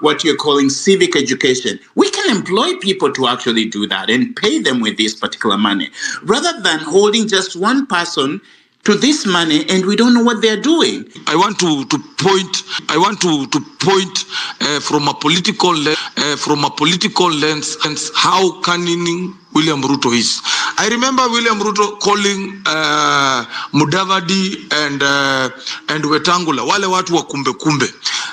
what you're calling civic education. We can employ people to actually do that and pay them with this particular money, rather than holding just one person to this money and we don't know what they're doing. I want to point from a political lens how cunning William Ruto is. I remember William Ruto calling Mudavadi and Wetangula, wale watu wa kumbe kumbe.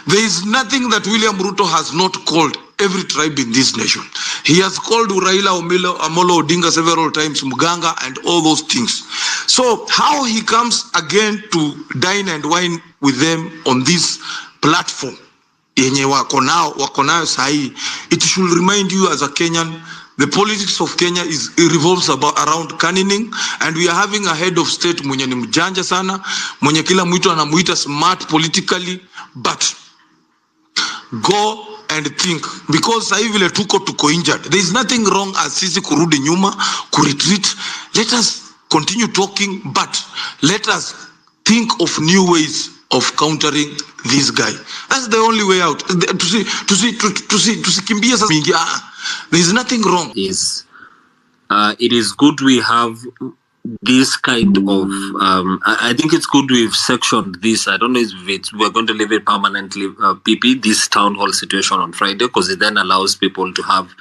There is nothing that William Ruto has not called every tribe in this nation. He has called Raila Amolo Odinga several times, Muganga, and all those things. So how he comes again to dine and wine with them on this platform, yenye wako nayo sahi, it should remind you as a Kenyan, the politics of Kenya revolves around cunning, and we are having a head of state mwenye ni mjanja sana, mwenye kila mtu anamuita smart politically, but go and think, because sahi vile tuko injured. There is nothing wrong as sisi kurudi nyuma, kuretreat. Let us continue talking, but let us think of new ways of countering this guy. That's the only way out. There is nothing wrong. It is good we have this kind of, I think it's good we've sectioned this. I don't know if we're going to leave it permanently, PP, this town hall situation on Friday, because it then allows people to have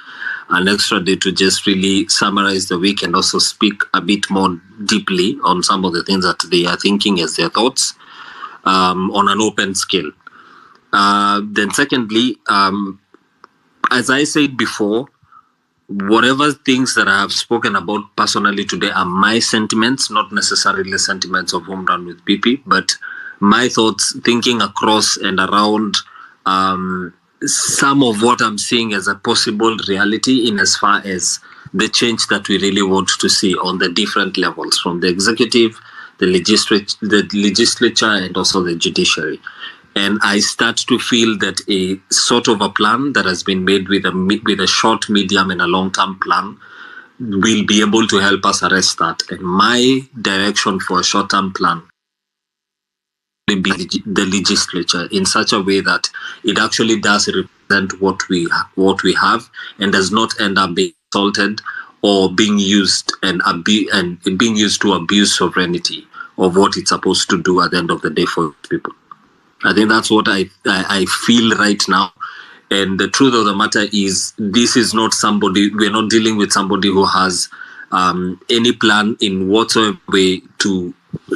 an extra day to just really summarize the week and also speak a bit more deeply on some of the things that they are thinking as their thoughts on an open scale. Then secondly, as I said before, whatever things that I have spoken about personally today are my sentiments, not necessarily sentiments of Home Run with PP, but my thoughts, thinking across and around some of what I'm seeing as a possible reality in as far as the change that we really want to see on the different levels, from the executive, the legislature, and also the judiciary. And I start to feel that a sort of a plan that has been made with a short, medium, and a long-term plan will be able to help us arrest that. And my direction for a short-term plan will be the legislature, in such a way that it actually does represent what we have and does not end up being assaulted or being used being used to abuse sovereignty of what it's supposed to do at the end of the day for people. I think that's what I feel right now. And the truth of the matter is, this is not somebody, we're not dealing with somebody who has any plan in whatsoever way to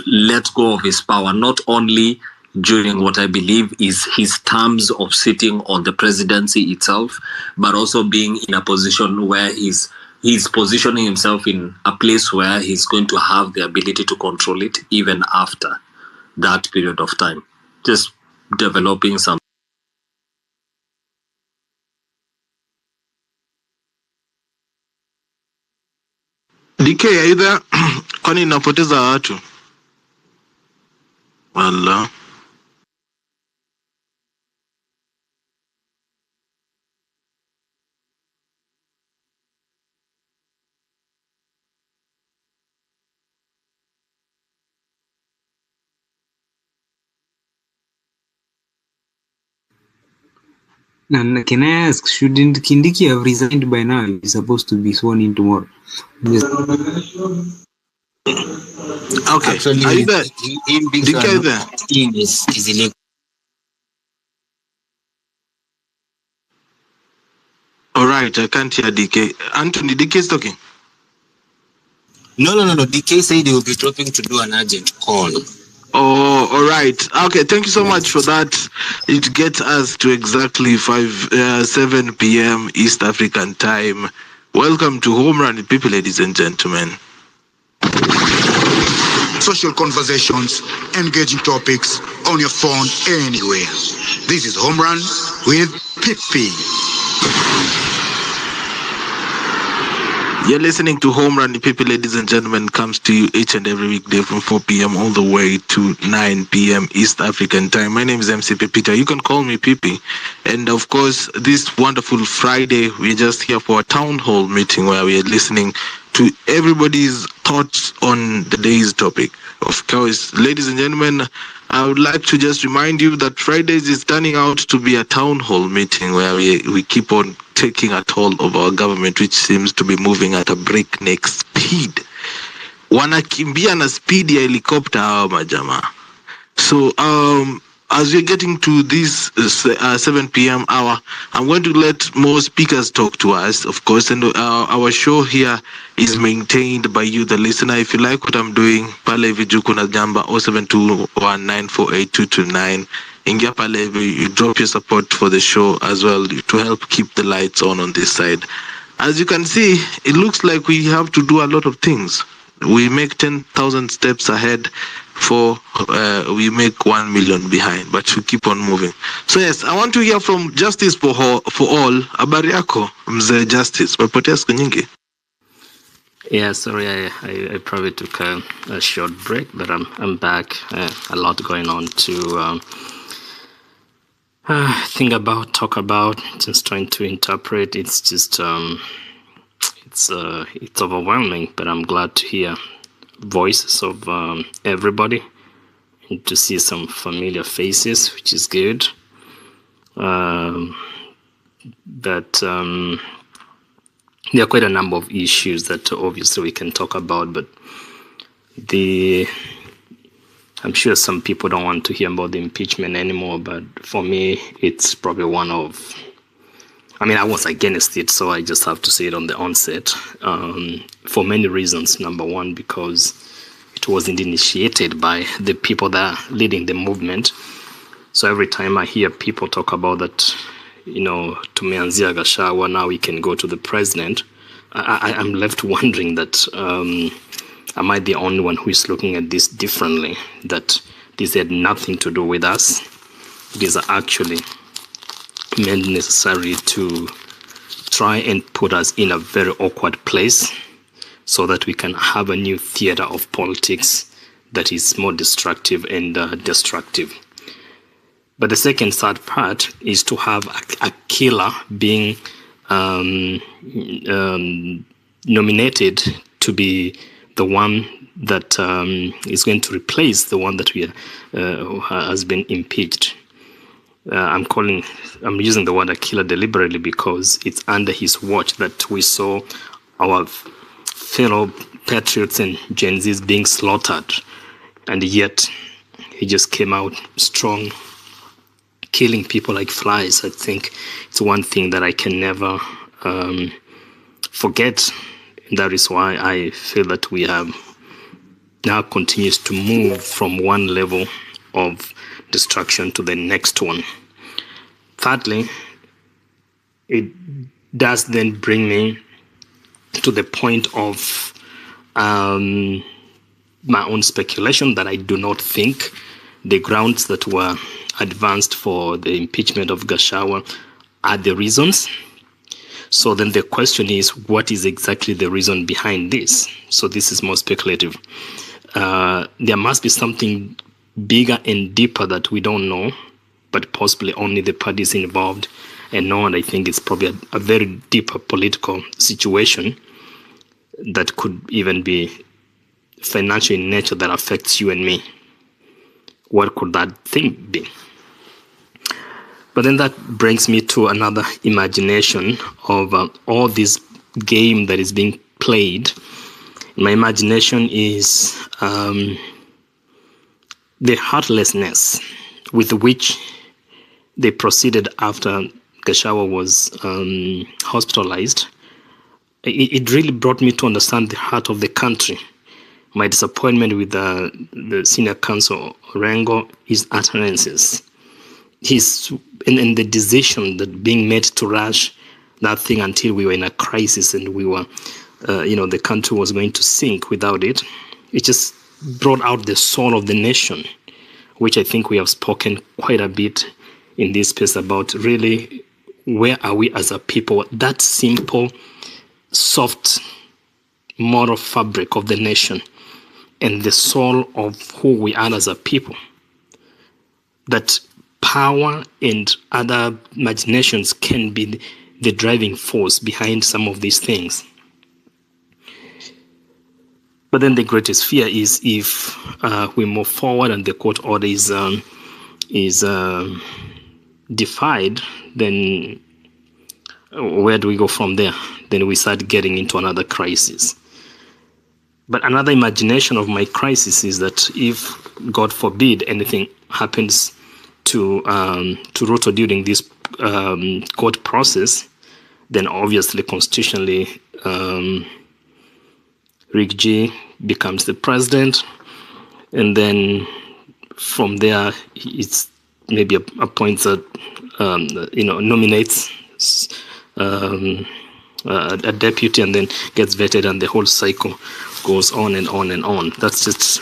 let go of his power, not only during what I believe is his terms of sitting on the presidency itself, but also being in a position where he's positioning himself in a place where he's going to have the ability to control it even after that period of time. Just developing some. DK, are you there? Kwani napoteza watu? Wala. And can I ask, shouldn't Kindiki have resigned by now? He's supposed to be sworn in tomorrow. Okay. Actually, are you there? Him being there? Is illegal. All right, I can't hear DK. Anthony, DK is talking. No. DK said he will be dropping to do an urgent call. Oh, all right. Okay, thank you so much for that. It gets us to exactly 7 p.m. East African time. Welcome to Home Run People, ladies and gentlemen. Social conversations, engaging topics on your phone, anywhere. This is Home Run with Pippi. You're listening to Home Run People, ladies and gentlemen, comes to you each and every weekday from 4 p.m. all the way to 9 p.m. East African time. My name is MC Pipita. You can call me Pipi. And of course, this wonderful Friday, we're just here for a town hall meeting where we are listening to everybody's thoughts on the day's topic. Of course, ladies and gentlemen, I would like to just remind you that Fridays is turning out to be a town hall meeting where we keep on taking a toll of our government, which seems to be moving at a breakneck speed. Wanakimbia na speed ya helicopter hawa majamaa. So, as we're getting to this 7 p.m. hour, I'm going to let more speakers talk to us, of course, and our show here is maintained by you, the listener. If you like what I'm doing, pale viju kuna jamba 0721948229. Ingia pale, you drop your support for the show as well to help keep the lights on this side. As you can see, it looks like we have to do a lot of things. We make 10,000 steps ahead for we make 1 million behind, but we keep on moving. So yes, I want to hear from Justice for all. Habari yako mzee Justice, umepotea siku nyingi? Yeah, sorry, I probably took a short break, but I'm back. A lot going on to think about, talk about, just trying to interpret. It's just it's overwhelming, but I'm glad to hear voices of everybody and to see some familiar faces, which is good. But there are quite a number of issues that obviously we can talk about, but I'm sure some people don't want to hear about the impeachment anymore, but for me, it's probably one of, I was against it, so I just have to say it on the onset, for many reasons. Number one, because it wasn't initiated by the people that are leading the movement. So every time I hear people talk about that, tumeanzia Gachagua, now we can go to the president, I'm left wondering that, am I the only one who is looking at this differently, that this had nothing to do with us? These are actually meant necessary to try and put us in a very awkward place so that we can have a new theater of politics that is more destructive and destructive. But the second sad part is to have a killer being nominated to be the one that is going to replace the one that has been impeached. I'm using the word a killer deliberately because it's under his watch that we saw our fellow patriots and Genz's being slaughtered, and yet he just came out strong, killing people like flies. I think it's one thing that I can never forget. That is why I feel that we have now continues to move from one level of destruction to the next one. Thirdly, it does then bring me to the point of my own speculation that I do not think the grounds that were advanced for the impeachment of Gachagua are the reasons. So then the question is, what is exactly the reason behind this? So this is more speculative. There must be something bigger and deeper that we don't know, but possibly only the parties involved and know. And I think it's probably a very deeper political situation that could even be financial in nature that affects you and me. What could that thing be? But then that brings me to another imagination of all this game that is being played. My imagination is the heartlessness with which they proceeded after Gachagua was hospitalized. It really brought me to understand the heart of the country. My disappointment with the senior counsel Orengo, his utterances, and the decision that being made to rush that thing until we were in a crisis and we were, the country was going to sink without it. It just brought out the soul of the nation, which I think we have spoken quite a bit in this space about really where are we as a people, that simple, soft moral fabric of the nation and the soul of who we are as a people. That power and other imaginations can be the driving force behind some of these things. But then the greatest fear is if we move forward and the court order is defied, then where do we go from there? Then we start getting into another crisis. But another imagination of my crisis is that if, God forbid, anything happens to Ruto during this court process, then obviously constitutionally Rick G becomes the president, and then from there it's maybe appoints nominates a deputy, and then gets vetted, and the whole cycle goes on and on and on. That's just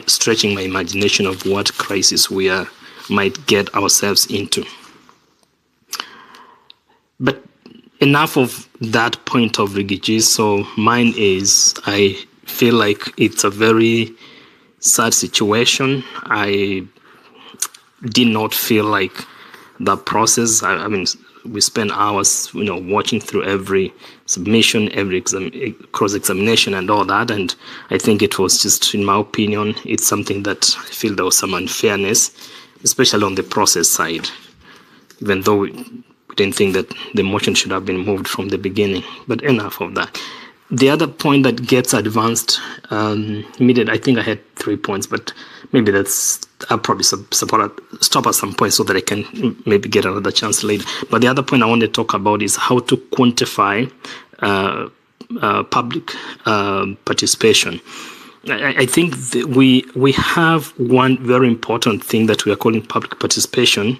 stretching my imagination of what crisis we might get ourselves into. But enough of that point of Rigiji. So mine is, I feel like it's a very sad situation. I did not feel like the process. I mean, we spend hours, watching through every submission, every cross-examination and all that. And I think it was just, in my opinion, it's something that I feel there was some unfairness, especially on the process side, even though we didn't think that the motion should have been moved from the beginning. But enough of that. The other point that gets advanced, immediately, I think I had 3 points, but maybe I'll probably stop at some point so that I can maybe get another chance later. But the other point I want to talk about is how to quantify public participation. I think we have one very important thing that we are calling public participation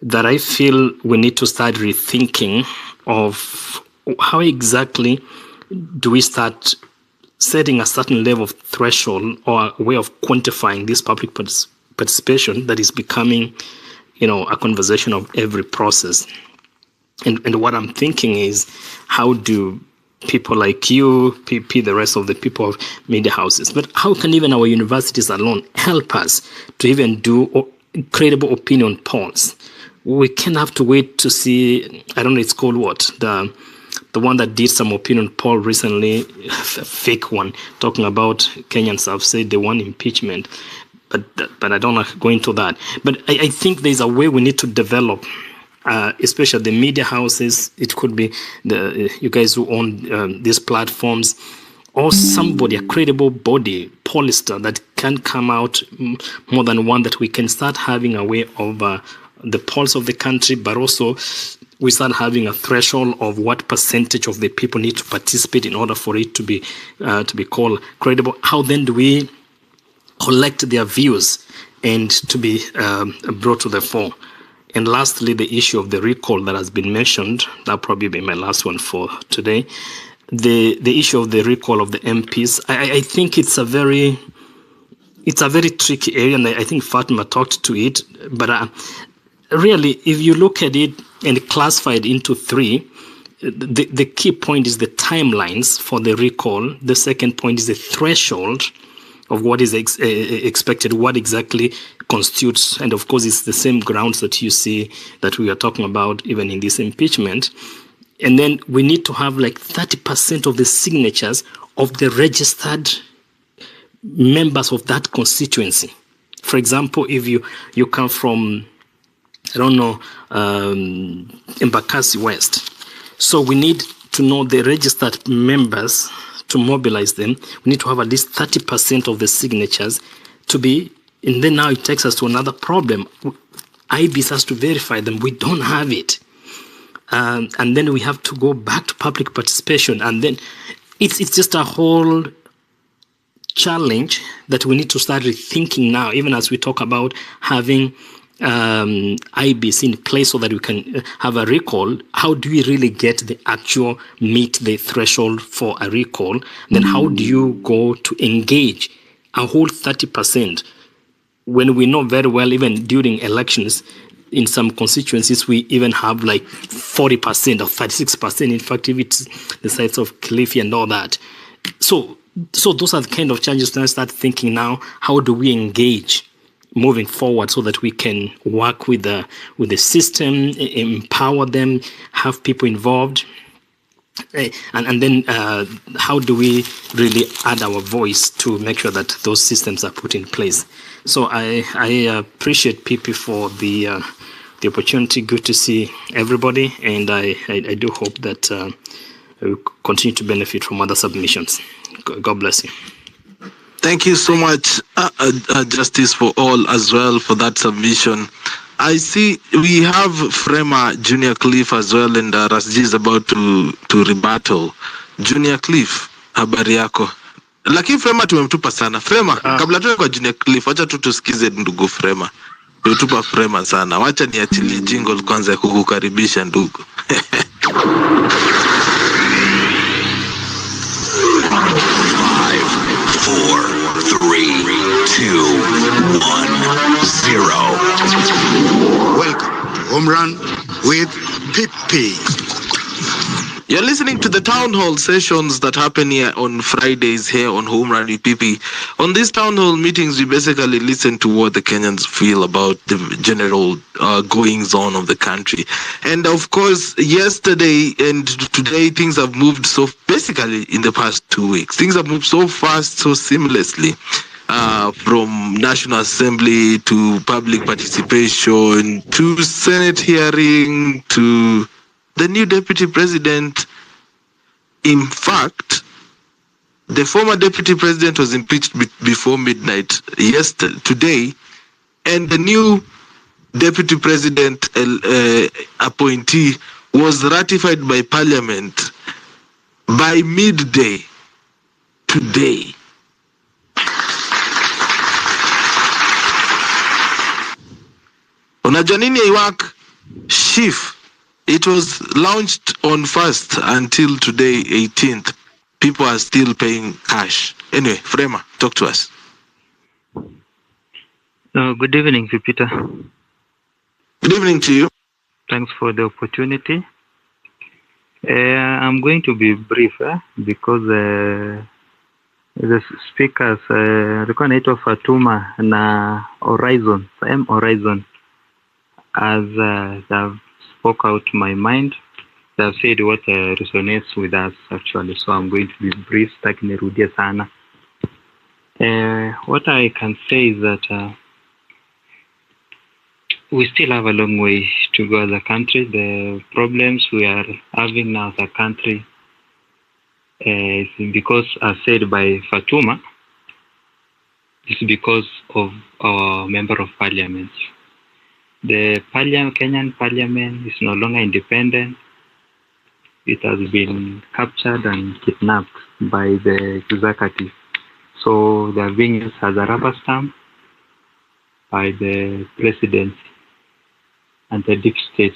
that I feel we need to start rethinking of how exactly do we start setting a certain level of threshold or a way of quantifying this public participation that is becoming, a conversation of every process. And what I'm thinking is, how do people like you, PP, the rest of the people of media houses, but how can even our universities alone help us to even do credible opinion polls? We can't have to wait to see, I don't know, it's called what? The one that did some opinion poll recently, a fake one, talking about Kenyans have said they want impeachment. But I don't want to go into that. But I think there's a way we need to develop, especially the media houses. It could be you guys who own these platforms, or somebody, a credible body, pollster that can come out, more than one, that we can start having a way of the pulse of the country, but also we start having a threshold of what percentage of the people need to participate in order for it to be called credible. How then do we collect their views and to be brought to the fore? And lastly, the issue of the recall that has been mentioned, that'll probably be my last one for today. The issue of the recall of the MPs, I think it's a very tricky area, and I think Fatima talked to it, but really, if you look at it and classify it into three, the key point is the timelines for the recall. The second point is the threshold of what is expected, what exactly constitutes, and of course it's the same grounds that you see that we are talking about even in this impeachment. And then we need to have like 30% of the signatures of the registered members of that constituency. For example, if you come from, I don't know, Embakasi West. So we need to know the registered members to mobilize them. We need to have at least 30% of the signatures to be, and then now it takes us to another problem. IBIS has to verify them. We don't have it. And then we have to go back to public participation. And then it's just a whole challenge that we need to start rethinking now, even as we talk about having IBIS in place so that we can have a recall. How do we really get the actual meet the threshold for a recall? Then how do you go to engage a whole 30% when we know very well, even during elections, in some constituencies, we even have like 40% or 36%. In fact, if it's the size of Kilifi and all that. So those are the kind of challenges that I start thinking now. How do we engage moving forward so that we can work with the system, empower them, have people involved? And then how do we really add our voice to make sure that those systems are put in place? So I appreciate PP for the opportunity. Good to see everybody, and I do hope that we continue to benefit from other submissions. God bless you. Thank you so much, Justice for All, as well, for that submission. I see we have Frema Junior Cliff as well, and Rasji is about to rebuttal. Junior Cliff, habari yako? Lakini Frema tumemtupa sana. Frema, kabla tuwe kwa Junior Cliff, wacha tu tusikize ndugu Frema. Tumetupa Frema sana. Wacha niachilie jingle kwanza ya kukukaribisha ndugu. 4, 3, 2, 1, 0. Welcome to Home Run with PP. You're listening to the town hall sessions that happen here on Fridays here on Home Run with PP. On these town hall meetings, we basically listen to what the Kenyans feel about the general goings on of the country. And of course, yesterday and today, things have moved so basically in the past 2 weeks. Things have moved so fast, so seamlessly. From National Assembly to public participation to Senate hearing to the new deputy president. In fact, the former deputy president was impeached before midnight today, and the new deputy president appointee was ratified by parliament by midday today. Unajua nini iwak? Shift. It was launched on 1st until today, 18th. People are still paying cash. Anyway, Frema, talk to us. Good evening, Peter. Good evening to you. Thanks for the opportunity. I'm going to be brief because the speakers, alikuwa anaitwa Fatuma na Horizon, same Horizon, as they've spoke out my mind. They've said what resonates with us actually, so I'm going to be brief. Takinirudie sana. What I can say is that we still have a long way to go as a country. The problems we are having now as a country is because, as said by Fatuma, it's because of our member of parliament. The Kenyan parliament is no longer independent. It has been captured and kidnapped by the executive. So they are being used as a rubber stamp by the presidency and the deep state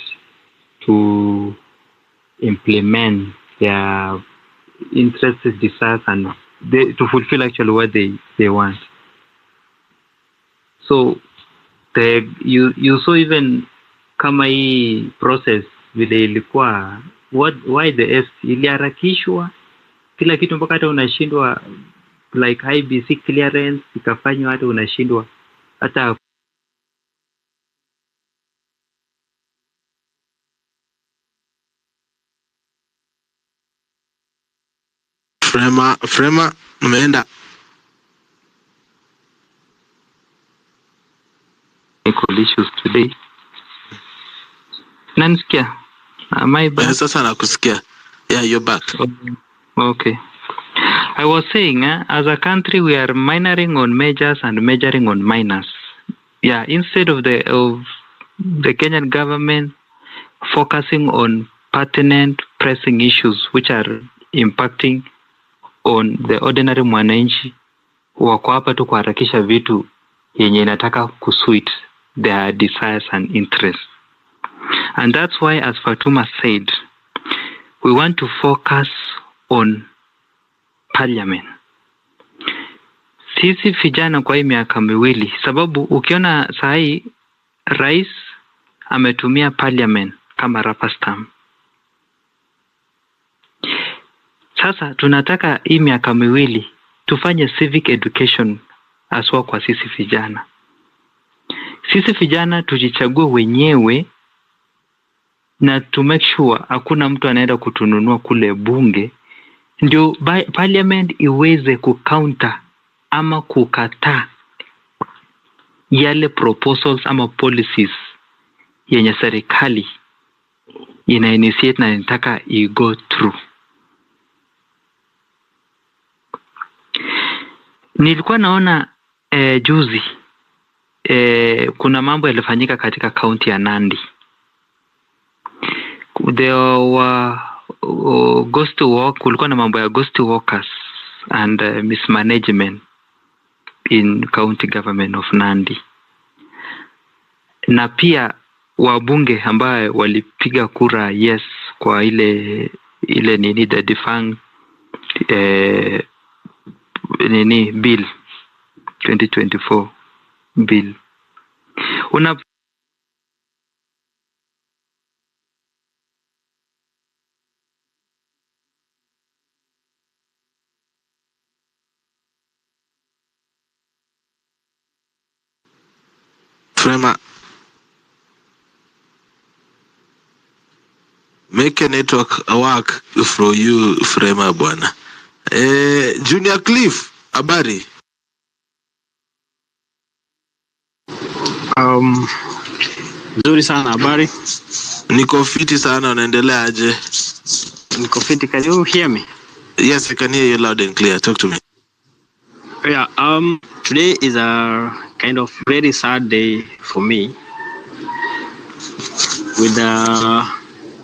to implement their interests, desires, and to fulfill actually what they want. So you saw even kama hii process vile ilikuwa, why the S iliharakishwa kila kitu mpaka hata unashindwa, like IBC clearance ikafanywa hata unashindwa hata Frema umeenda. Issues today. Nansikia? Am I back? Sasa nakusikia. Yeah, you're back. Okay. I was saying, as a country, we are minoring on majors and majoring on minors. Yeah, instead of the Kenyan government focusing on pertinent, pressing issues which are impacting on the ordinary mwananchi, wako hapa tu kuharakisha vitu yenye inataka kusuit their desires and interests. And that's why, as Fatuma said, we want to focus on parliament. Sisi vijana kwa hii miaka miwili, sababu ukiona sahi rais ametumia parliament kama rubber stamp. Sasa tunataka hii miaka miwili tufanye civic education aswa kwa sisi vijana. Sisi vijana tujichague wenyewe na to make sure hakuna mtu anaenda kutununua kule bunge, ndio parliament iweze kucounter ama kukataa yale proposals ama policies yenye serikali ina initiate na inataka i go through. Nilikuwa naona juzi kuna mambo yalifanyika katika kaunti ya Nandi. There were ghost work, kulikuwa na mambo ya ghost workers and mismanagement in county government of Nandi. Na pia wabunge ambaye walipiga kura yes kwa ile nini the defunct nini bill 2024 bill. Frema, make a network work for you, Frema bwana. Junior Cliff, habari? Nzuri sana, habari? Niko fiti sana, unaendelea aje? Niko fiti, can you hear me? Yes, I can hear you loud and clear. Talk to me. Yeah, today is a kind of very sad day for me with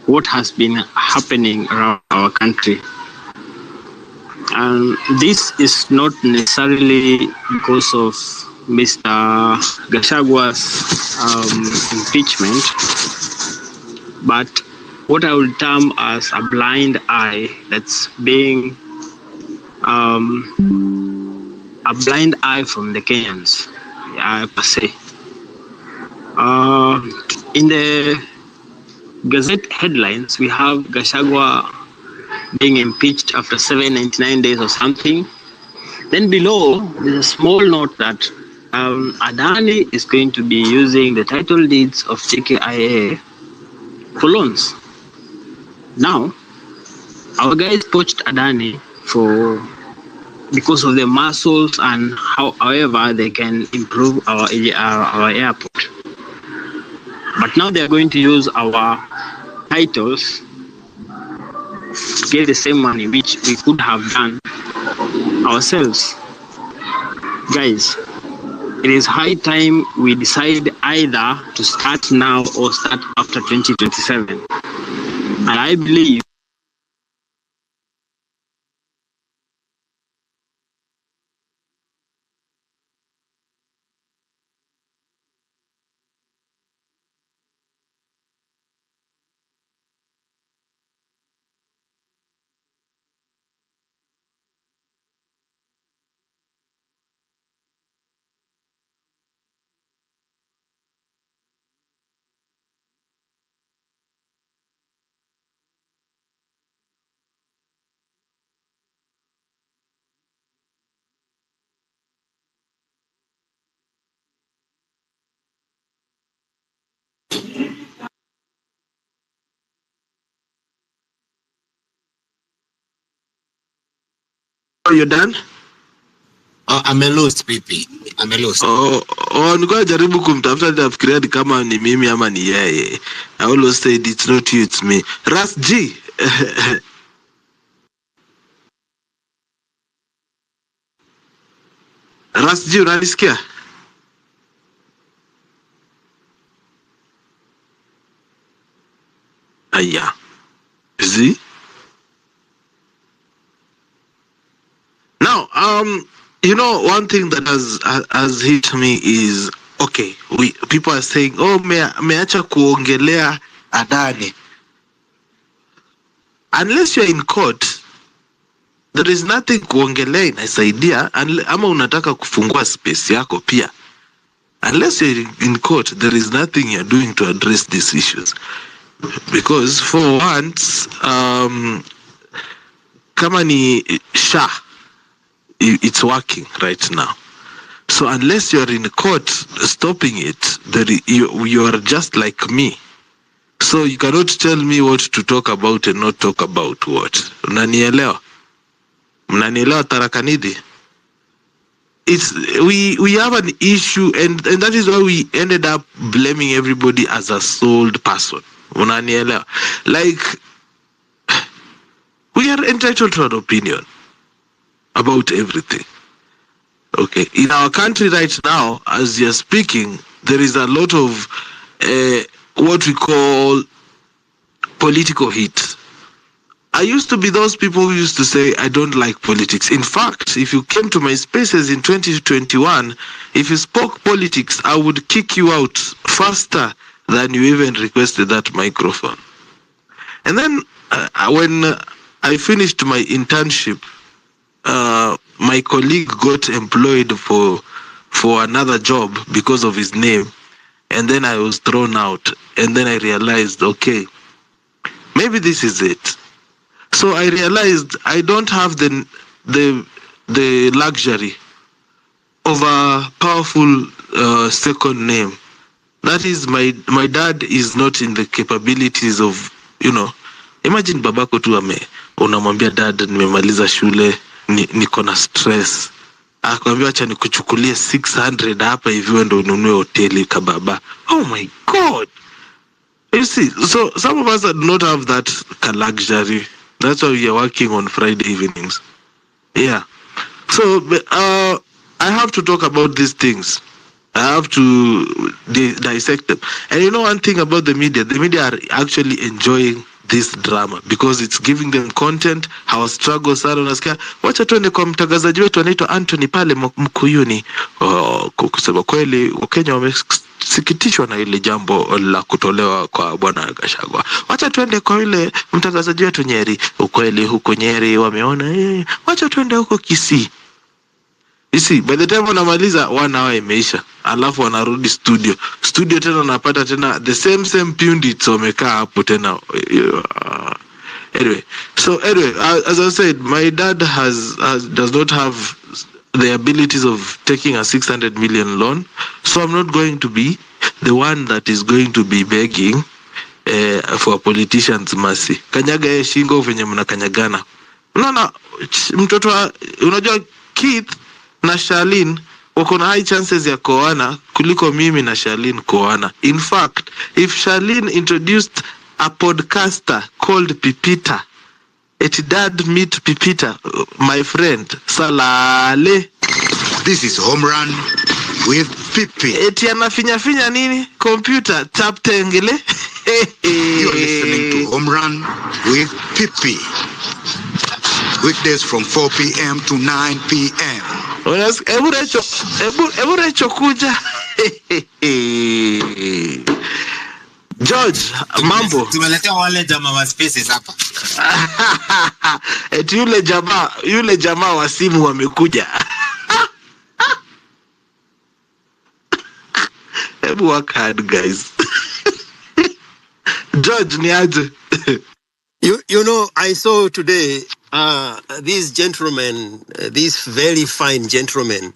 what has been happening around our country. And this is not necessarily because of Mr. Gachagwa's impeachment, but what I would term as a blind eye that's being a blind eye from the Kenyans, per se. In the Gazette headlines, we have Gachagua being impeached after 799 days or something. Then below, there's a small note that Adani is going to be using the title deeds of JKIA for loans. Now, our guys poached Adani because of the muscles and however they can improve our airport. But now they are going to use our titles to get the same money which we could have done ourselves. Guys, it is high time we decide either to start now or start after 2027. And I believe You done? Oh, I'm a lost pipi. I'm a lost. Nilikuwa jaribu kumtafuta nafikiria ni kama ni mimi ama ni yeye. I always said it's not you, it's me. Ras G. Ras G, unanisikia? Aya. Z. Now, you know, one thing that has hit me is, okay, people are saying, oh, meacha kuongelea Adani. Unless you're in court, there is nothing kuongelea inasaidia, ama unataka kufungua space yako pia. Unless you're in court, there is nothing you're doing to address these issues. Because for once, kama ni SHA, it's working right now. So unless you're in court stopping it, you are just like me. So you cannot tell me what to talk about and not talk about what. Unanielewa? Mnanielewa tarakanidi? We have an issue, and that is why we ended up blaming everybody as a sold person. Unanielewa? Like, we are entitled to an opinion about everything. Okay. In our country right now, as you're speaking, there is a lot of what we call political heat. I used to be those people who used to say, I don't like politics. In fact, if you came to my spaces in 2021, if you spoke politics, I would kick you out faster than you even requested that microphone. And then when I finished my internship, my colleague got employed for another job because of his name. And then I was thrown out. And then I realized, okay, maybe this is it. So I realized I don't have the luxury of a powerful second name. That is, my dad is not in the capabilities of, imagine babako tu unamwambia dad, nimemaliza shule, niko na stress. Akwambia acha nikuchukulie 600 hapa hivi wewe ndio ununue hoteli kababa. Oh my God. You see, so some of us do not have that luxury. That's why we are working on Friday evenings. Yeah. So I have to talk about these things. I have to dissect them. And one thing about the media are actually enjoying this drama because it's giving them content. Our struggle sana unasikia. Wacha tuende kwa mtangazaji wetu anaitwa Anthony pale Mkuyuni. Kusema kweli Wakenya wamesikitishwa na ile jambo la kutolewa kwa bwana Gachagua. Wacha tuende kwa yule mtangazaji wetu Nyeri. Ukweli huko Nyeri wameona wacha tuende huko Kisii. You see, by the time wanamaliza 1 hour imeisha. Alafu wanarudi studio tena wanapata tena the same pundits wamekaa hapo tena. Anyway, as I said, my dad does not have the abilities of taking a 600 million loan, so I'm not going to be the one that is going to be begging for politicians mercy. Kanyaga shingo venye mnakanyagana. Unaona mtoto unajua Keith na Charlene wako na high chances ya kuoana kuliko mimi na Charlene kuoana. In fact, if Charlene introduced a podcaster called Pipita, dad meet Pipita, my friend, salale. This is Home Run with Pipi. Anafinya nini? Computer, tap tengele. You're listening to Home Run with Pipi. Weekdays from 4 p.m. to 9 p.m. Ebu recho kuja. George, mambo. Tumeletea wale jamaa wa spaces hapa. Eti yule jamaa wa simu wamekuja. Ebu work hard, guys. George, ni aje? I saw today this gentleman, this very fine gentleman.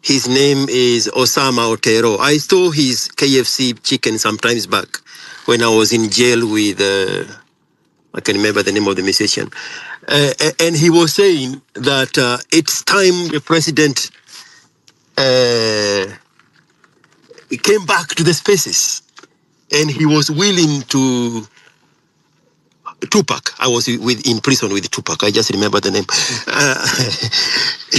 His name is Osama Otero. I saw his KFC chicken sometimes back when I was in jail with, I can remember the name of the musician. And he was saying that it's time the president came back to the spaces. And he was willing to... Tupac. I was in prison with Tupac. I just remember the name.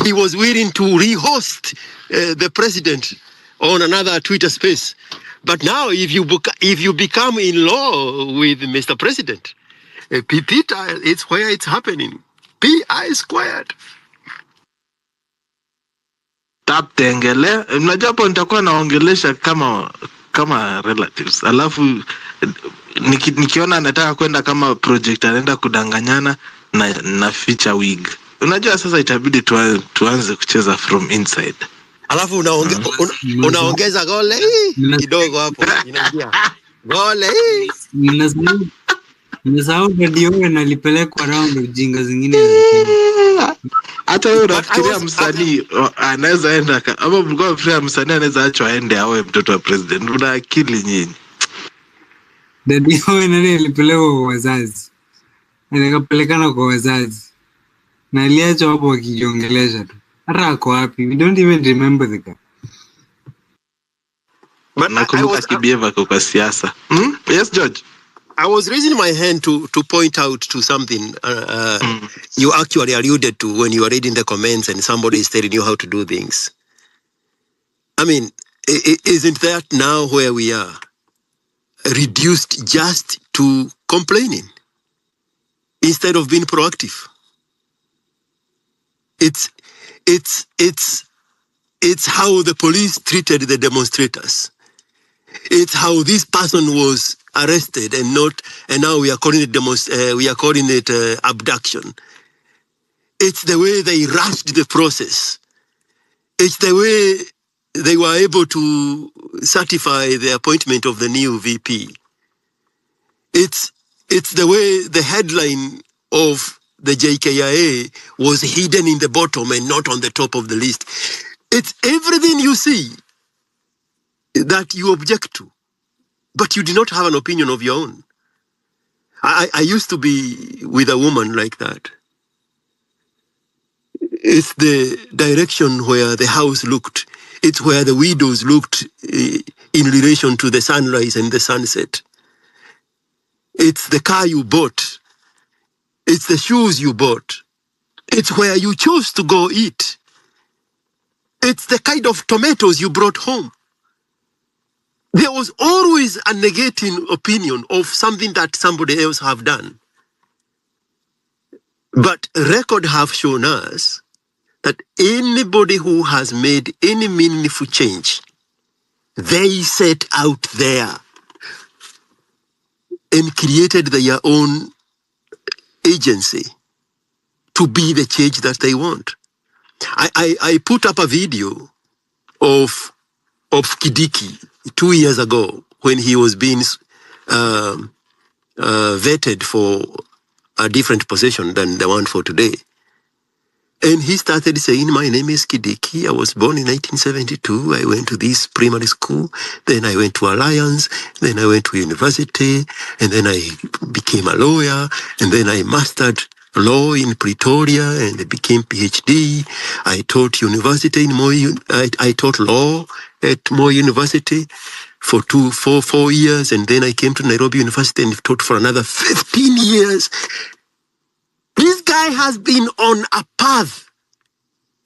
He was willing to rehost the president on another Twitter space. But now, if you become in law with Mr. President, Pipita, it's where it's happening. PI squared. Tap tengele. Mnajapo nitakuwa naongelesha kama relatives. Alafu nikiona anataka kwenda kama project anaenda kudanganyana na feature wig. Unajua sasa itabidi tuanze kucheza from inside. Alafu unaongeza gole kidogo hapo inaingia. Gole. Ninasahau radio na lipelekwa round ujinga zingine. Hata wewe unafikiria msanii anaweza enda ama mlikuwa mfikiria msanii anaweza achwa aende awe mtoto wa president? Una akili nyinyi. Dadi yao nani alipelekwa kwa wazazi. Alikapelekana kwa wazazi. Na aliachwa hapo wakijiongelesha tu. Hata ako wapi? We don't even remember the guy. But Nakumbuka kibieва kwa siasa. Yes, George. I was raising my hand to point out to something you actually alluded to when you were reading the comments and somebody is telling you how to do things. I mean, isn't that now where we are? Reduced just to complaining instead of being proactive. It's how the police treated the demonstrators. It's how this person was arrested and now we are calling it abduction. It's the way they rushed the process. It's the way they were able to certify the appointment of the new VP. It's the way the headline of the JKIA was hidden in the bottom and not on the top of the list. It's everything you see that you object to, but you do not have an opinion of your own. I used to be with a woman like that. It's the direction where the house looked. It's where the windows looked in relation to the sunrise and the sunset. It's the car you bought. It's the shoes you bought. It's where you chose to go eat. It's the kind of tomatoes you brought home. There was always a negating opinion of something that somebody else have done. But record have shown us that anybody who has made any meaningful change, they set out there and created their own agency to be the change that they want. I put up a video of Kidiki 2 years ago when he was being vetted for a different position than the one for today. And he started saying, my name is Kidiki. I was born in 1972. I went to this primary school. Then I went to Alliance. Then I went to university. And then I became a lawyer. And then I mastered law in Pretoria and I became PhD. I taught university in I taught law at Moi University for 4 years. And then I came to Nairobi University and taught for another 15 years. This guy has been on a path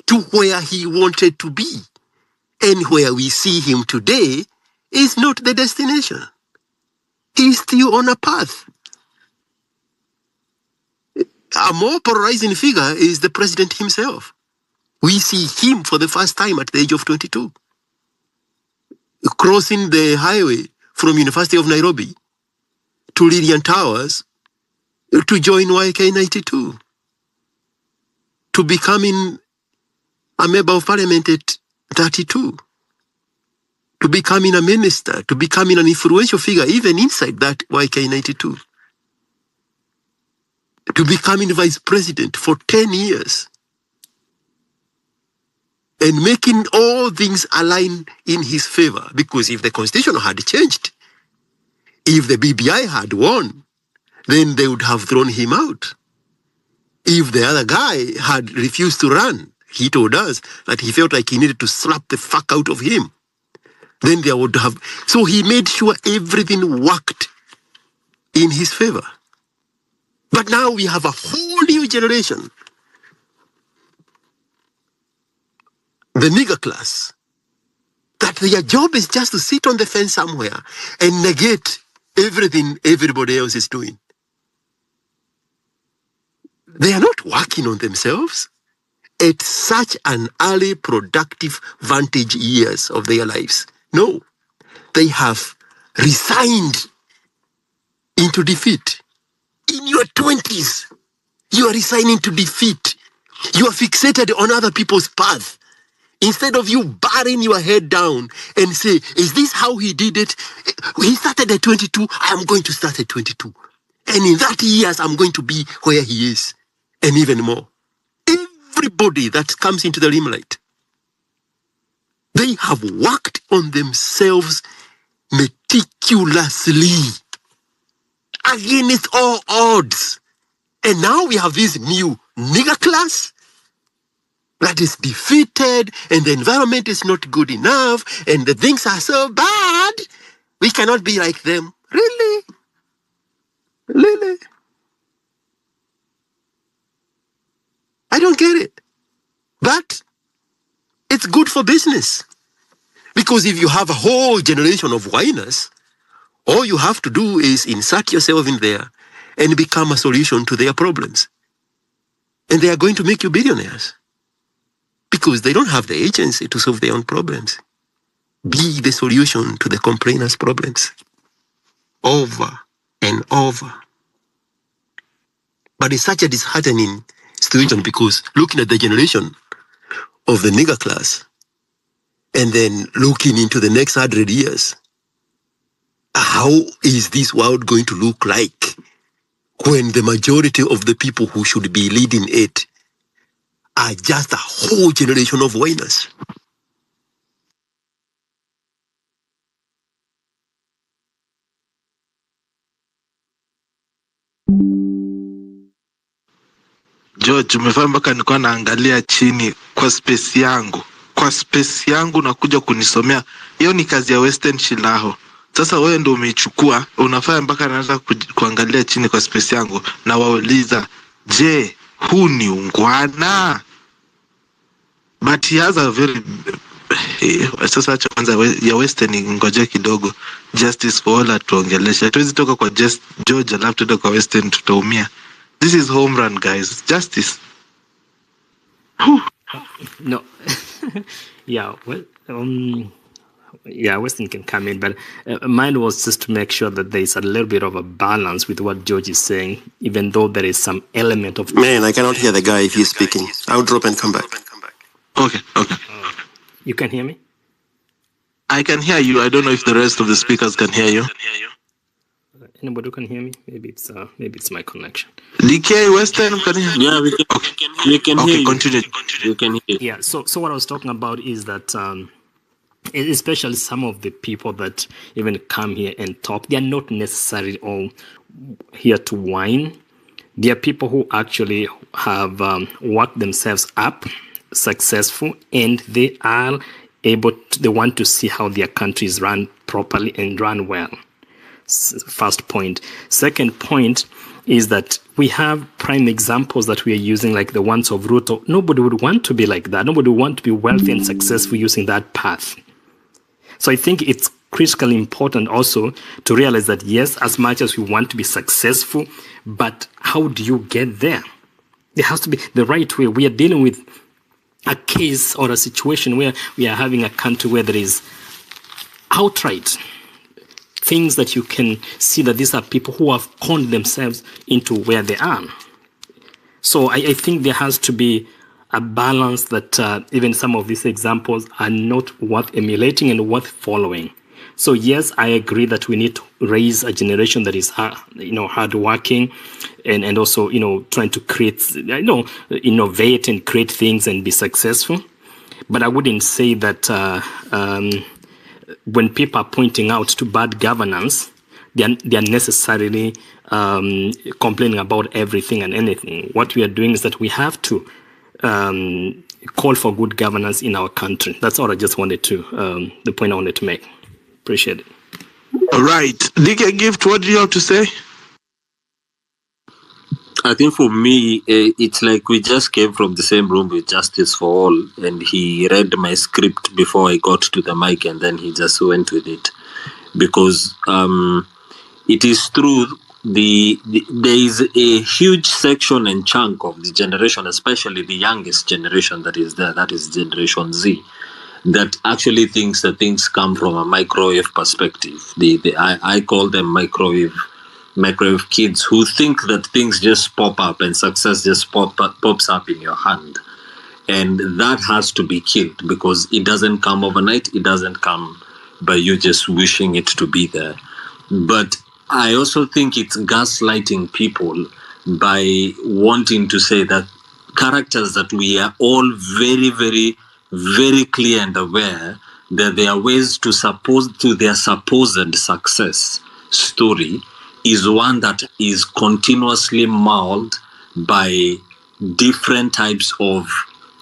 to where he wanted to be. And where we see him today is not the destination. He's still on a path. A more polarizing figure is the president himself. We see him for the first time at the age of 22, crossing the highway from University of Nairobi to Lilian Towers to join YK92, to becoming a member of parliament at 32, to becoming a minister, to becoming an influential figure even inside that YK92, to becoming vice president for 10 years, and making all things align in his favor. Because if the constitution had changed, if the BBI had won, then they would have thrown him out. If the other guy had refused to run, he told us that he felt like he needed to slap the fuck out of him, then they would have. So he made sure everything worked in his favor. But now we have a whole new generation, the nigger class, that their job is just to sit on the fence somewhere and negate everything everybody else is doing. They are not working on themselves at such an early productive vantage years of their lives. No, they have resigned into defeat. In your 20s, you are resigning to defeat. You are fixated on other people's path. Instead of you burying your head down and say, is this how he did it? He started at 22, I am going to start at 22. And in 30 years, I'm going to be where he is. And even more. Everybody that comes into the limelight, they have worked on themselves meticulously. against all odds. And now we have this new nigger class that is defeated, and the environment is not good enough, and the things are so bad. We cannot be like them. Really? Really? I don't get it. But it's good for business. Because if you have a whole generation of whiners, all you have to do is insert yourself in there and become a solution to their problems. And they are going to make you billionaires. Because they don't have the agency to solve their own problems. Be the solution to the complainers' problems. Over and over. But it's such a disheartening situation because looking at the generation of the nigger class and then looking into the next 100 years, how is this world going to look like when the majority of the people who should be leading it are just a whole generation of whiners? George, umefanya mpaka nilikuwa naangalia chini kwa space yangu. Kwa space yangu nakuja kunisomea. Hiyo ni kazi ya Western Shilaho. Sasa wewe ndio umeichukua, unafanya mpaka naanza kuangalia chini kwa space yangu na wauliza, "Je, huu ni ungwana?" But he has a very sasa acha kwanza ya Western ngoje kidogo. Justice for all atuongelesha. Tuwezi toka kwa just George alafu tuende kwa Western tutaumia. This is home run, guys. Justice. No. Yeah, well, yeah, Weston can come in, but mine was just to make sure that there is a little bit of a balance with what George is saying, even though there is some element of... Man, I cannot hear the guy if he's speaking. I'll drop and come back. Okay. You can hear me? I can hear you. I don't know if the rest of the speakers can hear you. Anybody can hear me? Maybe it's my connection. DK Western, can you hear? Yeah, we can hear you. Continue. You can hear. Yeah. So what I was talking about is that, especially some of the people that even come here and talk, they are not necessarily all here to whine. They are people who actually have worked themselves up, successful, and they are they want to see how their country is run properly and run well. First point. Second point is that we have prime examples that we are using, like the ones of Ruto. Nobody would want to be like that. Nobody would want to be wealthy and successful using that path. So I think it's critically important also to realize that, yes, as much as we want to be successful, but how do you get there? There has to be the right way. We are dealing with a case or a situation where we are having a country where there is outright things that you can see that these are people who have conned themselves into where they are. So I think there has to be a balance that even some of these examples are not worth emulating and worth following. So yes, I agree that we need to raise a generation that is hardworking and also trying to create innovate and create things and be successful. But I wouldn't say that when people are pointing out to bad governance, they are necessarily complaining about everything and anything. What we are doing is that we have to call for good governance in our country. That's all I just wanted to, the point I wanted to make. Appreciate it. All right. DK Gift, what do you have to say? I think for me, it's like we just came from the same room with Justice for All, and he read my script before I got to the mic, and then he just went with it. Because it is true, there is a huge section and chunk of the generation, especially the youngest generation that is there, that is Generation Z, that actually thinks that things come from a microwave perspective. I call them microwave kids who think that things just pop up and success just pops up in your hand. And that has to be killed because it doesn't come overnight. It doesn't come by you just wishing it to be there. But I also think it's gaslighting people by wanting to say that characters that we are all very, very, very clear and aware that there are ways to their supposed success story is one that is continuously mauled by different types of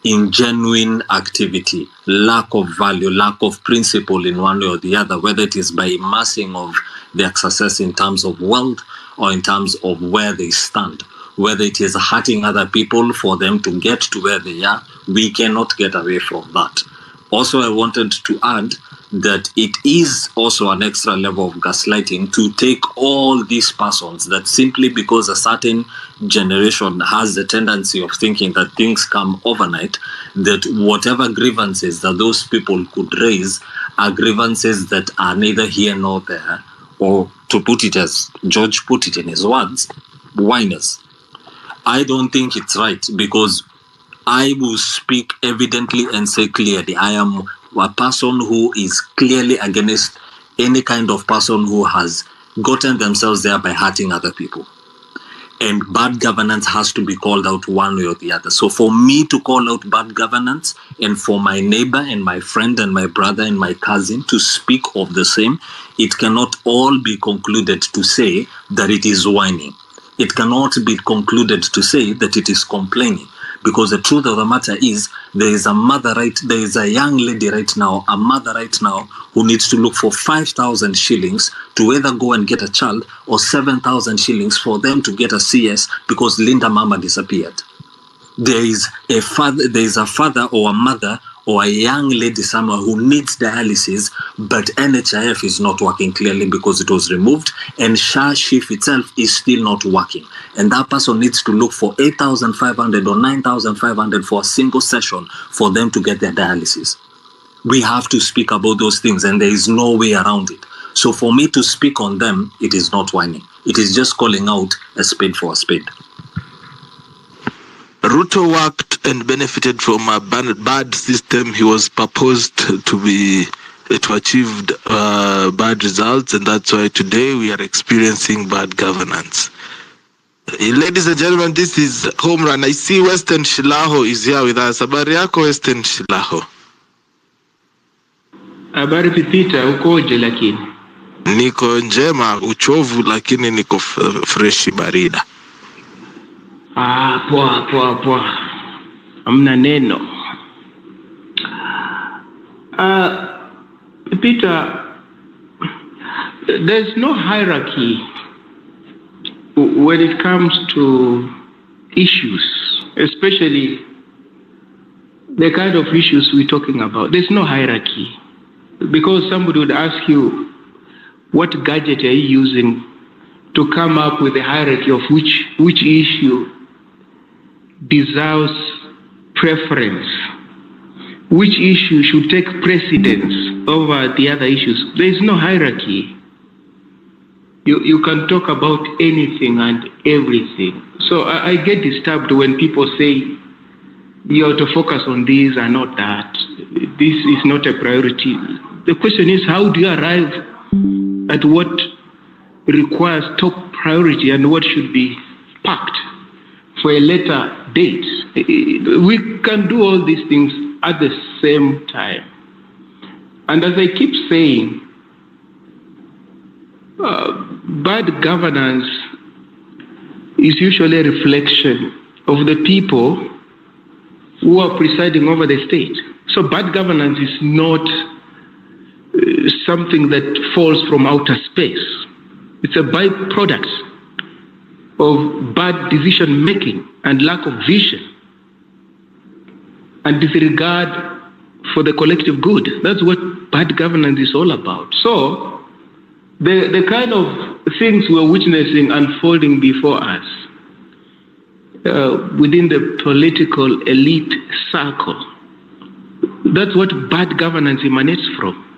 ingenuine activity, lack of value, lack of principle in one way or the other, whether it is by amassing of their success in terms of wealth or in terms of where they stand, whether it is hurting other people for them to get to where they are. We cannot get away from that. Also, I wanted to add that it is also an extra level of gaslighting to take all these persons that simply because a certain generation has the tendency of thinking that things come overnight, that whatever grievances that those people could raise are grievances that are neither here nor there, or to put it as George put it in his words, whiners. I don't think it's right, because I will speak evidently and say clearly, I am a person who is clearly against any kind of person who has gotten themselves there by hurting other people. And bad governance has to be called out one way or the other. So for me to call out bad governance, and for my neighbor and my friend and my brother and my cousin to speak of the same, it cannot all be concluded to say that it is whining. It cannot be concluded to say that it is complaining. Because the truth of the matter is, there is a young lady right now, a mother right now, who needs to look for 5,000 shillings to either go and get a child, or 7,000 shillings for them to get a CS because Linda Mama disappeared. There is a father or a mother or a young lady somewhere who needs dialysis, but NHIF is not working clearly because it was removed, and SHA shift itself is still not working. And that person needs to look for 8,500 or 9,500 for a single session for them to get their dialysis. We have to speak about those things, and there is no way around it. So for me to speak on them, it is not whining. It is just calling out a spade for a spade. Ruto worked and benefited from a bad system. He was proposed to achieve bad results, and that's why today we are experiencing bad governance. Ladies and gentlemen, this is Home Run. I see Western Shilaho is here with us. Habari yako Western Shilaho? Habari Pipita, ukoje lakini? Niko njema, uchovu lakini niko freshi barida. Poa. Amna neno. Peter, there's no hierarchy when it comes to issues, especially the kind of issues we're talking about. There's no hierarchy, because somebody would ask you, what gadget are you using to come up with a hierarchy of which issue deserves preference, which issue should take precedence over the other issues? There is no hierarchy. You can talk about anything and everything. So I get disturbed when people say you have to focus on this and not that. This is not a priority. The question is, how do you arrive at what requires top priority and what should be packed for a later date? We can do all these things at the same time. And as I keep saying, bad governance is usually a reflection of the people who are presiding over the state. So bad governance is not something that falls from outer space. It's a byproduct of bad decision making and lack of vision and disregard for the collective good. That's what bad governance is all about. So the kind of things we're witnessing unfolding before us within the political elite circle, that's what bad governance emanates from.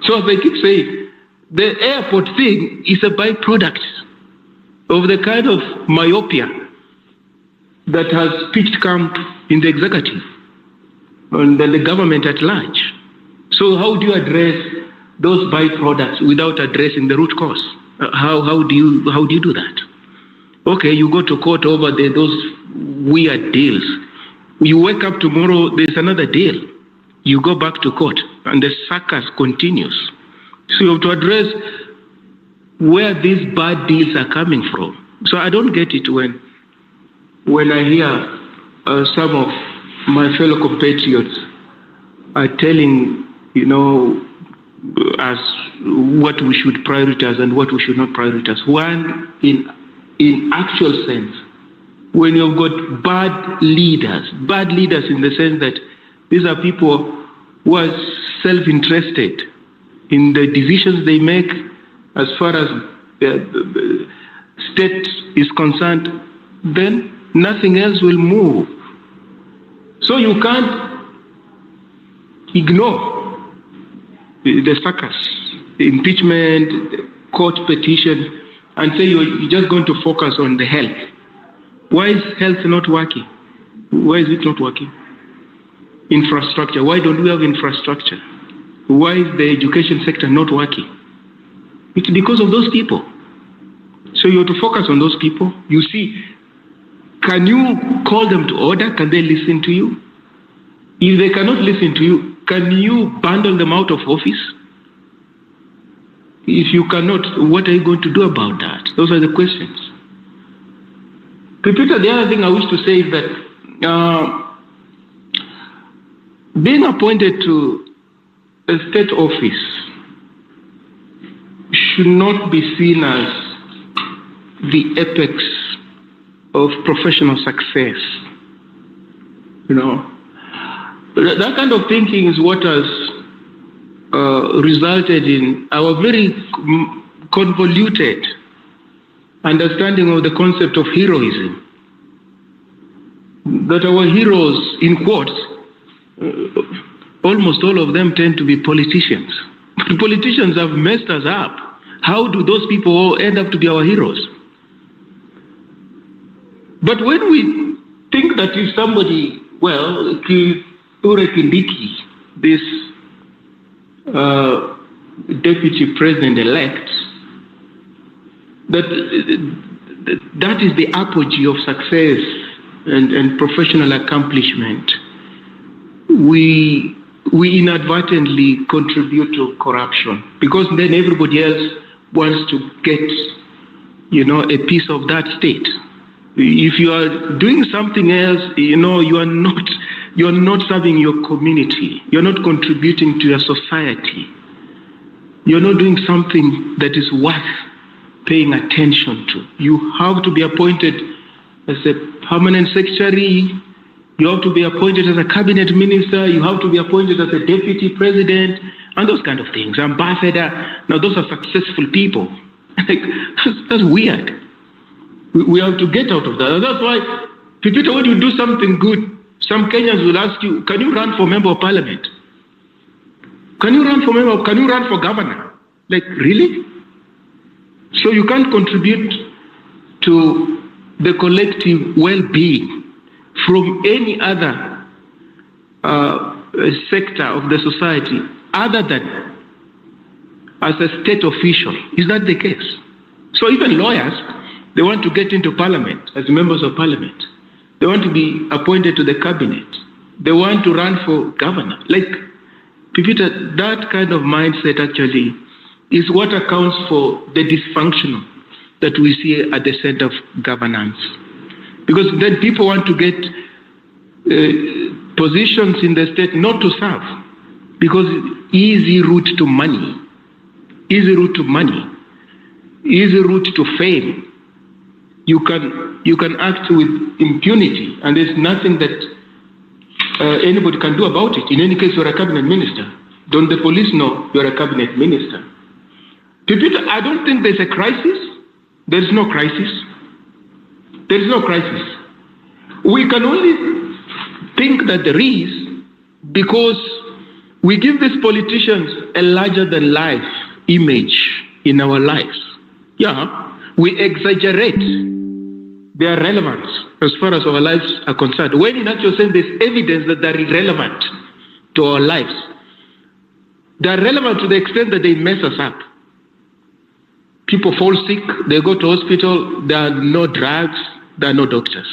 So as I keep saying, the airport thing is a byproduct of the kind of myopia that has pitched camp in the executive and the government at large. So how do you address those byproducts without addressing the root cause? How do you do that? Okay, you go to court over those weird deals. You wake up tomorrow, there's another deal. You go back to court, and the circus continues. So you have to address where these bad deals are coming from. So I don't get it when I hear some of my fellow compatriots are telling, us what we should prioritize and what we should not prioritize. One, in actual sense, when you've got bad leaders in the sense that these are people who are self-interested in the decisions they make as far as the state is concerned, then nothing else will move. So you can't ignore the circus, the impeachment, the court petition, and say you're just going to focus on the health. Why is health not working? Why is it not working? Infrastructure. Why don't we have infrastructure? Why is the education sector not working? It's because of those people. So you have to focus on those people. You see, can you call them to order? Can they listen to you? If they cannot listen to you, can you bundle them out of office? If you cannot, what are you going to do about that? Those are the questions. Peter, the other thing I wish to say is that being appointed to a state office should not be seen as the apex of professional success. That kind of thinking is what has resulted in our very convoluted understanding of the concept of heroism. That our heroes, in quotes, almost all of them tend to be politicians. The politicians have messed us up. How do those people all end up to be our heroes? But when we think that if somebody, Ure Kindiki, this deputy president-elect, that is the apogee of success and professional accomplishment, we inadvertently contribute to corruption, because then everybody else wants to get, a piece of that state. If you are doing something else, you are not serving your community. You're not contributing to your society. You're not doing something that is worth paying attention to. You have to be appointed as a permanent secretary. You have to be appointed as a cabinet minister. You have to be appointed as a deputy president and those kind of things. Ambassador. Now, those are successful people. That's weird. We have to get out of that. And that's why, Peter, when you do something good, some Kenyans will ask you, can you run for member of parliament? Can you run for governor? Really? So you can't contribute to the collective well-being from any other sector of the society other than as a state official. Is that the case? So even lawyers, they want to get into parliament as members of parliament. They want to be appointed to the cabinet. They want to run for governor. Peter, that kind of mindset actually is what accounts for the dysfunction that we see at the center of governance. Because then people want to get positions in the state not to serve, because easy route to money, easy route to fame. You can act with impunity, and there's nothing that anybody can do about it. In any case, you're a cabinet minister. Don't the police know you're a cabinet minister? Peter, I don't think there's a crisis. There's no crisis. There's no crisis. We can only think that there is because we give these politicians a larger-than-life image in our lives. Yeah, we exaggerate their relevance as far as our lives are concerned, when in actual sense there's evidence that they're irrelevant to our lives. They're relevant to the extent that they mess us up. People fall sick, they go to hospital, there are no drugs, there are no doctors.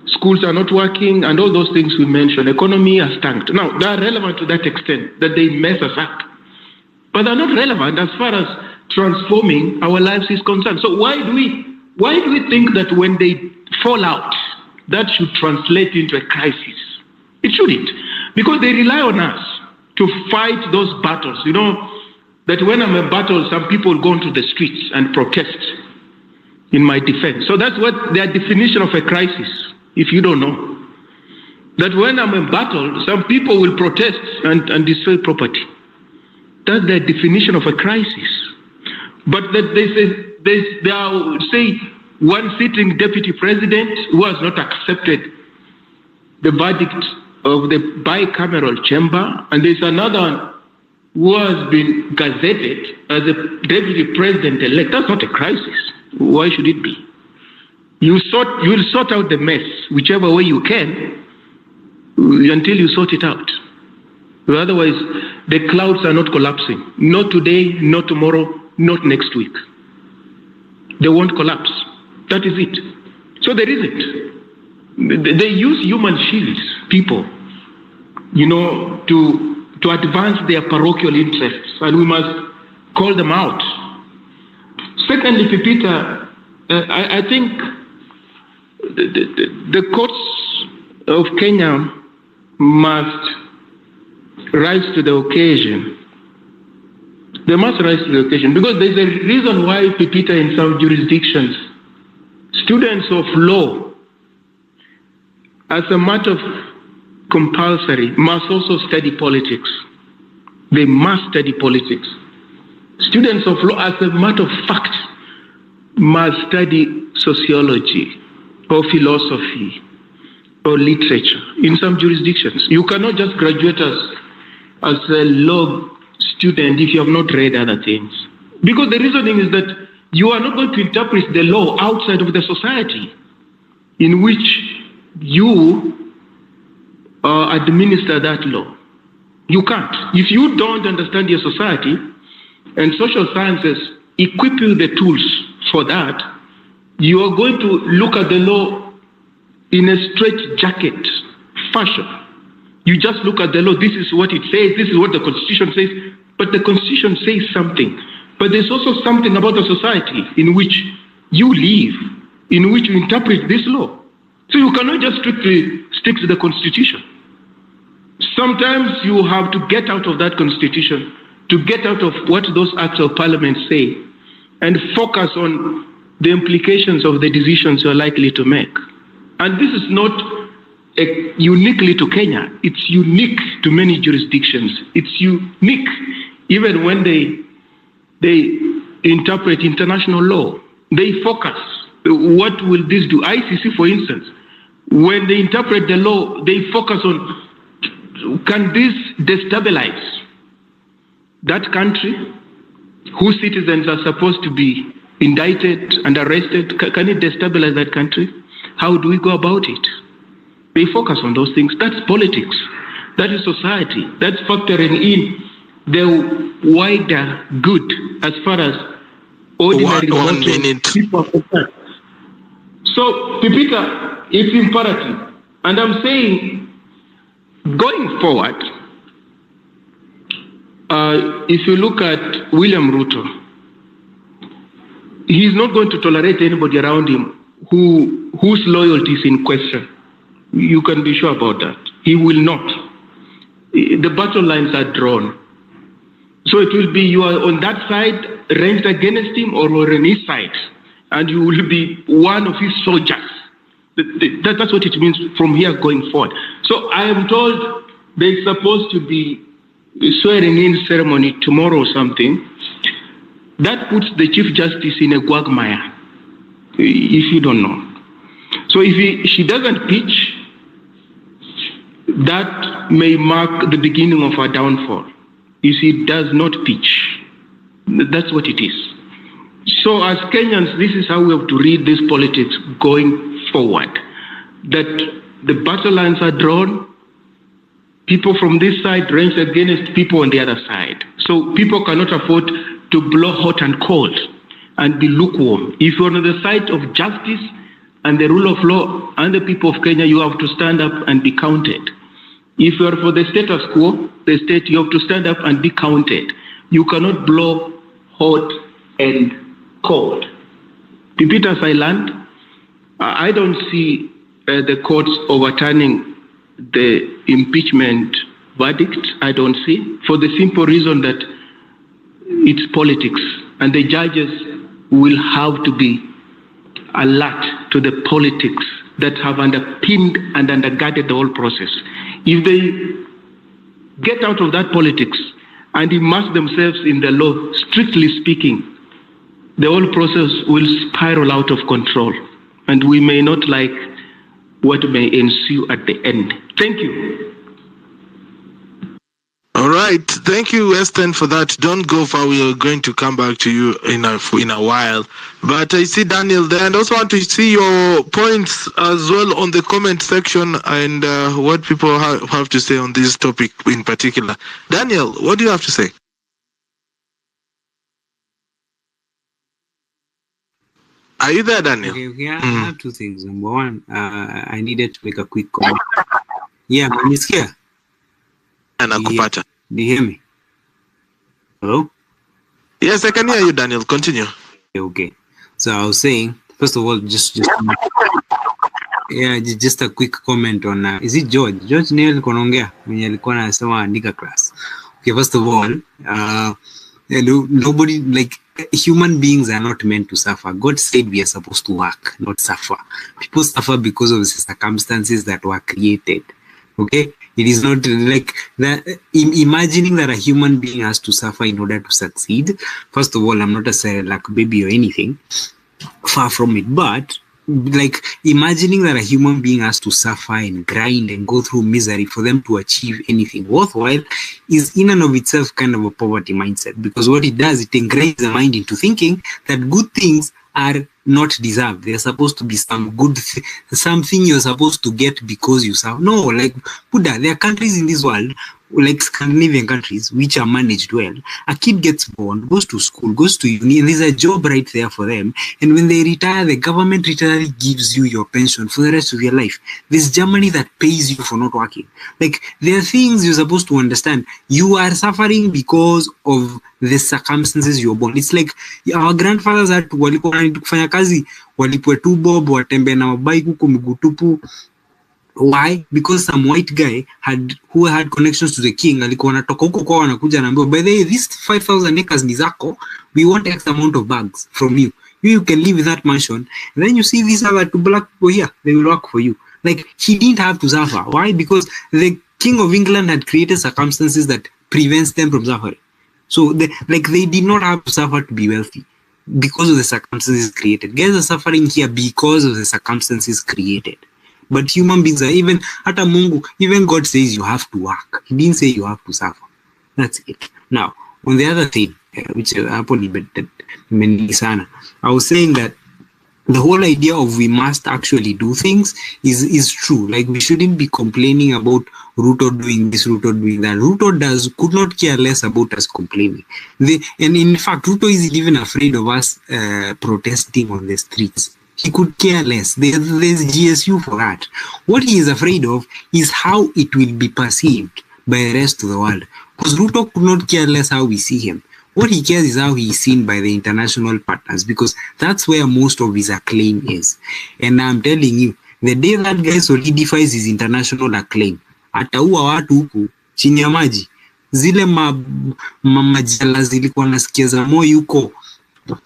Schools are not working, and all those things we mentioned. Economy has tanked. Now, they are relevant to that extent that they mess us up. But they're not relevant as far as transforming our lives is concerned. So why do we think that when they fall out, that should translate into a crisis? It shouldn't, because they rely on us to fight those battles. You know, that when I'm in battle, some people go into the streets and protest in my defense. So that's what their definition of a crisis, if you don't know. That when I'm in battle, some people will protest and destroy property. That's their definition of a crisis. But that they are, say, one sitting deputy president who has not accepted the verdict of the bicameral chamber, and there's another one who has been gazetted as a deputy president-elect. That's not a crisis. Why should it be? You'll sort out the mess whichever way you can until you sort it out. Otherwise, the clouds are not collapsing. Not today, not tomorrow, not next week. They won't collapse. That is it. So there isn't. They use human shields, people, you know, to advance their parochial interests, and we must call them out. Secondly, Pipita, I think the courts of Kenya must rise to the occasion. They must rise to the occasion, because there's a reason why, Pipita, in some jurisdictions, students of law, as a matter of compulsory, must also study politics. They must study politics. Students of law, as a matter of fact, must study sociology or philosophy or literature in some jurisdictions. You cannot just graduate as a law student if you have not read other things. Because the reasoning is that you are not going to interpret the law outside of the society in which you administer that law. You can't. If you don't understand your society, and social sciences equip you the tools for that, you are going to look at the law in a straitjacket fashion. You just look at the law, this is what it says, this is what the Constitution says, but the Constitution says something. But there's also something about the society in which you live, in which you interpret this law. So you cannot just strictly stick to the Constitution. Sometimes you have to get out of that Constitution, to get out of what those acts of parliament say, and focus on the implications of the decisions you're likely to make. And this is not uniquely to Kenya. It's unique to many jurisdictions. It's unique even when they interpret international law. They focus. What will this do? ICC, for instance, when they interpret the law, they focus on, can this destabilize that country whose citizens are supposed to be indicted and arrested? Can it destabilize that country? How do we go about it? They focus on those things. That's politics. That is society. That's factoring in the wider good as far as ordinary people are concerned. So, Pipita, it's imperative. And I'm saying, going forward, if you look at William Ruto, he's not going to tolerate anybody around him whose loyalty is in question. You can be sure about that. He will not. The battle lines are drawn. So it will be you are on that side ranged against him, or on his side, and you will be one of his soldiers. That's what it means from here going forward. So I am told there's supposed to be a swearing-in ceremony tomorrow or something. That puts the Chief Justice in a quagmire, if you don't know. So if she doesn't pitch, that may mark the beginning of her downfall. If she does not pitch, that's what it is. So as Kenyans, this is how we have to read this politics going forward. That the battle lines are drawn, people from this side range against people on the other side. So people cannot afford to blow hot and cold and be lukewarm. If you're on the side of justice and the rule of law and the people of Kenya, you have to stand up and be counted. If you are for the status quo, the state, you have to stand up and be counted. You cannot blow hot end court. Pipitas Island, I don't see the courts overturning the impeachment verdict. I don't see, for the simple reason that it's politics, and the judges will have to be alert to the politics that have underpinned and undergirded the whole process. If they get out of that politics and immerse themselves in the law, strictly speaking, the whole process will spiral out of control, and we may not like what may ensue at the end. Thank you. All right, thank you, Weston, for that. Don't go far. We are going to come back to you in a while. But I see Daniel there, and also want to see your points as well on the comment section and what people have to say on this topic in particular. Daniel, what do you have to say? Are you there, Daniel? Okay. I have two things. Number one, I needed to make a quick comment. Yeah, man, it's here. Anakupata. Do you hear me? Hello? Yes, I can hear you, Daniel. Continue. Okay. So I was saying, first of all, just a quick comment on is it George? George Neil Konongea mwenye alikuwa anasema andika class. Okay, first of all, nobody, like, human beings are not meant to suffer. God said we are supposed to work, not suffer. People suffer because of the circumstances that were created. Okay, it is not like that. Imagining that a human being has to suffer in order to succeed. First of all, I'm not a like baby or anything, far from it. But like imagining that a human being has to suffer and grind and go through misery for them to achieve anything worthwhile is in and of itself kind of a poverty mindset. Because what it does, it engraves the mind into thinking that good things are not deserved. They're supposed to be some good something you're supposed to get because you serve. No, like Buddha, there are countries in this world, like Scandinavian countries, which are managed well. A kid gets born, goes to school, goes to uni, and there's a job right there for them. And when they retire, the government literally gives you your pension for the rest of your life. There's Germany that pays you for not working. Like, there are things you're supposed to understand. You are suffering because of the circumstances you're born. It's like our grandfathers had to kufanya kazi, walipwe tu bob, watembe na mabike huko miguu tupu. Why? Because some white guy who had connections to the king alikuwa anatoka huko kwao anakuja anaambiwa, by the way, this 5,000 acres ni zako, we want X amount of bags from you. You can live in that mansion. And then you see these other two black people here, they will work for you. Like, he didn't have to suffer. Why? Because the King of England had created circumstances that prevents them from suffering. So they did not have to suffer to be wealthy because of the circumstances created. Guys are suffering here because of the circumstances created. But human beings are even God says you have to work. He didn't say you have to suffer. That's it. Now, on the other thing, which happened, I was saying that the whole idea of we must actually do things is true. Like, we shouldn't be complaining about Ruto doing this, Ruto doing that. Ruto could not care less about us complaining. And in fact, Ruto isn't even afraid of us protesting on the streets. He could care less. There's GSU for that. What he is afraid of is how it will be perceived by the rest of the world. Because Ruto could not care less how we see him. What he cares is how he is seen by the international partners, because that's where most of his acclaim is. And I'm telling you, the day that guy solidifies his international acclaim, ataua watu huku chini ya maji. Zile majala zilikuwa nasikia za moyo yuko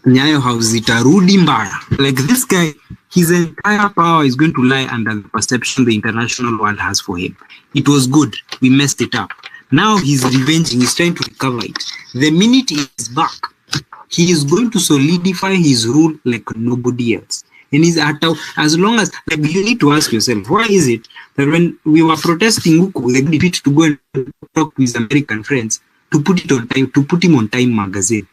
Nyayo House zitarudi mbaya. Like, this guy, his entire power is going to lie under the perception the international world has for him. It was good. We messed it up. Now he's revenging. He's trying to recover it. The minute he is back, he is going to solidify his rule like nobody else. And he's as long as, like, you need to ask yourself, why is it that when we were protesting Gooo, they agreed to go and talk with his American friends to put it on time, to put him on Time magazine?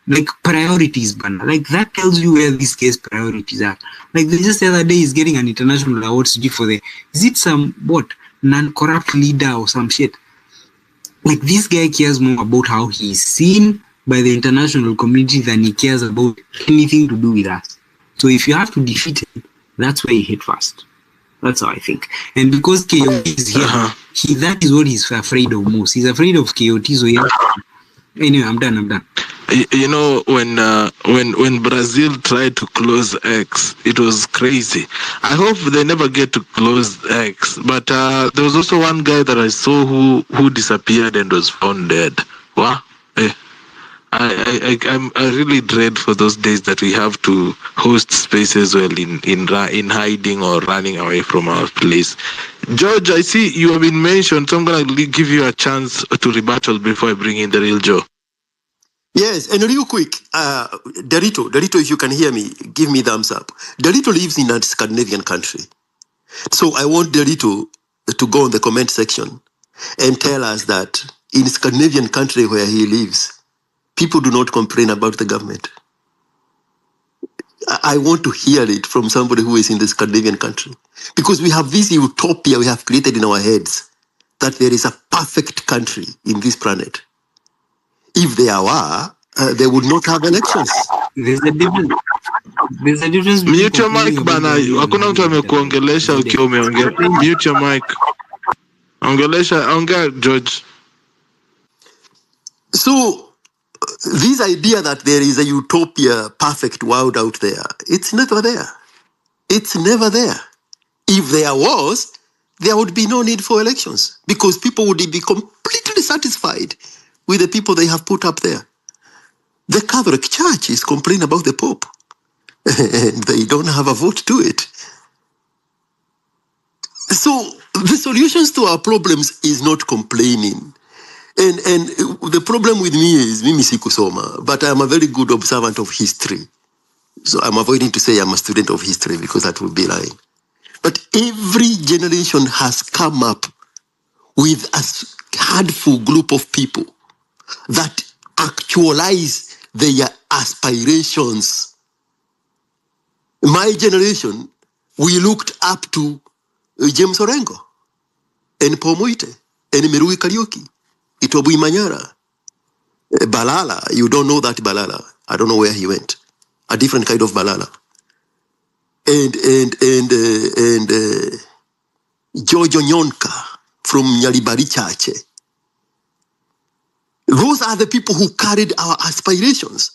Like priorities, banner. Like, that tells you where these case priorities are. Like, just the other day, he's getting an international award for is it some, non-corrupt leader or some shit? Like, this guy cares more about how he is seen by the international community than he cares about anything to do with us. So if you have to defeat him, that's where you hit first. That's how I think. And because KOT is here, that is what he's afraid of most. He's afraid of KOT. So anyway, I'm done. You know, when Brazil tried to close X, it was crazy. I hope they never get to close X. But there was also one guy that I saw who disappeared and was found dead. Wow. I really dread for those days that we have to host spaces while in hiding or running away from our place. George, I see you have been mentioned, so I'm gonna give you a chance to rebuttal before I bring in the real Joe. Yes, and real quick, Derito, if you can hear me, give me thumbs up. Derito lives in a Scandinavian country. So I want Derito to go in the comment section and tell us that in Scandinavian country where he lives, people do not complain about the government. I want to hear it from somebody who is in the Scandinavian country. Because we have this utopia we have created in our heads that there is a perfect country in this planet. If there were, they would not have elections. There's a difference. There's a difference. Mute your mic bana. Hakuna mtu amekuongelesha ukiwa umeongea. Mute your mic. Ongea George. So this idea that there is a utopia, perfect world out there, it's never there. It's never there. If there was, there would be no need for elections because people would be completely satisfied with the people they have put up there. The Catholic Church is complaining about the Pope and they don't have a vote to it. So the solutions to our problems is not complaining. And the problem with me is, mimi sikusoma, but I am a very good observant of history. So I'm avoiding to say I'm a student of history because that would be lying. But every generation has come up with a handful group of people that actualize their aspirations. My generation, we looked up to James Orengo and Paul Moite and Merugi Kariuki, Itobu Imanyara, Balala. You don't know that Balala. I don't know where he went. A different kind of Balala. And Giorgio Nyonka from Nyalibari Chache. Those are the people who carried our aspirations.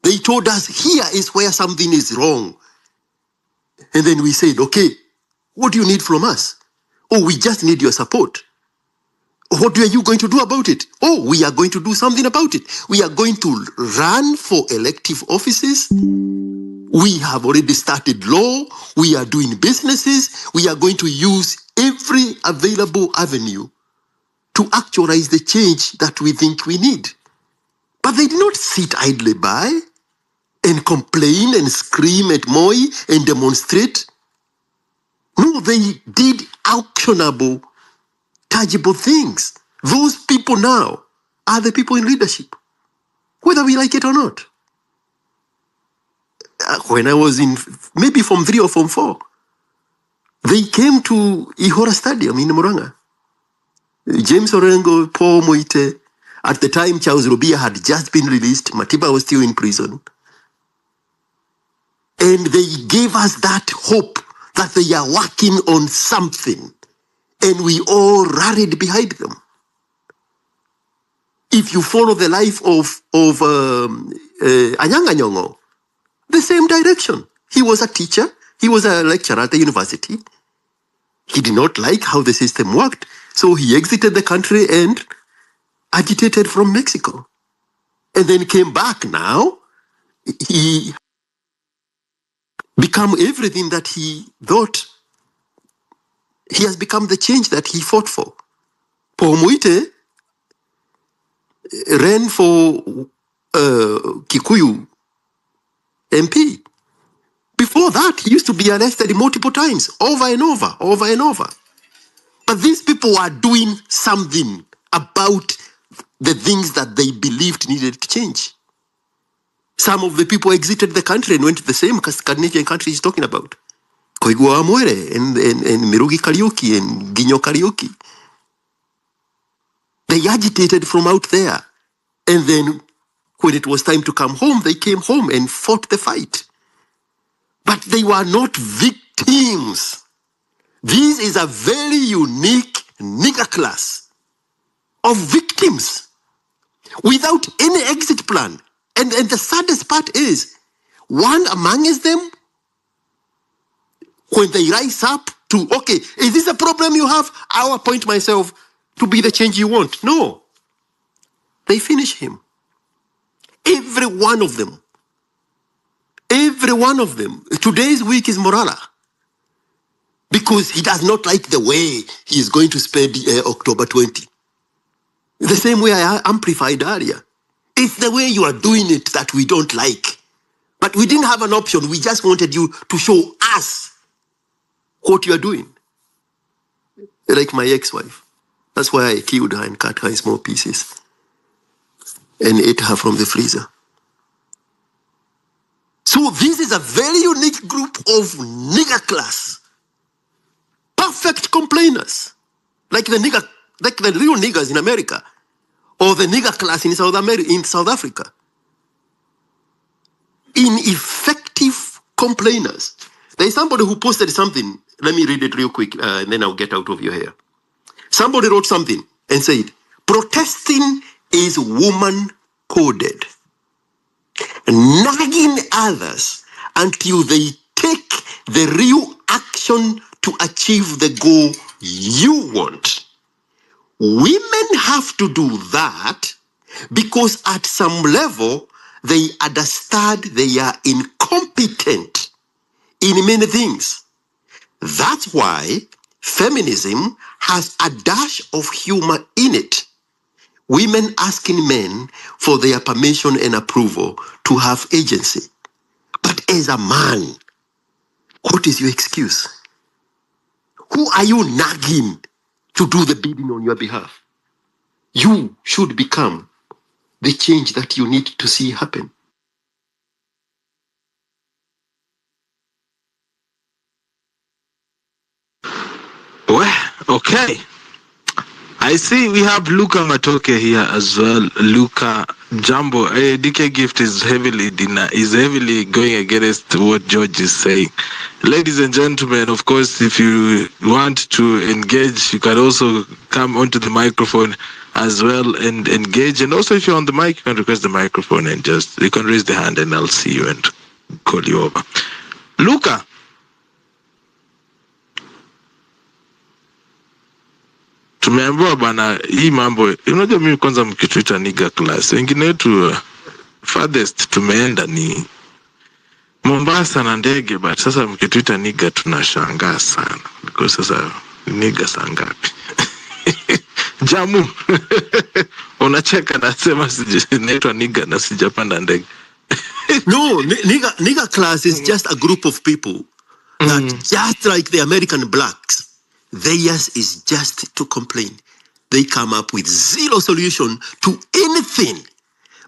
They told us here is where something is wrong. And then we said, okay, what do you need from us? Oh, we just need your support. What are you going to do about it? Oh, we are going to do something about it. We are going to run for elective offices. We have already started law. We are doing businesses. We are going to use every available avenue to actualize the change that we think we need. But they did not sit idly by and complain and scream at Moi and demonstrate. No, they did actionable, tangible things. Those people now are the people in leadership, whether we like it or not. When I was in maybe Form 3 or Form 4, they came to Ihora Stadium in Muranga. James Orengo, Paul Moite. At the time, Charles Rubia had just been released. Matiba was still in prison. And they gave us that hope that they are working on something. And we all rallied behind them. If you follow the life of Anyanga Nyong'o, the same direction. He was a teacher. He was a lecturer at the university. He did not like how the system worked. So he exited the country and agitated from Mexico. And then came back now. He became everything that he thought. He has become the change that he fought for. Paul Moite ran for Kikuyu MP. Before that, he used to be arrested multiple times, over and over. But these people are doing something about the things that they believed needed to change. Some of the people exited the country and went to the same Scandinavian country he's talking about. Koigua Amwere and Mirugi Kariuki and Ginyo Kariuki. They agitated from out there. And then when it was time to come home, they came home and fought the fight. But they were not victims. This is a very unique nigger class of victims. without any exit plan. And the saddest part is, one amongst them, when they rise up to, okay, is this a problem you have? I'll appoint myself to be the change you want. No. They finish him. Every one of them. Every one of them. Today's week is Morala. Because he does not like the way he is going to spend October 20. The same way I amplified earlier. It's the way you are doing it that we don't like. But we didn't have an option. We just wanted you to show us what you are doing. Like my ex-wife. That's why I killed her and cut her in small pieces and ate her from the freezer. So this is a very unique group of nigger class. Perfect complainers. Like the real niggers in America. Or the nigger class in South Africa. Ineffective complainers. There is somebody who posted something. Let me read it real quick and then I'll get out of your hair. Somebody wrote something and said, protesting is woman-coded. Nagging others until they take the real action to achieve the goal you want. Women have to do that because at some level, they understand they are incompetent in many things. That's why feminism has a dash of humor in it. Women asking men for their permission and approval to have agency. But as a man, what is your excuse? Who are you nagging to do the bidding on your behalf? You should become the change that you need to see happen. Well, okay. I see we have Luca Matoke here as well. Luca Jumbo, DK Gift is heavily going against what George is saying. Ladies and gentlemen, of course, if you want to engage, you can also come onto the microphone as well and engage. And also, if you're on the mic, you can request the microphone and you can raise the hand and I'll see you and call you over. Luca. Tumeambiwa bana hii mambo, unajua mimi kwanza mkituita nigger class, wengine wetu farthest tumeenda ni Mombasa na ndege, but sasa mkituita nigger tunashangaa sana. Because sasa nigger saa ngapi? Jamu, unacheka nasema naitwa nigger na sijapanda ndege. No, nigger class is just a group of people that just like the American blacks, theirs is just to complain. They come up with zero solution to anything.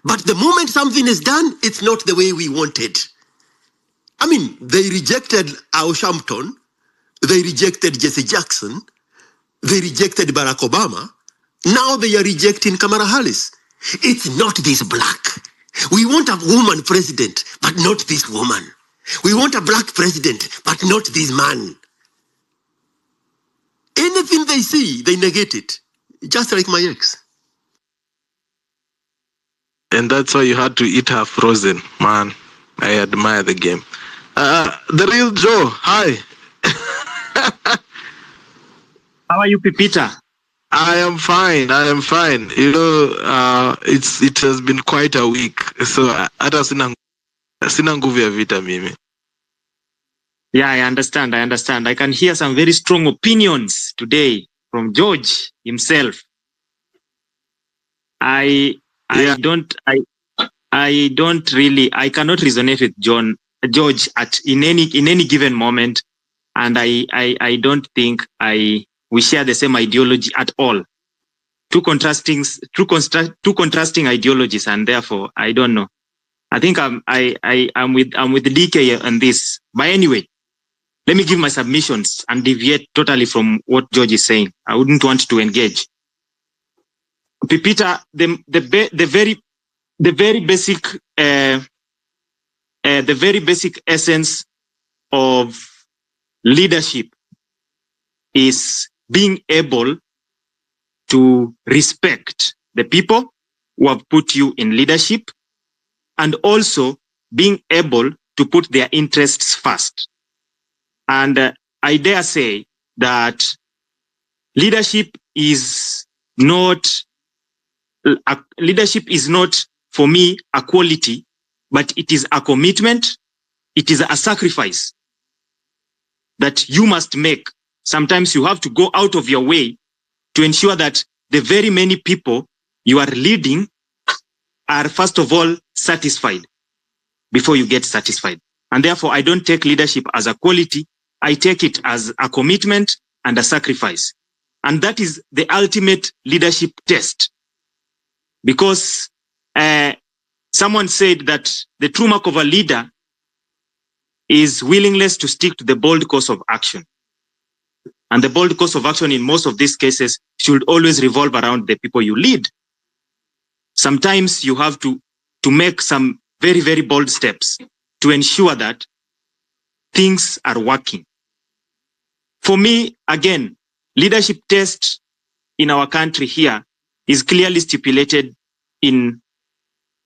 But the moment something is done, it's not the way we wanted. I mean, they rejected Al Sharpton. They rejected Jesse Jackson. They rejected Barack Obama. Now they are rejecting Kamala Harris. It's not this black. We want a woman president, but not this woman. We want a black president, but not this man. Anything they see, they negate it. Just like my ex. And that's why you had to eat her frozen. Man, I admire the game. The real Joe, hi. How are you, Pipita? I am fine. You know, it has been quite a week. So hata sina nguvu ya vita mimi. Yeah, I understand. I can hear some very strong opinions today from George himself. I cannot resonate with George in any given moment, and I don't think we share the same ideology at all. Two contrasting ideologies, and therefore I don't know. I think I'm with DK on this. But anyway, let me give my submissions and deviate totally from what George is saying. I wouldn't want to engage. Pipita, the very basic essence of leadership is being able to respect the people who have put you in leadership, and also being able to put their interests first. And I dare say that leadership is not for me a quality, but it is a commitment. It is a sacrifice that you must make. Sometimes you have to go out of your way to ensure that the very many people you are leading are first of all satisfied before you get satisfied. And therefore, I don't take leadership as a quality. I take it as a commitment and a sacrifice. And that is the ultimate leadership test. Because someone said that the true mark of a leader is willingness to stick to the bold course of action. And the bold course of action in most of these cases should always revolve around the people you lead. Sometimes you have to make some very, very bold steps to ensure that things are working. For me, again, leadership test in our country here is clearly stipulated in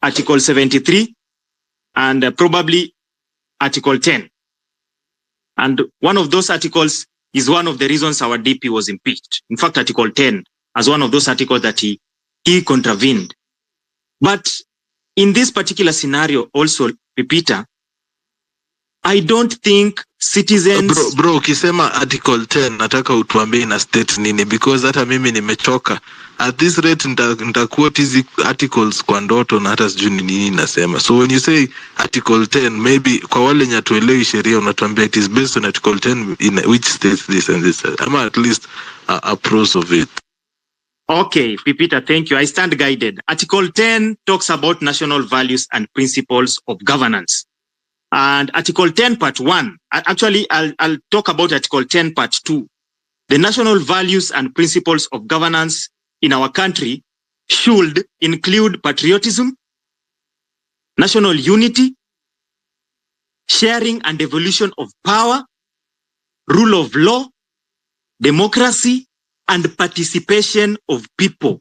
Article 73 and probably Article 10. And one of those articles is one of the reasons our DP was impeached. In fact, Article 10 as one of those articles that he contravened. But in this particular scenario also, Pipita, I don't think citizens... Bro, ukisema Article 10, nataka utuambie ina state nini, because hata mimi nimechoka. At this rate, nitaquote hizi articles kwa ndoto na hata sijui nini nasema. So when you say Article 10, maybe kwa wale nyatuelewi sheria unatuambia it is based on Article 10 in which states this and this. I'm at least a pros of it. Okay, Pipita, thank you. I stand guided. Article 10 talks about national values and principles of governance. And Article 10 Part 1, actually, I'll talk about Article 10 Part 2. The national values and principles of governance in our country should include patriotism, national unity, sharing and devolution of power, rule of law, democracy, and participation of people.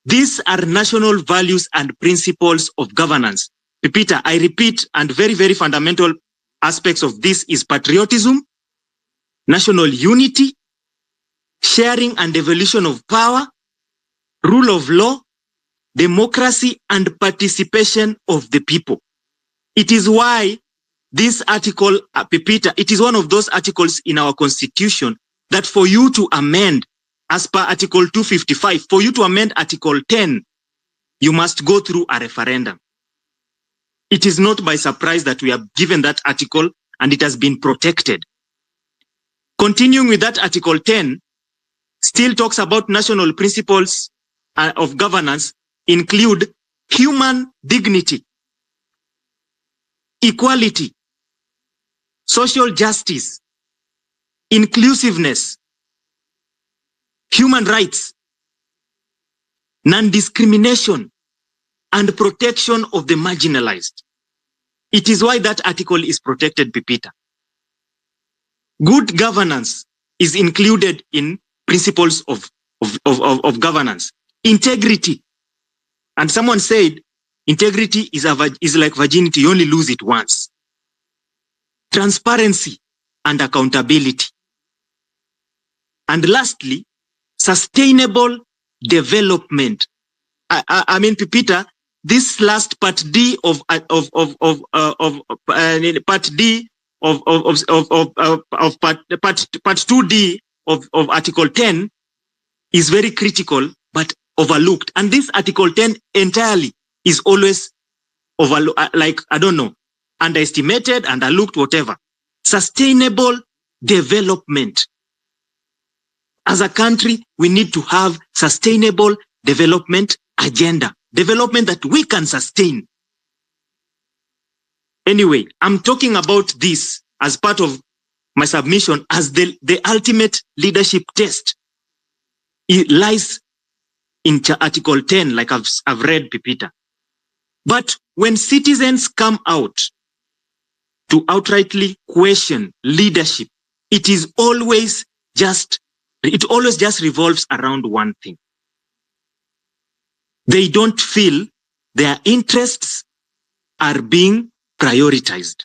These are national values and principles of governance. Pipita, I repeat, and very, very fundamental aspects of this is patriotism, national unity, sharing and devolution of power, rule of law, democracy, and participation of the people. It is why this article, Pipita, it is one of those articles in our constitution that for you to amend, as per Article 255, for you to amend Article 10, you must go through a referendum. It is not by surprise that we have given that article and it has been protected. Continuing with that Article 10, still talks about national principles of governance include human dignity, equality, social justice, inclusiveness, human rights, non-discrimination, and protection of the marginalized. It is why that article is protected, Pipita. Good governance is included in principles of governance. Integrity. And someone said, integrity is like virginity, you only lose it once. Transparency and accountability. And lastly, sustainable development. I mean, Pipita, this last part D of part D of part 2D of Article 10 is very critical but overlooked. And this Article 10 entirely is always underestimated, underlooked, whatever. Sustainable development. As a country, we need to have sustainable development agenda. Development that we can sustain. Anyway, I'm talking about this as part of my submission as the ultimate leadership test. It lies in Article 10, like I've read, Pipita. But when citizens come out to outrightly question leadership, it always just revolves around one thing. They don't feel their interests are being prioritized.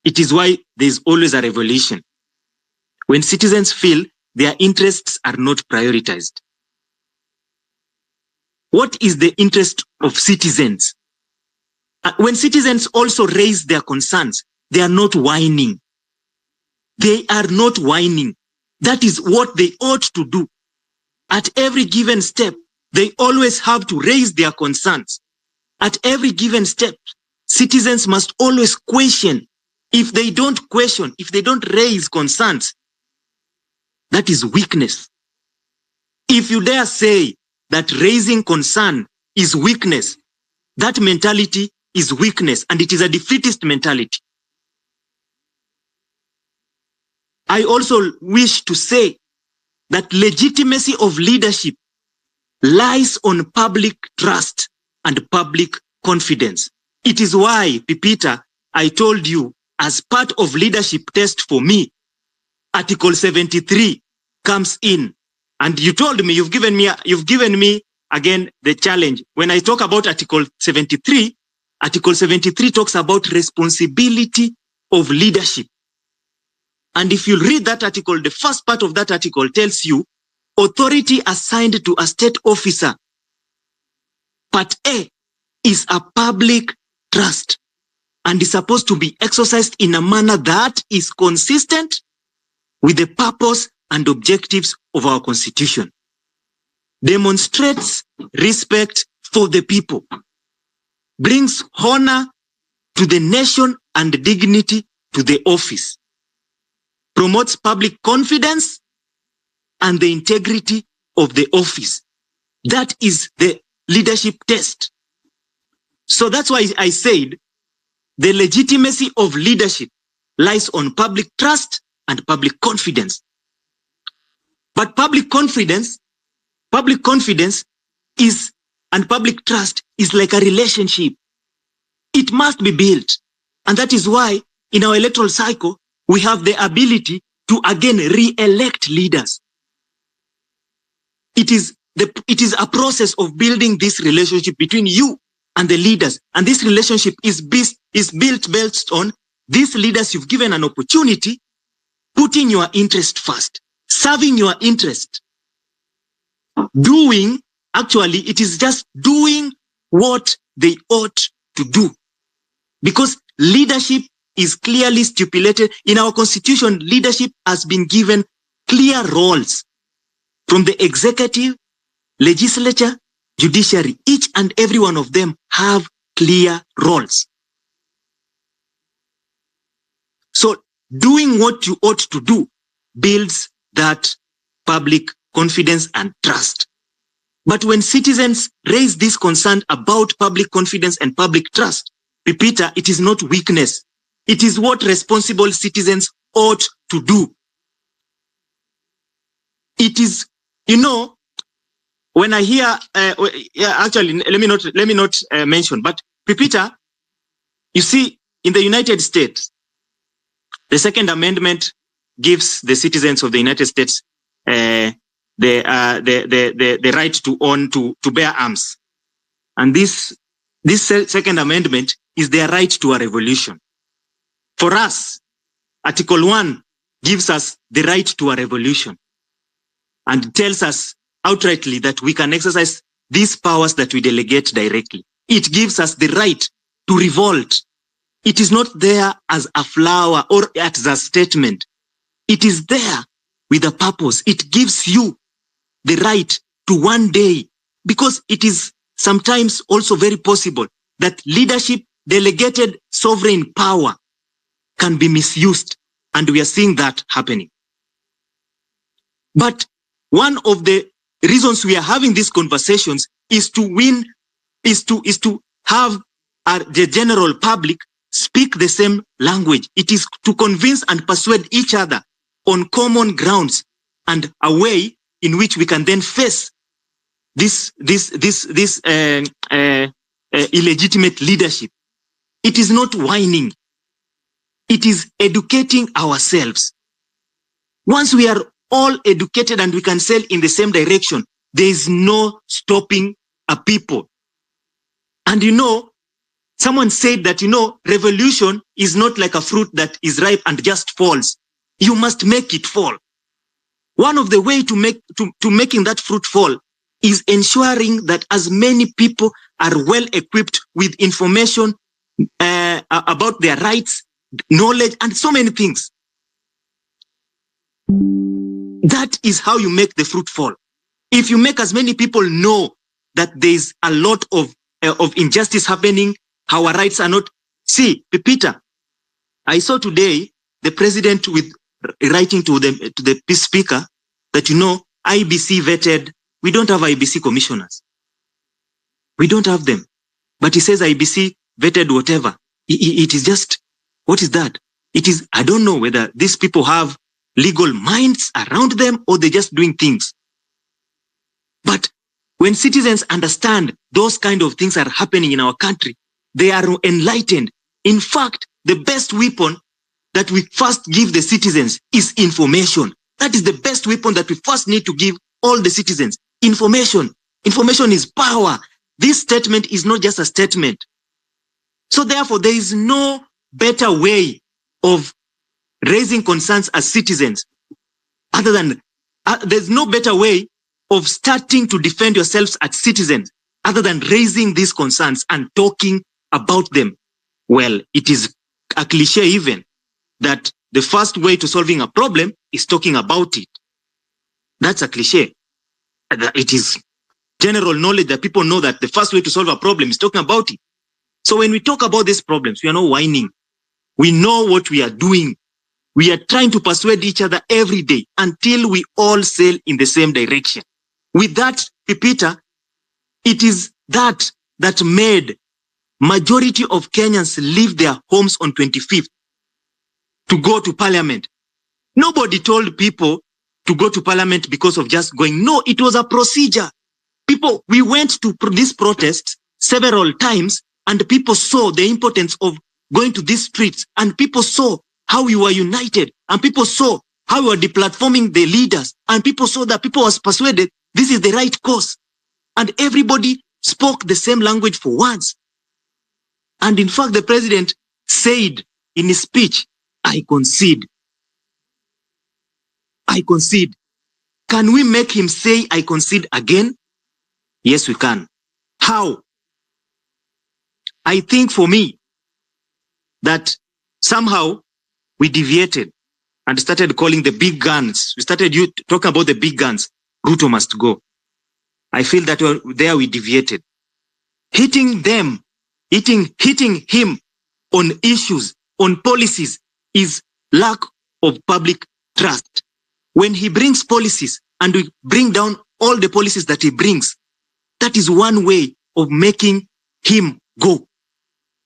It is why there's always a revolution. When citizens feel their interests are not prioritized. What is the interest of citizens? When citizens also raise their concerns, they are not whining. They are not whining. That is what they ought to do. At every given step, they always have to raise their concerns. At every given step, citizens must always question. If they don't question, if they don't raise concerns, that is weakness. If you dare say that raising concern is weakness, that mentality is weakness, and it is a defeatist mentality. I also wish to say that legitimacy of leadership lies on public trust and public confidence. It is why, Pipita, I told you, as part of leadership test for me, Article 73 comes in. And you told me, you've given me again the challenge. When I talk about Article 73 talks about responsibility of leadership. And if you read that article, the first part of that article tells you authority assigned to a state officer. Part A is a public trust and is supposed to be exercised in a manner that is consistent with the purpose and objectives of our Constitution. Demonstrates respect for the people. Brings honor to the nation and dignity to the office. Promotes public confidence and the integrity of the office. That is the leadership test. So that's why I said the legitimacy of leadership lies on public trust and public confidence. But public confidence is, and public trust is like a relationship. It must be built. And that is why in our electoral cycle, we have the ability to again re-elect leaders. It is a process of building this relationship between you and the leaders. And this relationship is built based on these leaders you've given an opportunity, putting your interest first, serving your interest. It is just doing what they ought to do. Because leadership is clearly stipulated in our Constitution. Leadership has been given clear roles from the executive, legislature, judiciary. Each and every one of them have clear roles. So doing what you ought to do builds that public confidence and trust. But when citizens raise this concern about public confidence and public trust, Pipita, it is not weakness. It is what responsible citizens ought to do. It is, when I hear, actually, let me not mention, but Pipita, you see, in the United States, the Second Amendment gives the citizens of the United States the right to own, to bear arms. And this Second Amendment is their right to a revolution. For us, Article 1 gives us the right to a revolution and tells us outrightly that we can exercise these powers that we delegate directly. It gives us the right to revolt. It is not there as a flower or as a statement. It is there with a purpose. It gives you the right to one day, because it is sometimes also very possible that leadership, delegated sovereign power, can be misused. And we are seeing that happening. But one of the reasons we are having these conversations is to have the general public speak the same language. It is to convince and persuade each other on common grounds and a way in which we can then face this illegitimate leadership. It is not whining. It is educating ourselves. Once we are all educated and we can sail in the same direction, there is no stopping a people. And someone said that, revolution is not like a fruit that is ripe and just falls. You must make it fall. One of the way to making that fruit fall is ensuring that as many people are well equipped with information about their rights, knowledge, and so many things. That is how you make the fruit fall. If you make as many people know that there's a lot of injustice happening, our rights are not. See, Peter, I saw today the president writing to the speaker that, IBC vetted. We don't have IBC commissioners. We don't have them. But he says IBC vetted whatever. It is just, what is that? It is, I don't know whether these people have legal minds around them or they're just doing things. But when citizens understand those kind of things are happening in our country, they are enlightened. In fact, the best weapon that we first give the citizens is information. That is the best weapon that we first need to give all the citizens. Information. Information is power. This statement is not just a statement. So therefore, there is no better way of raising concerns as citizens other than, there's no better way of starting to defend yourselves as citizens other than raising these concerns and talking about them. Well, it is a cliche even that the first way to solving a problem is talking about it. That's a cliche. It is general knowledge that people know that the first way to solve a problem is talking about it. So when we talk about these problems, we are not whining. We know what we are doing. We are trying to persuade each other every day until we all sail in the same direction. With that, Peter, it is that made majority of Kenyans leave their homes on 25th to go to parliament. Nobody told people to go to parliament because of just going. No, it was a procedure. We went to these protests several times and people saw the importance of going to these streets and people saw how we were united and people saw how we were deplatforming the leaders and people saw that people was persuaded this is the right course. And everybody spoke the same language for once. And in fact, the president said in his speech, I concede. I concede. Can we make him say, I concede again? Yes, we can. How? I think for me that somehow we deviated and started calling the big guns. We started talking about the big guns. Ruto must go. I feel that there we deviated. Hitting them, hitting him on issues, on policies is lack of public trust. When he brings policies and we bring down all the policies that he brings, that is one way of making him go.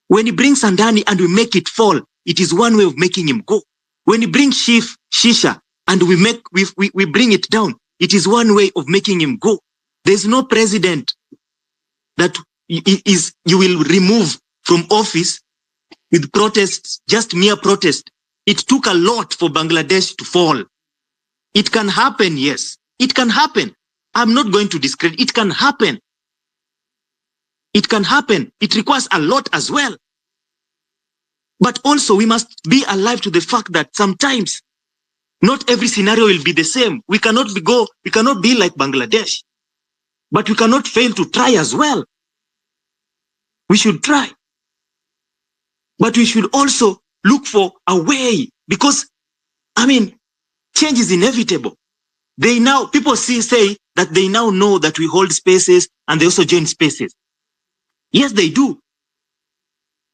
When he brings Sandani and we make it fall, it is one way of making him go. When he brings Shisha and we bring it down, it is one way of making him go. There's no president that you will remove from office with protests, just mere protest. It took a lot for Bangladesh to fall. It can happen, yes. It can happen. I'm not going to discredit. It can happen. It can happen. It requires a lot as well. But also we must be alive to the fact that sometimes not every scenario will be the same. We cannot be like Bangladesh. But we cannot fail to try as well. We should try. But we should also look for a way because, change is inevitable. People say that they now know that we hold spaces and they also join spaces. Yes, they do.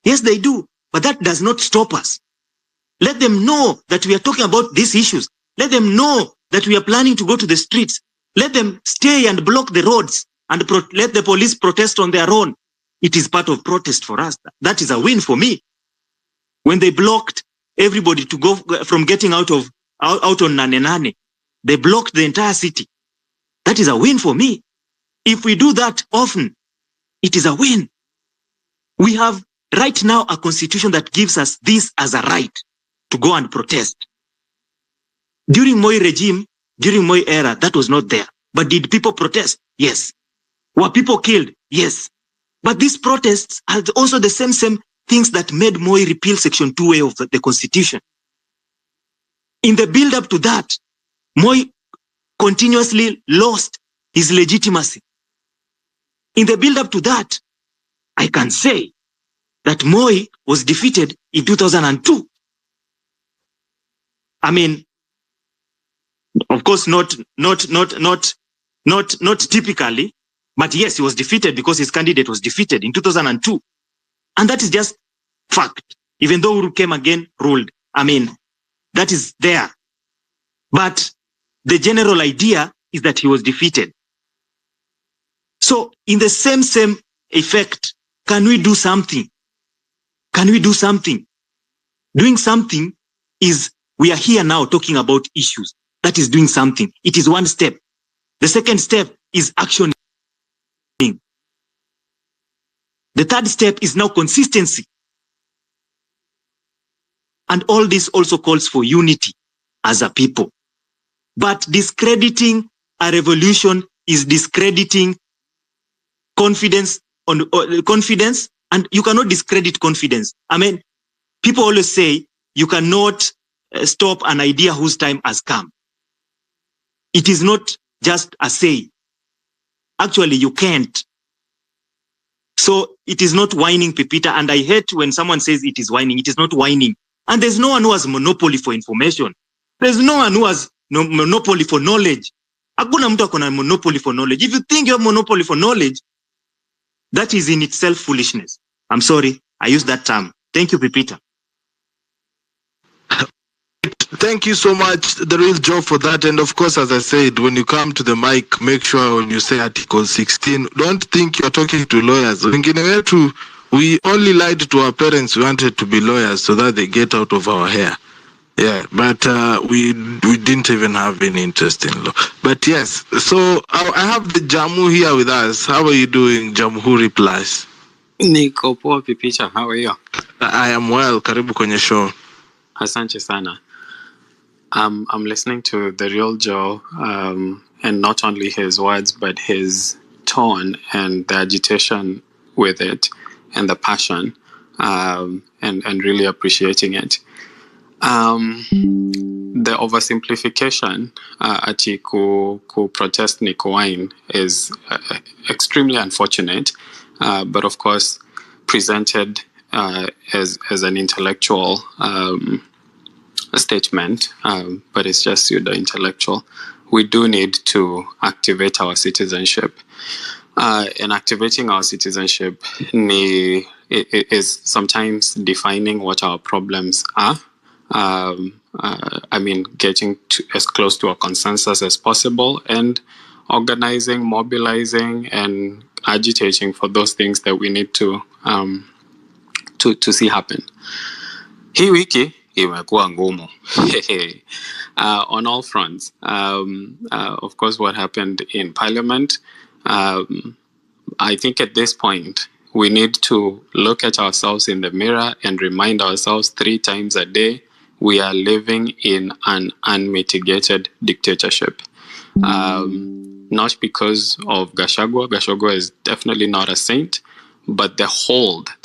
Yes, they do. But that does not stop us. Let them know that we are talking about these issues. Let them know that we are planning to go to the streets. Let them stay and block the roads and let the police protest on their own. It is part of protest for us. That is a win for me. When they blocked everybody to go from getting out on Nane, they blocked the entire city. That is a win for me. If we do that often, it is a win. We have right now a constitution that gives us this as a right to go and protest. During Moi regime, during Moi era, that was not there. But did people protest? Yes. Were people killed? Yes. But these protests are also the same things that made Moi repeal Section 2A of the Constitution. In the build-up to that, Moi continuously lost his legitimacy. In the build-up to that, I can say that Moi was defeated in 2002. I mean, of course, not typically, but yes, he was defeated because his candidate was defeated in 2002. And that is just fact. Even though Uhuru came again, ruled. I mean, that is there. But the general idea is that he was defeated. So in the same effect, can we do something? Can we do something? Doing something is, we are here now talking about issues. That is doing something. It is one step. The second step is action. The third step is now consistency. And all this also calls for unity as a people. But discrediting a revolution is discrediting confidence, and you cannot discredit confidence. I mean, people always say you cannot stop an idea whose time has come. It is not just a say. Actually, you can't. So it is not whining, Pepita, and I hate when someone says it is whining. It is not whining. And there's no one who has monopoly for information. There's no one who has no monopoly for knowledge. Hakuna mtu akona monopoly for knowledge. If you think you have monopoly for knowledge, that is in itself foolishness. I'm sorry, I used that term. Thank you, Pepita. Thank you so much, The Real Joe, for that. And of course, as I said, when you come to the mic, make sure when you say Article 16, don't think you're talking to lawyers. We only lied to our parents. We wanted to be lawyers so that they get out of our hair. Yeah, but we didn't even have any interest in law. But yes, so I have the Jamu here with us. How are you doing, Jamu? Who replies? Niko poa Pipicha, how are you? I am well. Karibu kwenye show. Asante sana. I'm listening to The Real Joe, and not only his words, but his tone and the agitation with it and the passion, and really appreciating it. The oversimplification ati ku protest ni kuwain is extremely unfortunate, but of course presented as an intellectual statement, but it's just pseudo-intellectual. We do need to activate our citizenship. And activating our citizenship is sometimes defining what our problems are. I mean, getting as close to a consensus as possible and organizing, mobilizing, and agitating for those things that we need to see happen. Hii wiki imekuwa ngumu on all fronts. Of course, what happened in Parliament, I think at this point, we need to look at ourselves in the mirror and remind ourselves 3 times a day we are living in an unmitigated dictatorship. Not because of Gachagua. Gachagua is definitely not a saint, but the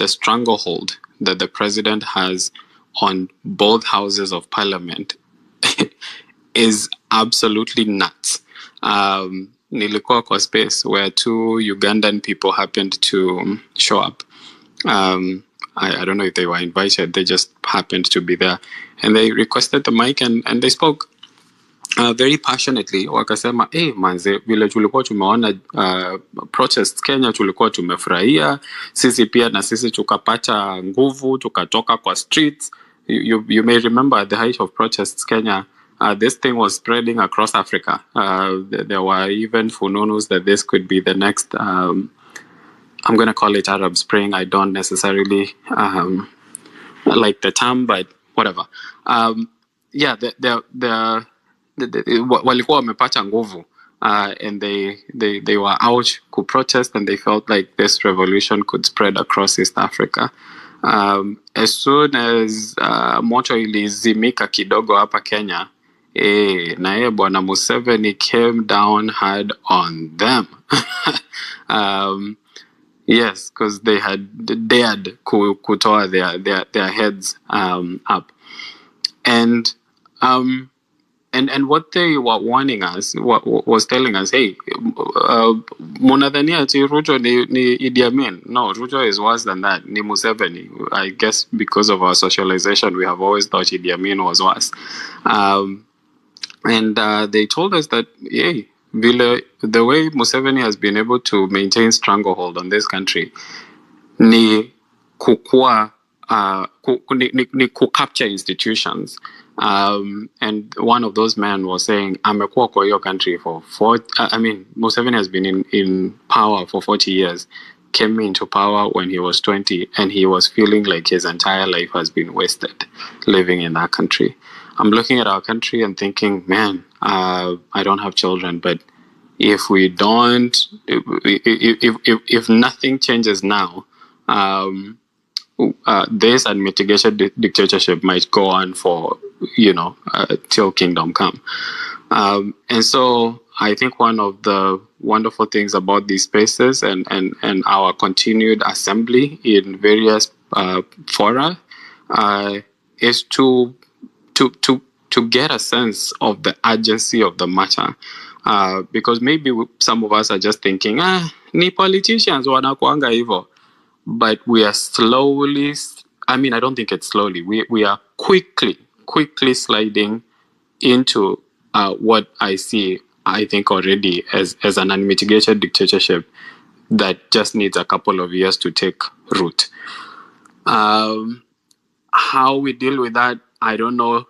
stranglehold that the president has on both houses of parliament is absolutely nuts. Nilikuwa kwa space where 2 Ugandan people happened to show up. I don't know if they were invited, they just happened to be there. And they requested the mic and they spoke very passionately. Wakasema, manze, vile tulikuwa tumeona protests Kenya, tulikuwa tumefurahia. Sisi pia na sisi tukapata nguvu, tukatoka kwa streets. You may remember at the height of protests Kenya, this thing was spreading across Africa. There were even fununus that this could be the next, I'm going to call it Arab Spring. I don't necessarily like the term, but whatever. Yeah, walikuwa wamepata nguvu, and they were out to protest, and they felt like this revolution could spread across East Africa. As soon as moto ilizimika kidogo hapa Kenya, naye Bwana Museveni came down hard on them. Yes, because they had dared kutoa their heads up. And what they were warning us, what was telling us, hey, munadhania ati Ruto ni Idi Amin. No, Ruto is worse than that. Ni Museveni. I guess because of our socialization, we have always thought Idi Amin was worse. And they told us that, hey, the way Museveni has been able to maintain stranglehold on this country, ni kukua, ni capture institutions. And one of those men was saying, amekuwa kwa hiyo country for Museveni has been in power for 40 years, came into power when he was 20, and he was feeling like his entire life has been wasted living in that country. I'm looking at our country and thinking, man, I don't have children, but if we don't, if nothing changes now, this mitigation dictatorship might go on for, till kingdom come. And so I think one of the wonderful things about these spaces and our continued assembly in various fora is to get a sense of the urgency of the matter. Because maybe some of us are just thinking, ni politicians wanakuanga hivyo. But we are slowly, I don't think it's slowly, we are quickly sliding into what I see, I think already as an unmitigated dictatorship that just needs a couple of years to take root. How we deal with that, I don't know.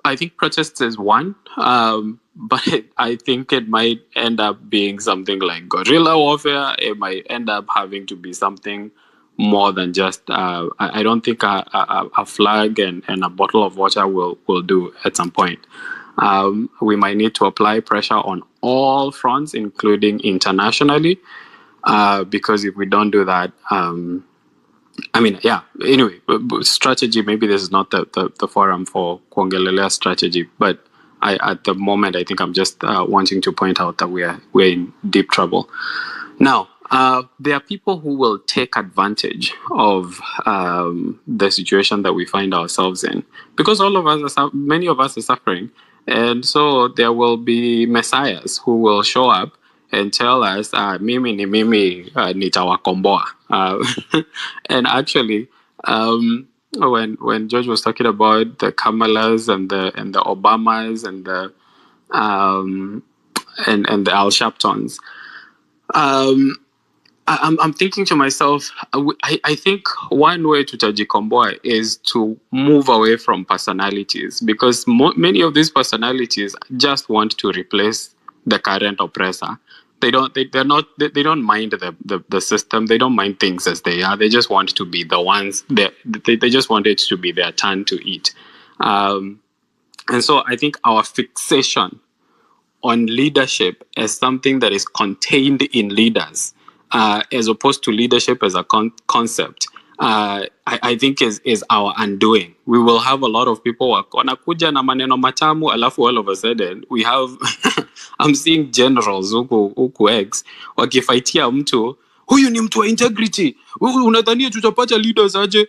I think protest is one, but I think it might end up being something like guerrilla warfare. It might end up having to be something more than just, I don't think a flag and a bottle of water will do at some point. We might need to apply pressure on all fronts, including internationally, because if we don't do that, anyway, strategy, maybe this is not the forum for kuongelelea strategy, but at the moment, I think I'm just wanting to point out that we're in deep trouble. Now, there are people who will take advantage of the situation that we find ourselves in, because many of us are suffering. And so there will be messiahs who will show up and tell us, mimi ni mimi nitawakomboa. And actually, when George was talking about the Kamalas and the Obamas and the Al Sharptons, I'm thinking to myself, I think one way to tajikomboa is to move away from personalities, because many of these personalities just want to replace the current oppressor. They don't mind the system. They don't mind things as they are. They just want to be the ones they just want it to be their turn to eat. And so I think our fixation on leadership as something that is contained in leaders, as opposed to leadership as a concept, I think is our undoing. We will have a lot of people wanakuja na maneno matamu, alafu all of a sudden we have I'm seeing generals huku X wakifaitia mtu, huyu ni mtu wa integrity, unadhania tutapata leaders aje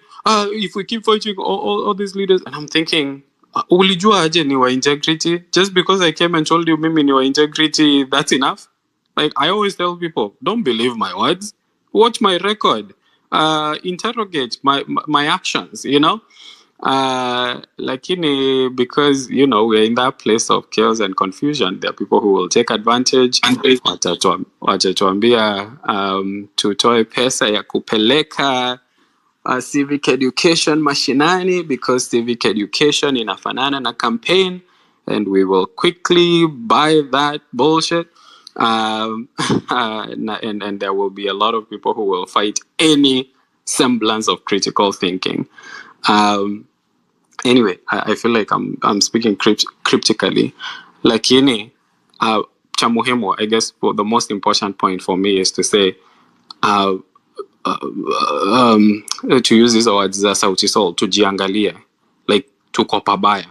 if we keep fighting all these leaders? And I'm thinking, ulijua aje ni wa integrity? Just because I came and told you mimi ni wa integrity, that's enough? Like I always tell people, don't believe my words, watch my record, interrogate my actions, lakini because we're in that place of chaos and confusion, there are people who will take advantage. Watatuambia tutoe pesa ya kupeleka civic education mashinani, because civic education inafanana na campaign, and we will quickly buy that bullshit. And there will be a lot of people who will fight any semblance of critical thinking. Anyway, I feel like I'm speaking cryptically. Lakini, cha muhimu, I guess the most important point for me is to say, to use these words za sauti sol, tujiangalie, like tuko pabaya.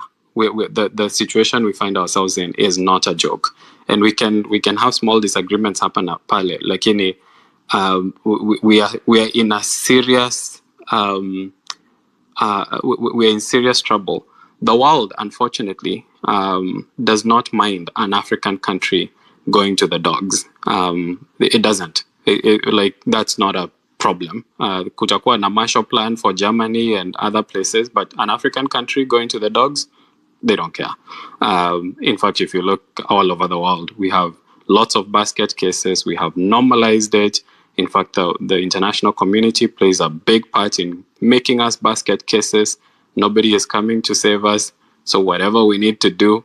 the situation we find ourselves in is not a joke, and we can have small disagreements happen pale, lakini we are in a serious we are in serious trouble. The world, unfortunately, does not mind an African country going to the dogs. It doesn't. Like, that's not a problem. Kutakuwa na Marshall Plan for Germany and other places, but an African country going to the dogs, they don't care. In fact, if you look all over the world, we have lots of basket cases. We have normalized it. In fact, the international community plays a big part in making us basket cases. Nobody is coming to save us. So whatever we need to do,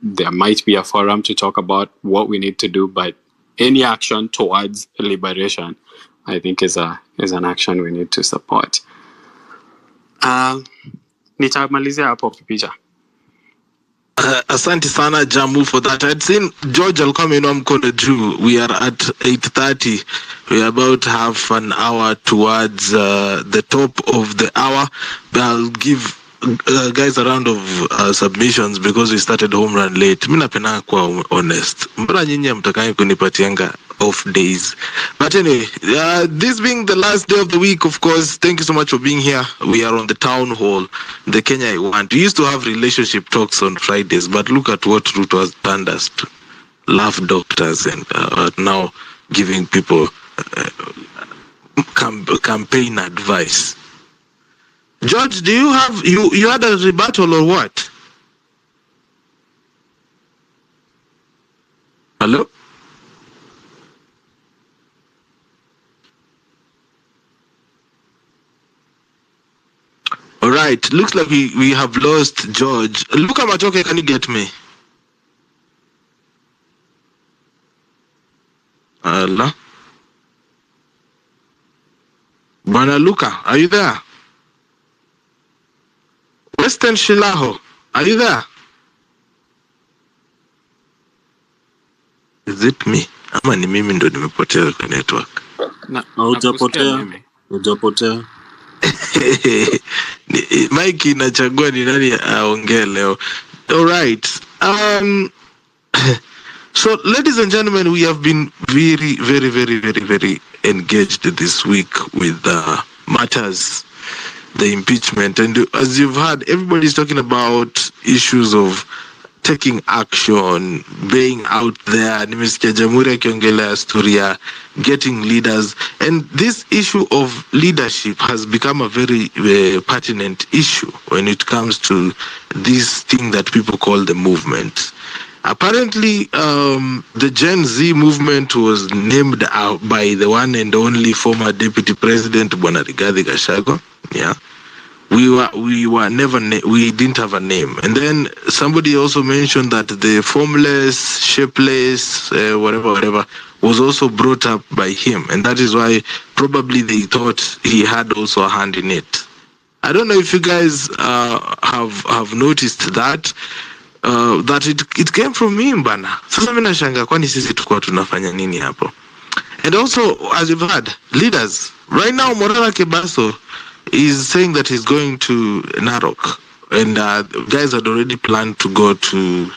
there might be a forum to talk about what we need to do, but any action towards liberation, I think, is an action we need to support. Nitamalizia hapo picha. Asante sana Jamu for that. I'd seen George alikuwa ameinua mkono juu. We are at 8:30. We are about half an hour towards the top of the hour. I'll give guys a round of submissions because we started home run late. Mimi napenda kuwa honest. Mbona nyinyi hamtakai kunipatianga off days? But anyway, this being the last day of the week, of course, thank you so much for being here. We are on the town hall, the Kenya I want. We used to have relationship talks on Fridays, but look at what Ruto has turned us to. Love doctors and now giving people campaign advice. George, do you have you had a rebuttal or what? Hello? All right, looks like we have lost George. Luka Matoke, can you get me? Hello? Bwana Luka, are you there? Western Shilaho, are you there? Is it me? Ama ni mimi ndo nimepotea kwa network? Hujapotea. Mike inachagua ni nani aongee leo. All right. So, ladies and gentlemen, we have been very, very, very, very, very engaged this week with matters, the impeachment. And as you've heard, everybody's talking about issues of taking action, being out there, nimesikia Jamhuri akiongelea story ya getting leaders. And this issue of leadership has become a very pertinent issue when it comes to this thing that people call the movement. Apparently, the Gen Z movement was named out by the one and only former Deputy President, Bwana Rigathi Gachagua. Yeah. We didn't have a name. And then somebody also mentioned that the formless, shapeless, whatever, was also brought up by him. And that is why probably they thought he had also a hand in it. I don't know if you guys have noticed that. That it came from him bana. Sasa mimi nashanga kwani sisi tukua tunafanya nini hapo? And also, as you've heard, leaders. Right now, Morala Kebaso is saying that he's going to Narok. And guys had already planned to go to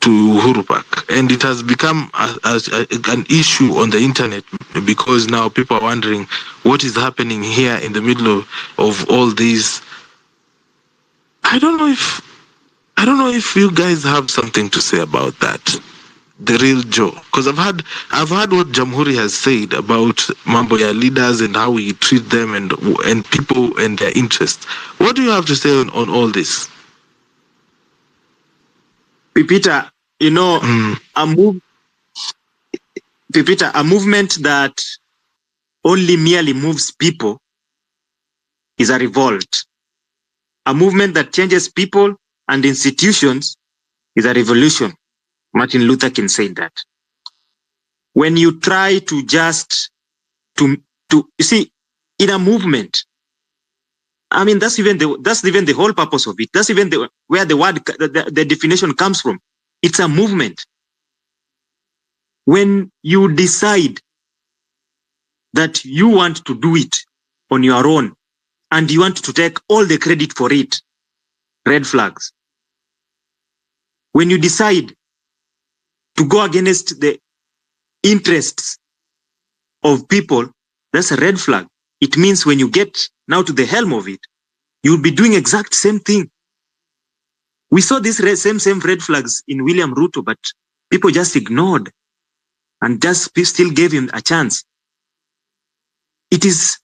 Uhuru Park. And it has become an issue on the internet because now people are wondering what is happening here in the middle of all these. I don't know if you guys have something to say about that. The real Joe. Because I've heard what Jamhuri has said about mambo ya leaders and how we treat them and people and their interests. What do you have to say on all this? Pipita, a movement that only merely moves people is a revolt. A movement that changes people and institutions is a revolution. Martin Luther King said that. When you try to just you see, in a movement, I mean, that's even the whole purpose of it. That's even where the word, the definition comes from. It's a movement. When you decide that you want to do it on your own and you want to take all the credit for it, red flags. When you decide to go against the interests of people, that's a red flag. It means when you get now to the helm of it, you'll be doing exact same thing. We saw these same red flags in William Ruto, but people just ignored and just still gave him a chance. It is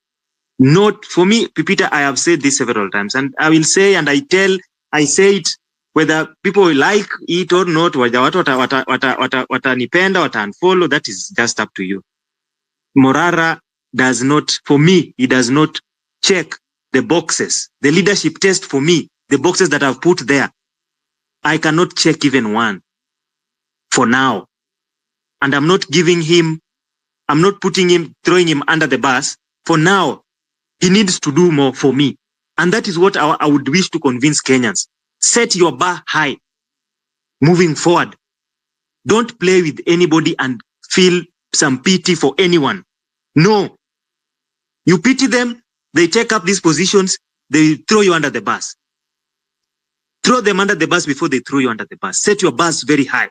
not, for me, Peter, I have said this several times, and I will say, and I say it, whether people like it or not, whether watanipenda, watanfollow, that is just up to you. Morara does not, for me, he does not check the boxes. The leadership test for me, the boxes that I've put there, I cannot check even one for now. And I'm not giving him, I'm not putting him, throwing him under the bus. For now, he needs to do more for me. And that is what I would wish to convince Kenyans. Set your bar high moving forward. Don't play with anybody and feel some pity for anyone. No. You pity them, they take up these positions, they throw you under the bus. Throw them under the bus before they throw you under the bus. Set your bars very high.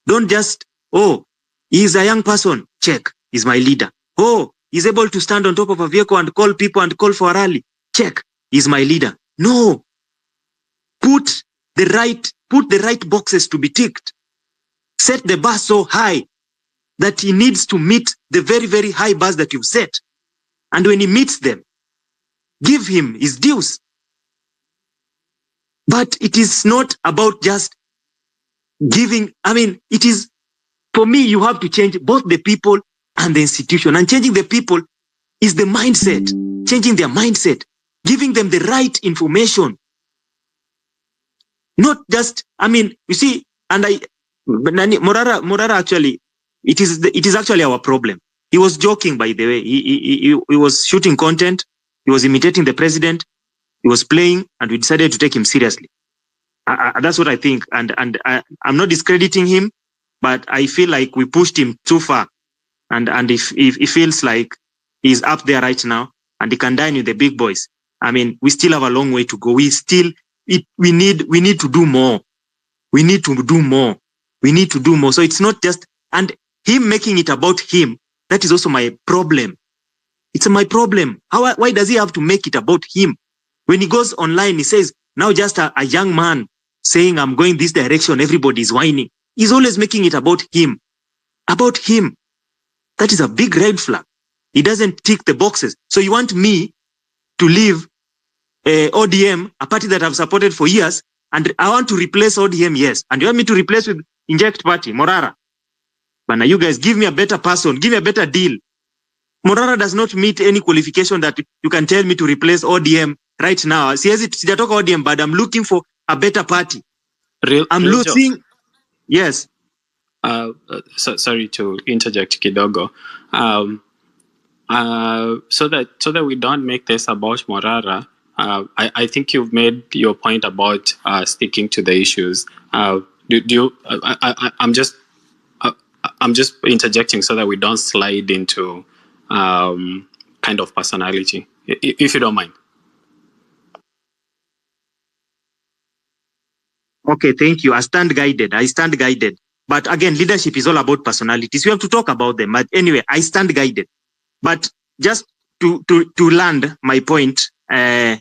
Don't just, oh, he's a young person. Check, he's my leader. Oh, he's able to stand on top of a vehicle and call people and call for a rally. Check, he's my leader. No. Put the right boxes to be ticked. Set the bar so high that he needs to meet the very, very high bars that you've set. And when he meets them, give him his dues. But it is not about just giving. I mean, it is, for me, you have to change both the people and the institution. And changing the people is the mindset, changing their mindset, giving them the right information. Not just, I mean, you see, and Morara actually, it is actually our problem. He was joking, by the way. He was shooting content. He was imitating the president. He was playing, and we decided to take him seriously. That's what I think. And I'm not discrediting him, but I feel like we pushed him too far. And if he feels like he's up there right now and he can dine with the big boys, I mean, we still have a long way to go. We need to do more. We need to do more. We need to do more. So it's not just, and him making it about him, that is also my problem. It's my problem. Why does he have to make it about him? When he goes online, he says, now just a young man saying, I'm going this direction, everybody's whining. He's always making it about him. About him. That is a big red flag. He doesn't tick the boxes. So you want me to leave ODM, a party that I've supported for years, and I want to replace ODM, yes. And you want me to replace with Inject Party, Morara. But now you guys, give me a better person, give me a better deal. Morara does not meet any qualification that you can tell me to replace ODM right now. Sijatoka ODM, but I'm looking for a better party. I'm losing. Yes. Sorry to interject, Kidogo. So that we don't make this about Morara, I think you've made your point about sticking to the issues. I'm just interjecting so that we don't slide into kind of personality, if you don't mind. Okay, thank you. I stand guided. But again, leadership is all about personalities. We have to talk about them. But anyway, I stand guided. But just to land my point, right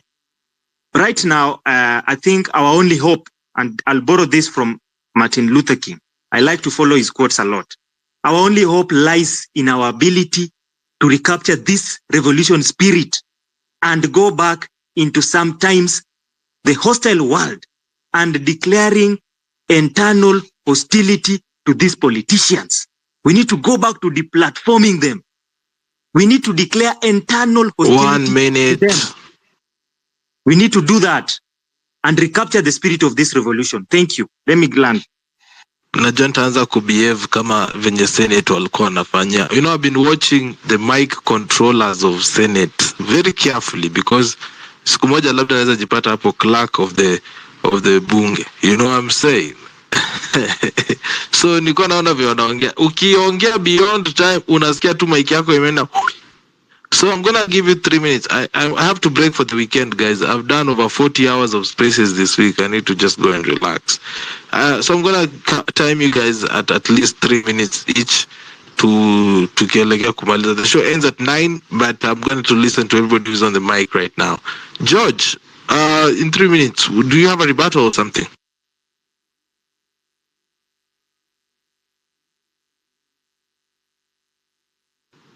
now, I think our only hope, and I'll borrow this from Martin Luther King. I like to follow his quotes a lot. Our only hope lies in our ability to recapture this revolution spirit and go back into sometimes the hostile world and declaring internal hostility to these politicians. We need to go back to deplatforming them. We need to declare internal hostility 1 minute. to them. We need to do that and recapture the spirit of this revolution. Thank you. Let me land. Najua nitaanza kubehave kama venye Senate walikuwa wanafanya. You know, I've been watching the mic controllers of Senate very carefully because siku moja labda naweza jipata hapo clerk of the bunge. You know what I'm saying? So niko naona vile wanaongea. Ukiongea beyond time unasikia tu mic yako imeenda. So I'm gonna give you 3 minutes. I have to break for the weekend, guys. I've done over 40 hours of spaces this week. I need to just go and relax. So I'm gonna time you guys at least 3 minutes each to kielekea kumaliza. The show ends at 9, but I'm going to listen to everybody who's on the mic right now. George, in 3 minutes, do you have a rebuttal or something?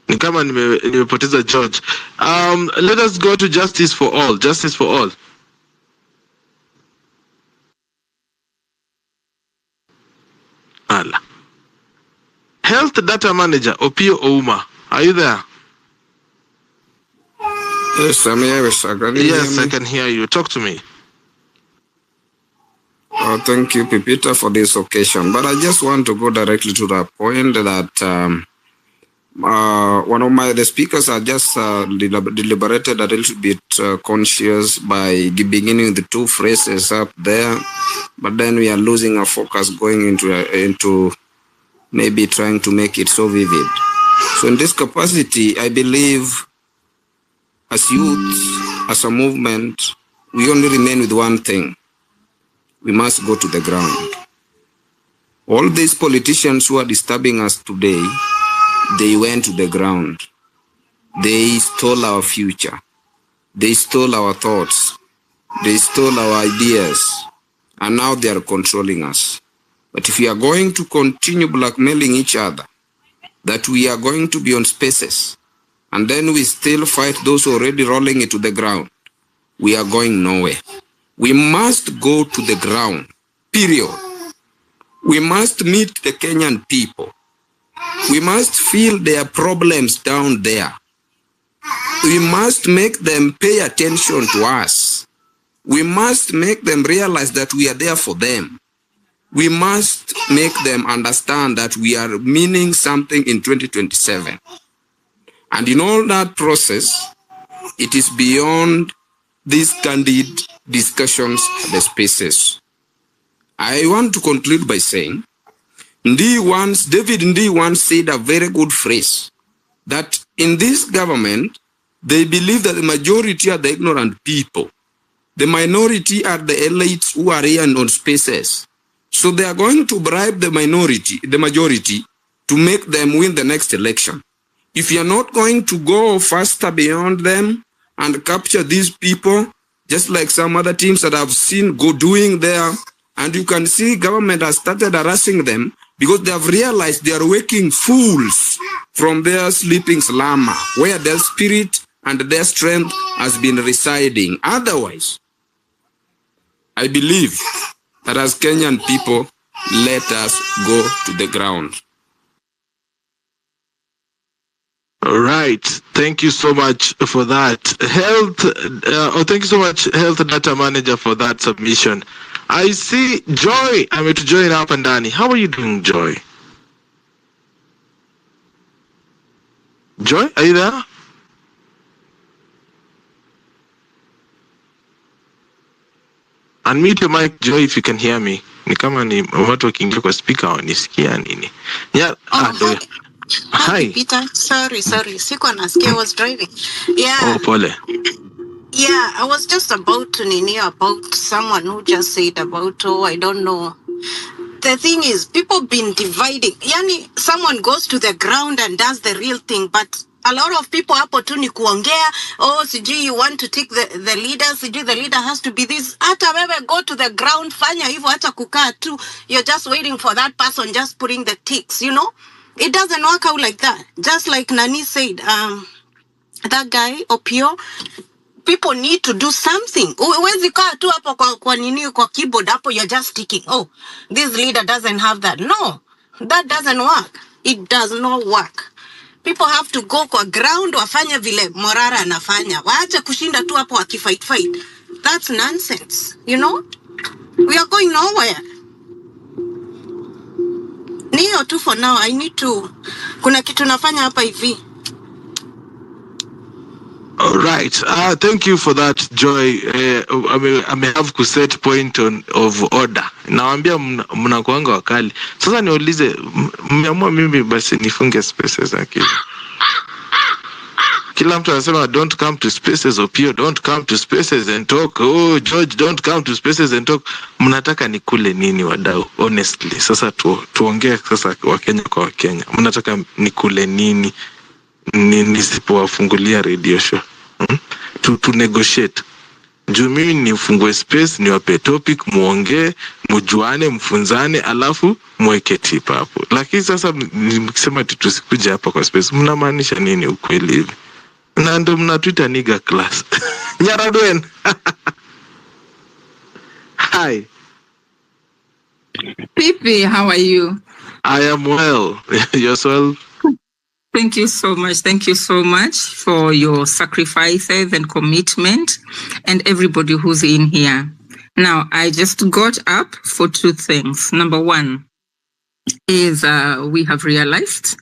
Ni kama nimepoteza George. Let us go to justice for all. Justice for all. Allah. Health Data Manager, Opio Ouma. Are you there? Yes, I'm here. Yes, I can hear you. Talk to me. Thank you, Pipita, for this occasion. But I just want to go directly to the point that one of the speakers are just deliberated a little bit conscious by beginning the two phrases up there, but then we are losing our focus going into maybe trying to make it so vivid. So in this capacity, I believe as youth, as a movement, we only remain with one thing. We must go to the ground. All these politicians who are disturbing us today, they went to the ground. They stole our future. They stole our thoughts. They stole our ideas. And now they are controlling us. But if we are going to continue blackmailing each other, that we are going to be on spaces, and then we still fight those already rolling it to the ground, we are going nowhere. We must go to the ground, period. We must meet the Kenyan people. We must feel their problems down there. We must make them pay attention to us. We must make them realize that we are there for them. We must make them understand that we are meaning something in 2027. And in all that process, it is beyond these candid discussions at the spaces. I want to conclude by saying, David Ndi once said a very good phrase, that in this government, they believe that the majority are the ignorant people. The minority are the elites who are here and on spaces. So they are going to bribe the majority, to make them win the next election. If you are not going to go faster beyond them and capture these people, just like some other teams that I've seen go doing there, and you can see government has started harassing them because they have realized they are waking fools from their sleeping slumber, where their spirit and their strength has been residing. Otherwise, I believe that as Kenyan people, let us go to the ground. All right. Thank you so much for that. Thank you so much, Health Data Manager, for that submission. I see Joy. I'm to join up and Danny. How are you doing, Joy? Joy, are you there? Unmute your mic, Joy, if you can hear me. Ni kama ni watu wakiingia kwa speaker wanisikia nini? Yeah. Hi. Peter, sorry. Sikuwa nasikia, I was driving. Yeah. Oh, pole. Yeah, I was just about to about someone who just said about, I don't know. The thing is, people been dividing. Yani, someone goes to the ground and does the real thing, but a lot of people hapo tu ni kuongea, sijui you want to take the leader, sijui the leader has to be this. Hata wewe go to the ground, fanya hivyo, hata kukaa tu. You're just waiting for that person, just putting the ticks, you know? It doesn't work out like that. Just like Nani said, that guy, Opio, people need to do something. Huwezi kaa tu hapo kwa nini kwa keyboard hapo, you're just ticking. Oh, this leader doesn't have that. No, that doesn't work. It does not work. People have to go kwa ground, wafanya vile Morara anafanya. Waache kushinda tu hapo wakifight. That's nonsense, you know? We are going nowhere. Niyo tu for now. I need to, kuna kitu nafanya hapa hivi. All right. Thank you for that, Joy. I may have to set point of order. Naambia mnakuanga wakali. Sasa niulize, mmeamua mimi basi nifunge spaces akili. Kila mtu anasema don't come to spaces, Opio don't come to spaces and talk. Oh, George don't come to spaces and talk. Mnataka nikule nini wadau? Honestly. Sasa tuongee sasa Wakenya kwa Wakenya. Mnataka nikule nini nisipowafungulia radio show? To negotiate. Juu mimi nifungue space, niwape topic, muongee, mujuane, mfunzane, alafu mweke tip hapo. Lakini sasa mkisema tusikuje hapa kwa space, mnamaanisha nini ukweli hivi? Na ndo mnatuita nigger class. Nyaradwen. Hi. Pipi, how are you? I am well. Yourself? Thank you so much. Thank you so much for your sacrifices and commitment and everybody who's in here. Now, I just got up for two things. Number one is we have realized,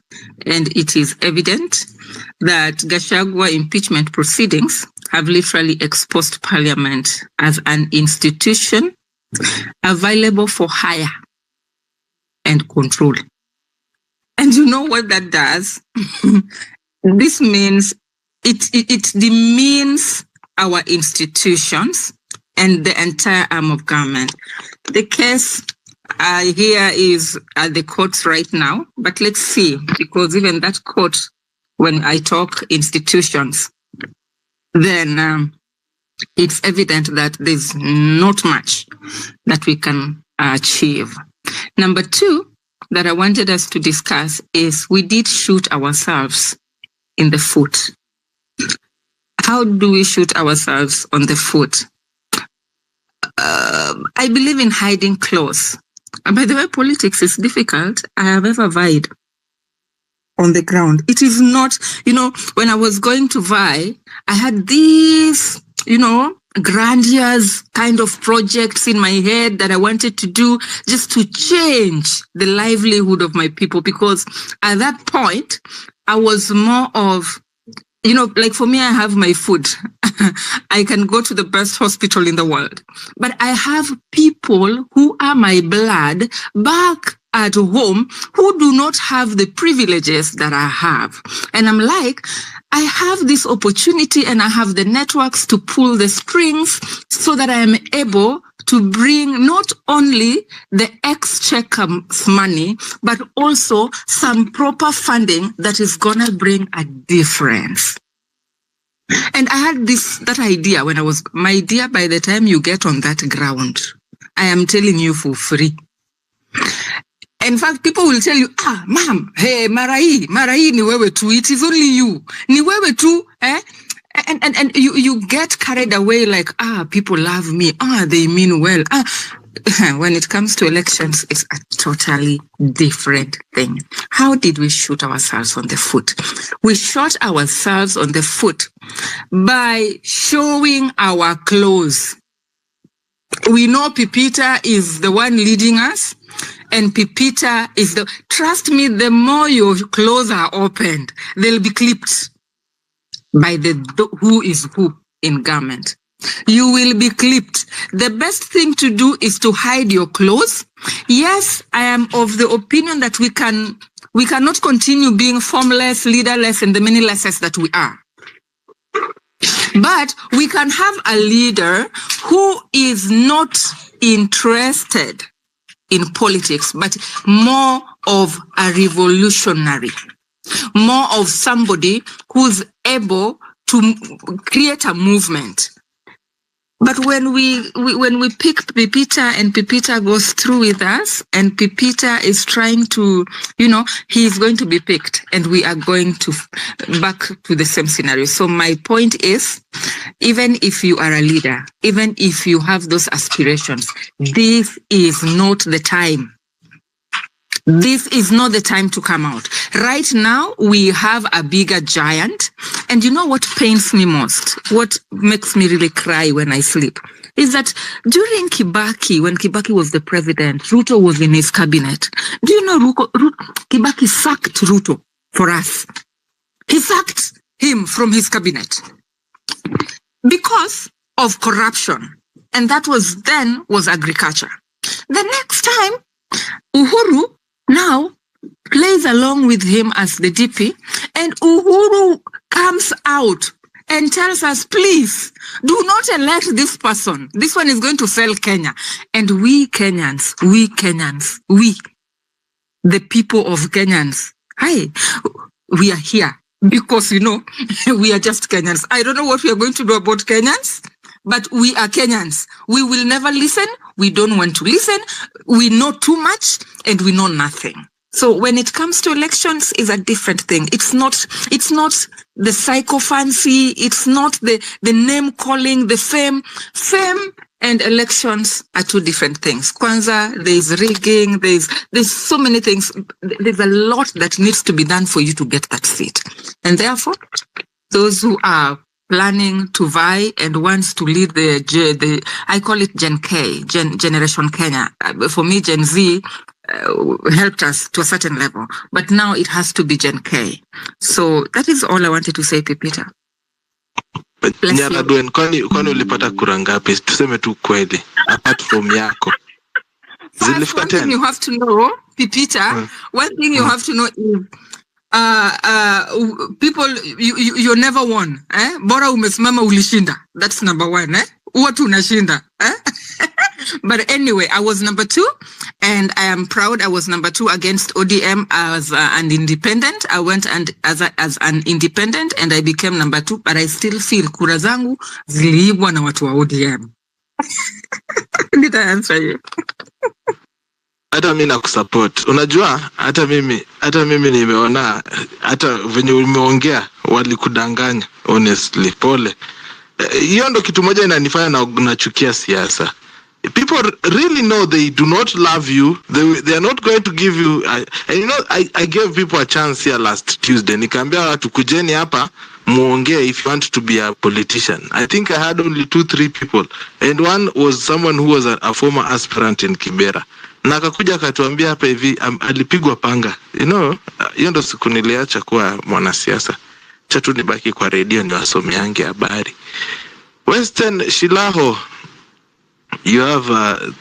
and it is evident, that Gachagua impeachment proceedings have literally exposed Parliament as an institution available for hire and control. And you know what that does? This means it demeans our institutions and the entire arm of government. The case here is at the courts right now, but let's see, because even that court, when I talk institutions, then it's evident that there's not much that we can achieve. Number two, that I wanted us to discuss is we did shoot ourselves in the foot. How do we shoot ourselves on the foot? I believe in hiding close. By the way, politics is difficult. I have ever vied on the ground. It is not, when I was going to vie, I had these, grandiose kind of projects in my head that I wanted to do just to change the livelihood of my people. Because at that point, I was more of, like for me, I have my food. I can go to the best hospital in the world. But I have people who are my blood back at home who do not have the privileges that I have. And I'm like, I have this opportunity and I have the networks to pull the strings so that I am able to bring not only the exchequer's money, but also some proper funding that is going to bring a difference. And I had that idea when my dear, by the time you get on that ground, I am telling you for free. In fact, people will tell you, ma'am, hey, Marai ni wewe tu, it is only you. Ni wewe tu, eh? And you get carried away like, people love me. They mean well. When it comes to elections, it's a totally different thing. How did we shoot ourselves on the foot? We shot ourselves on the foot by showing our clothes. We know Pipita is the one leading us, and Pipita is trust me, the more your clothes are opened, they'll be clipped by the who is who in government. You will be clipped. The best thing to do is to hide your clothes. Yes, I am of the opinion that we cannot continue being formless, leaderless, and the many lessons that we are. But we can have a leader who is not interested in politics, but more of a revolutionary, more of somebody who's able to create a movement. But when we pick Pipita and Pipita goes through with us and Pipita is trying to, he's going to be picked and we are going to back to the same scenario. So my point is, even if you are a leader, even if you have those aspirations, this is not the time. This is not the time to come out. Right now, we have a bigger giant. And you know what pains me most? What makes me really cry when I sleep? Is that during Kibaki, when Kibaki was the president, Ruto was in his cabinet. Do you know Kibaki sacked Ruto for us? He sacked him from his cabinet because of corruption. And that was agriculture. The next time, Uhuru now plays along with him as the DP, and Uhuru comes out and tells us, please, do not elect this person. This one is going to fail Kenya. And we Kenyans, the people of Kenyans, we are here because, we are just Kenyans. I don't know what we are going to do about Kenyans, but we are Kenyans. We will never listen. We don't want to listen. We know too much and we know nothing. So when it comes to elections, is a different thing. It's not the psychophancy. It's not the name calling, the fame. Fame and elections are two different things. Kwanzaa, there's rigging, there's so many things. There's a lot that needs to be done for you to get that seat. And therefore, those who are planning to vie and wants to lead the I call it Gen K, Generation Kenya. For me, Gen Z helped us to a certain level, but now it has to be Gen K. So that is all I wanted to say, Pipita. Nyaradwen, kwani ulipata kura ngapi? Tuseme tu kweli, apart from yako. First, one thing you have to know, Pipita, one thing you have to know is people, you never won. Bora umesimama ulishinda. That's number one. Watu unashinda. But anyway, I was number 2, and I am proud I was number 2 against ODM as an independent. I went as an independent, and I became number 2, but I still feel kura zangu ziliibwa na watu wa ODM. Did I answer you? Hata mimi nakusupport. Unajua hata mimi nimeona hata venye umeongea walikudanganya, honestly. Pole. Hiyo ndo kitu moja inanifanya nachukia siasa. People really know they do not love you. They are not going to give you and I gave people a chance here last Tuesday. Nikaambia watu kujeni hapa muongee if you want to be a politician. I think I had only 2-3 people, and one was someone who was a former aspirant in Kibera. Na akakuja akatuambia hapa hivi alipigwa panga. Hiyo ndo siku niliacha kuwa mwanasiasa. Chatu nibaki kwa radio ni wasomeange habari. Western Shilaho, you have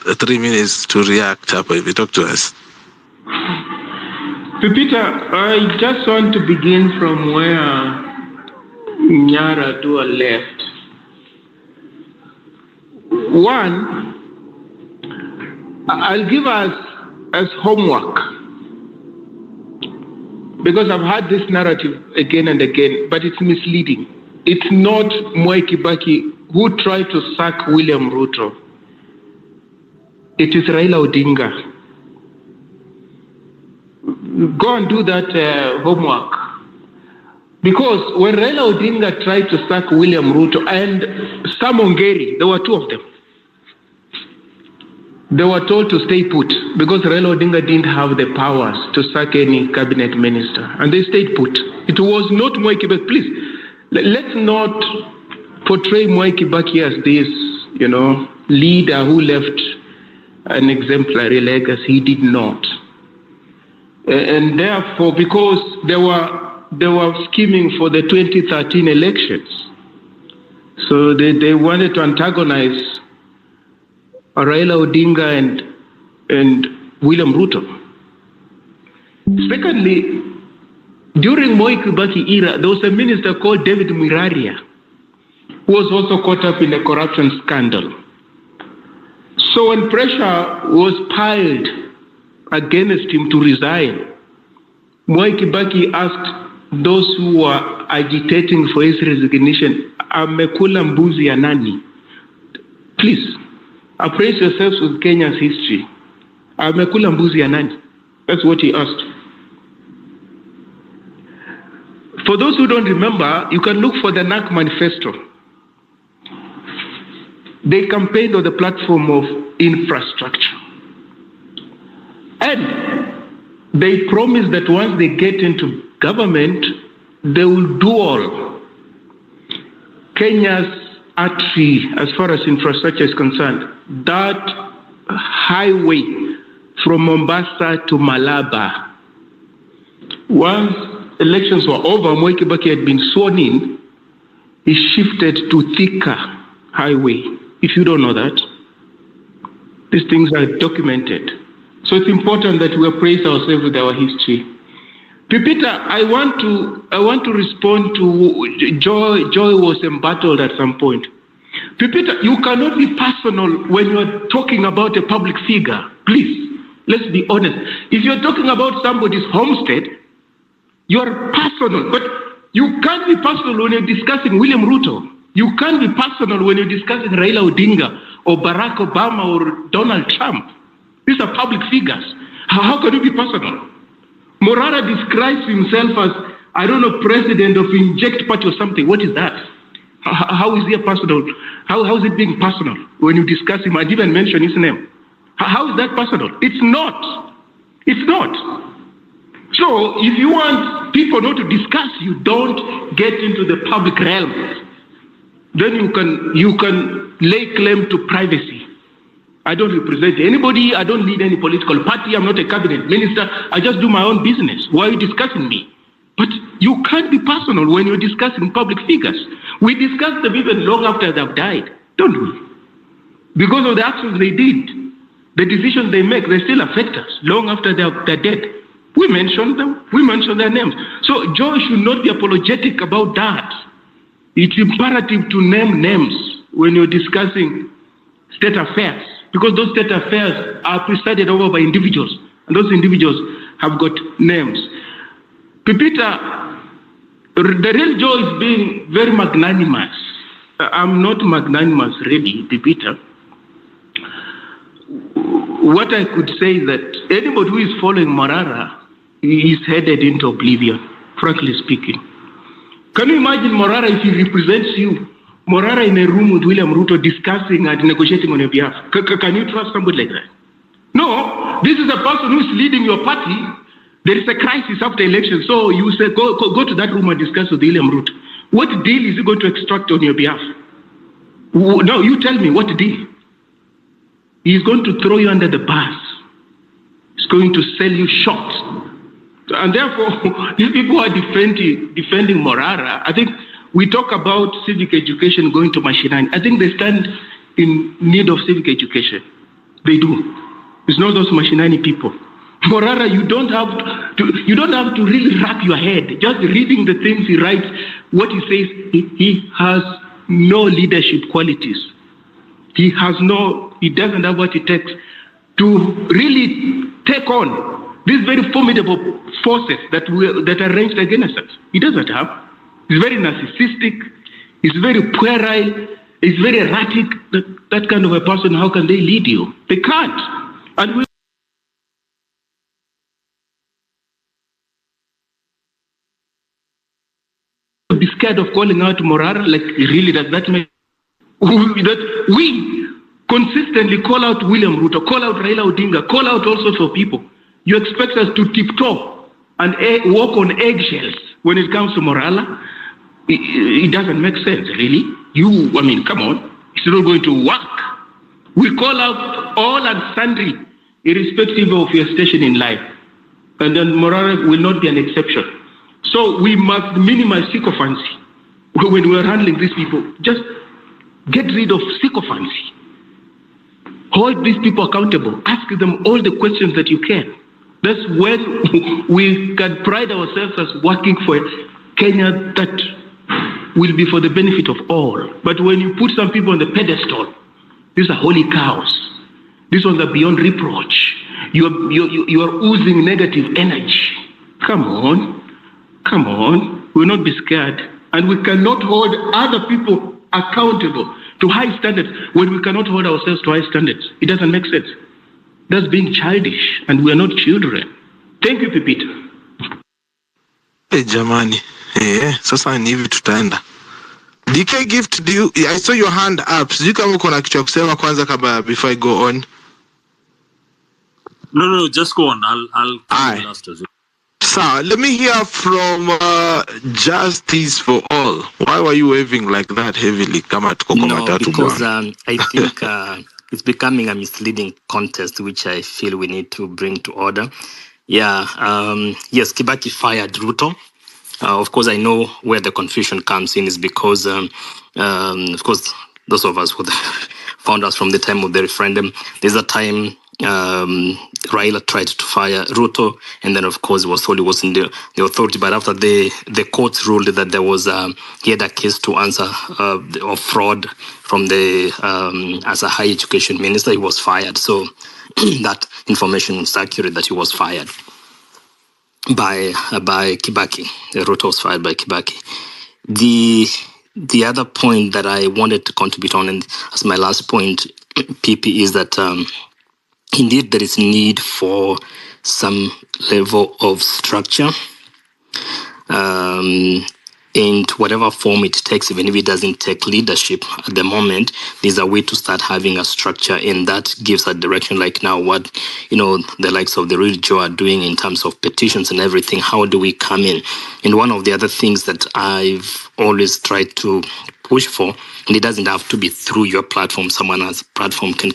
3 minutes to react hapa hivi. Talk to us. Pipita, I just want to begin from where Nyara Dua left. One, I'll give us as homework, because I've had this narrative again and again, but it's misleading. It's not Mwai Kibaki who tried to sack William Ruto. It is Raila Odinga. Go and do that homework. Because when Raila Odinga tried to sack William Ruto and Sam Ongeri, there were 2 of them. They were told to stay put because Raila Odinga didn't have the powers to sack any cabinet minister. And they stayed put. It was not Mwai Kibaki. Please, let's not portray Mwai Kibaki as this, leader who left an exemplary legacy. He did not. And therefore, because they were scheming for the 2013 elections, so they wanted to antagonize Raila Odinga and William Ruto. Secondly, during Mwai Kibaki era, there was a minister called David Miraria, who was also caught up in a corruption scandal. So when pressure was piled against him to resign, Mwai Kibaki asked those who were agitating for his resignation, amekula mbuzi ya nani? Please, appraise yourselves with Kenya's history. Amekula mbuzi ya nani? That's what he asked. For those who don't remember, you can look for the NAC manifesto. They campaigned on the platform of infrastructure. And they promised that once they get into government, they will do all. Kenya's artery, as far as infrastructure is concerned, that highway from Mombasa to Malaba. Once elections were over, Mwai Kibaki had been sworn in, he shifted to Thika Highway. If you don't know that, these things are documented. So it's important that we appraise ourselves with our history. Pipita, I want to respond to Joy. Joy was embattled at some point. Pipita, you cannot be personal when you are talking about a public figure. Please, let's be honest. If you're talking about somebody's homestead, you are personal, but you can't be personal when you're discussing William Ruto. You can't be personal when you're discussing Raila Odinga or Barack Obama or Donald Trump. These are public figures. How can you be personal? Morara describes himself as, I don't know, president of Inject Party or something. What is that? How is he a personal? How is it being personal when you discuss him and even mention his name? How is that personal? It's not. It's not. So if you want people not to discuss you, don't get into the public realm. Then you can lay claim to privacy. I don't represent anybody. I don't lead any political party. I'm not a cabinet minister. I just do my own business. Why are you discussing me? But you can't be personal when you're discussing public figures. We discuss them even long after they've died, don't we? Because of the actions they did, the decisions they make, they still affect us long after they're dead. We mention them. We mention their names. So Joy should not be apologetic about that. It's imperative to name names when you're discussing state affairs, because those state affairs are presided over by individuals, and those individuals have got names. Pipita, the real Joy is being very magnanimous. I'm not magnanimous, really, Pipita. What I could say is that anybody who is following Morara is headed into oblivion, frankly speaking. Can you imagine Morara if he represents you? Morara in a room with William Ruto discussing and negotiating on your behalf. Can you trust somebody like that? No, this is a person who is leading your party. There is a crisis after election, so you say go to that room and discuss with William Ruto. What deal is he going to extract on your behalf? No, you tell me, what deal? He's going to throw you under the bus. He's going to sell you short. And therefore, these people are defending Morara. I think we talk about civic education going to mashinani. I think they stand in need of civic education. They do. It's not those mashinani people. Morara, you don't have to really wrap your head. Just reading the things he writes, what he says, he has no leadership qualities. He doesn't have what it takes to really take on these very formidable forces that are ranged against us. He doesn't have. He's very narcissistic. He's very puerile. He's very erratic. That kind of a person, how can they lead you? They can't. And we be scared of calling out Morara. Like, really, does that make that we consistently call out William Ruto, call out Raila Odinga, call out all sorts of people. You expect us to tiptoe and walk on eggshells when it comes to Morala? It doesn't make sense, really. Come on. It's not going to work. We call out all and sundry, irrespective of your station in life. And then Morala will not be an exception. So we must minimize sycophancy when we're handling these people. Just get rid of sycophancy. Hold these people accountable. Ask them all the questions that you can. That's when we can pride ourselves as working for Kenya that will be for the benefit of all. But when you put some people on the pedestal, these are holy cows. These ones are beyond reproach. You are oozing negative energy. Come on. We'll not be scared. And we cannot hold other people accountable to high standards when we cannot hold ourselves to high standards. It doesn't make sense. That's being childish, and we are not children. Thank you, Pipita. Hey, jamani. Sasa ni hivi tutaenda. DK Gift, I saw your hand up. Sijui kama uko na kitu ya kusema kwanza kabla before I go on. No, just go on. I'll come in after you. So, let me hear from Justice for All. Why were you waving like that heavily? Because I think it's becoming a misleading contest, which I feel we need to bring to order. Yeah, yes, Kibaki fired Ruto. Of course, I know where the confusion comes in is because, of course, those of us who found us from the time of the referendum, there's a time Raila tried to fire Ruto, and then of course was told he was in the authority. But after the courts ruled that there was he had a case to answer of fraud from the as a higher education minister, he was fired. So that information is accurate that he was fired by Kibaki. Ruto was fired by Kibaki. The other point that I wanted to contribute on, and as my last point, PP, is that indeed there is need for some level of structure in whatever form it takes, even if it doesn't take leadership at the moment. There's a way to start having a structure, and that gives a direction. Like now, what the likes of the Real Joe are doing in terms of petitions and everything. How do we come in? And one of the other things that I've always tried to push for, and it doesn't have to be through your platform, someone else's platform can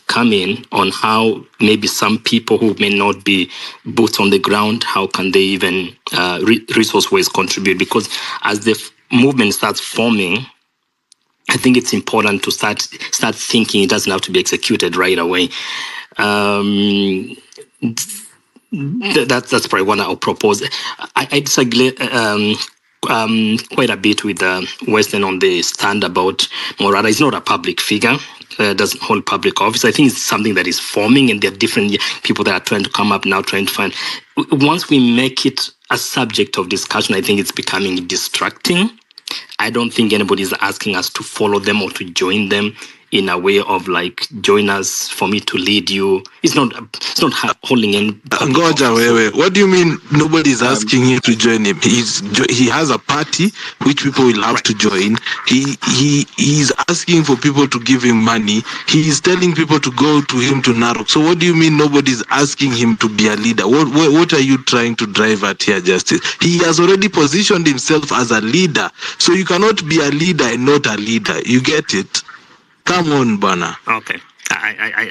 come in on how maybe some people who may not be boots on the ground, how can they even resource-wise contribute? Because as the movement starts forming, I think it's important to start thinking. It doesn't have to be executed right away. That's probably one I'll propose. I disagree quite a bit with Western on the stand about Morara. He's not a public figure, doesn't hold public office. I think it's something that is forming, and there are different people that are trying to come up now, trying to find. Once we make it a subject of discussion, I think it's becoming distracting. I don't think anybody is asking us to follow them or to join them in a way of like, join us for me to lead you. It's not holding any. Ngoja wewe, what do you mean nobody is asking him to join him? He has a party which people will have to join. He's asking for people to give him money. He is telling people to go to him to Narok. So what do you mean nobody is asking him to be a leader? What are you trying to drive at here, Justice? He has already positioned himself as a leader. So you cannot be a leader and not a leader. You get it? Come on, Bana. Okay. I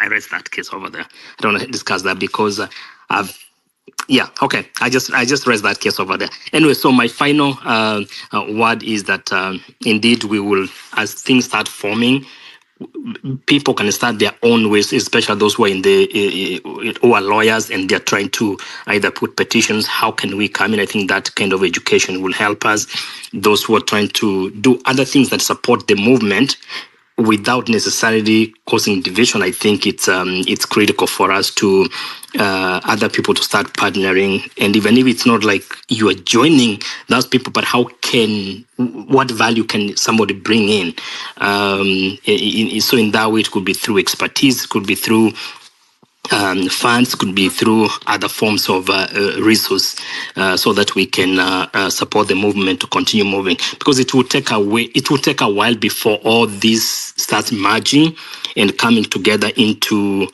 raised that case over there. I don't want to discuss that because I just raised that case over there. Anyway, so my final word is that indeed we will, as things start forming, people can start their own ways, especially those who are who are lawyers and they're trying to either put petitions. How can we come in? I think that kind of education will help us. Those who are trying to do other things that support the movement without necessarily causing division, I think it's critical for us to other people to start partnering. And even if it's not like you are joining those people, but what value can somebody bring in? So in that way, it could be through expertise, could be through funds, could be through other forms of resource, so that we can support the movement to continue moving. Because it will take a while before all this starts merging and coming together into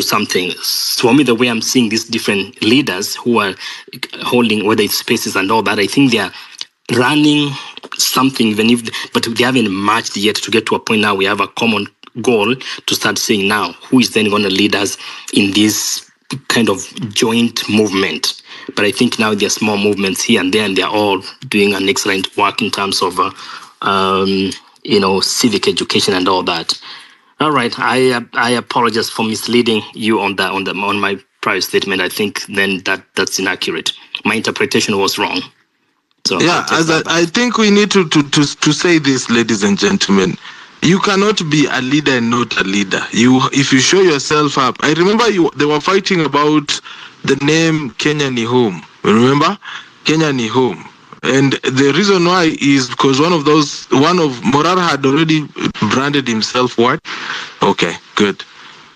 something. So for me, the way I'm seeing these different leaders who are holding, whether it's spaces and all that, I think they are running something, but they haven't merged yet to get to a point now we have a common goal to start saying now who is then going to lead us in this kind of joint movement. But I think now there are small movements here and there, and they're all doing an excellent work in terms of civic education and all that. All right, I apologize for misleading you on my prior statement. I think then that's inaccurate. My interpretation was wrong. So yeah, I think we need to say this, ladies and gentlemen. You cannot be a leader and not a leader. If you show yourself up. I remember they were fighting about the name Kenya ni Home. Remember? Kenya ni Home. And the reason why is because one of Morara had already branded himself what? Okay, good.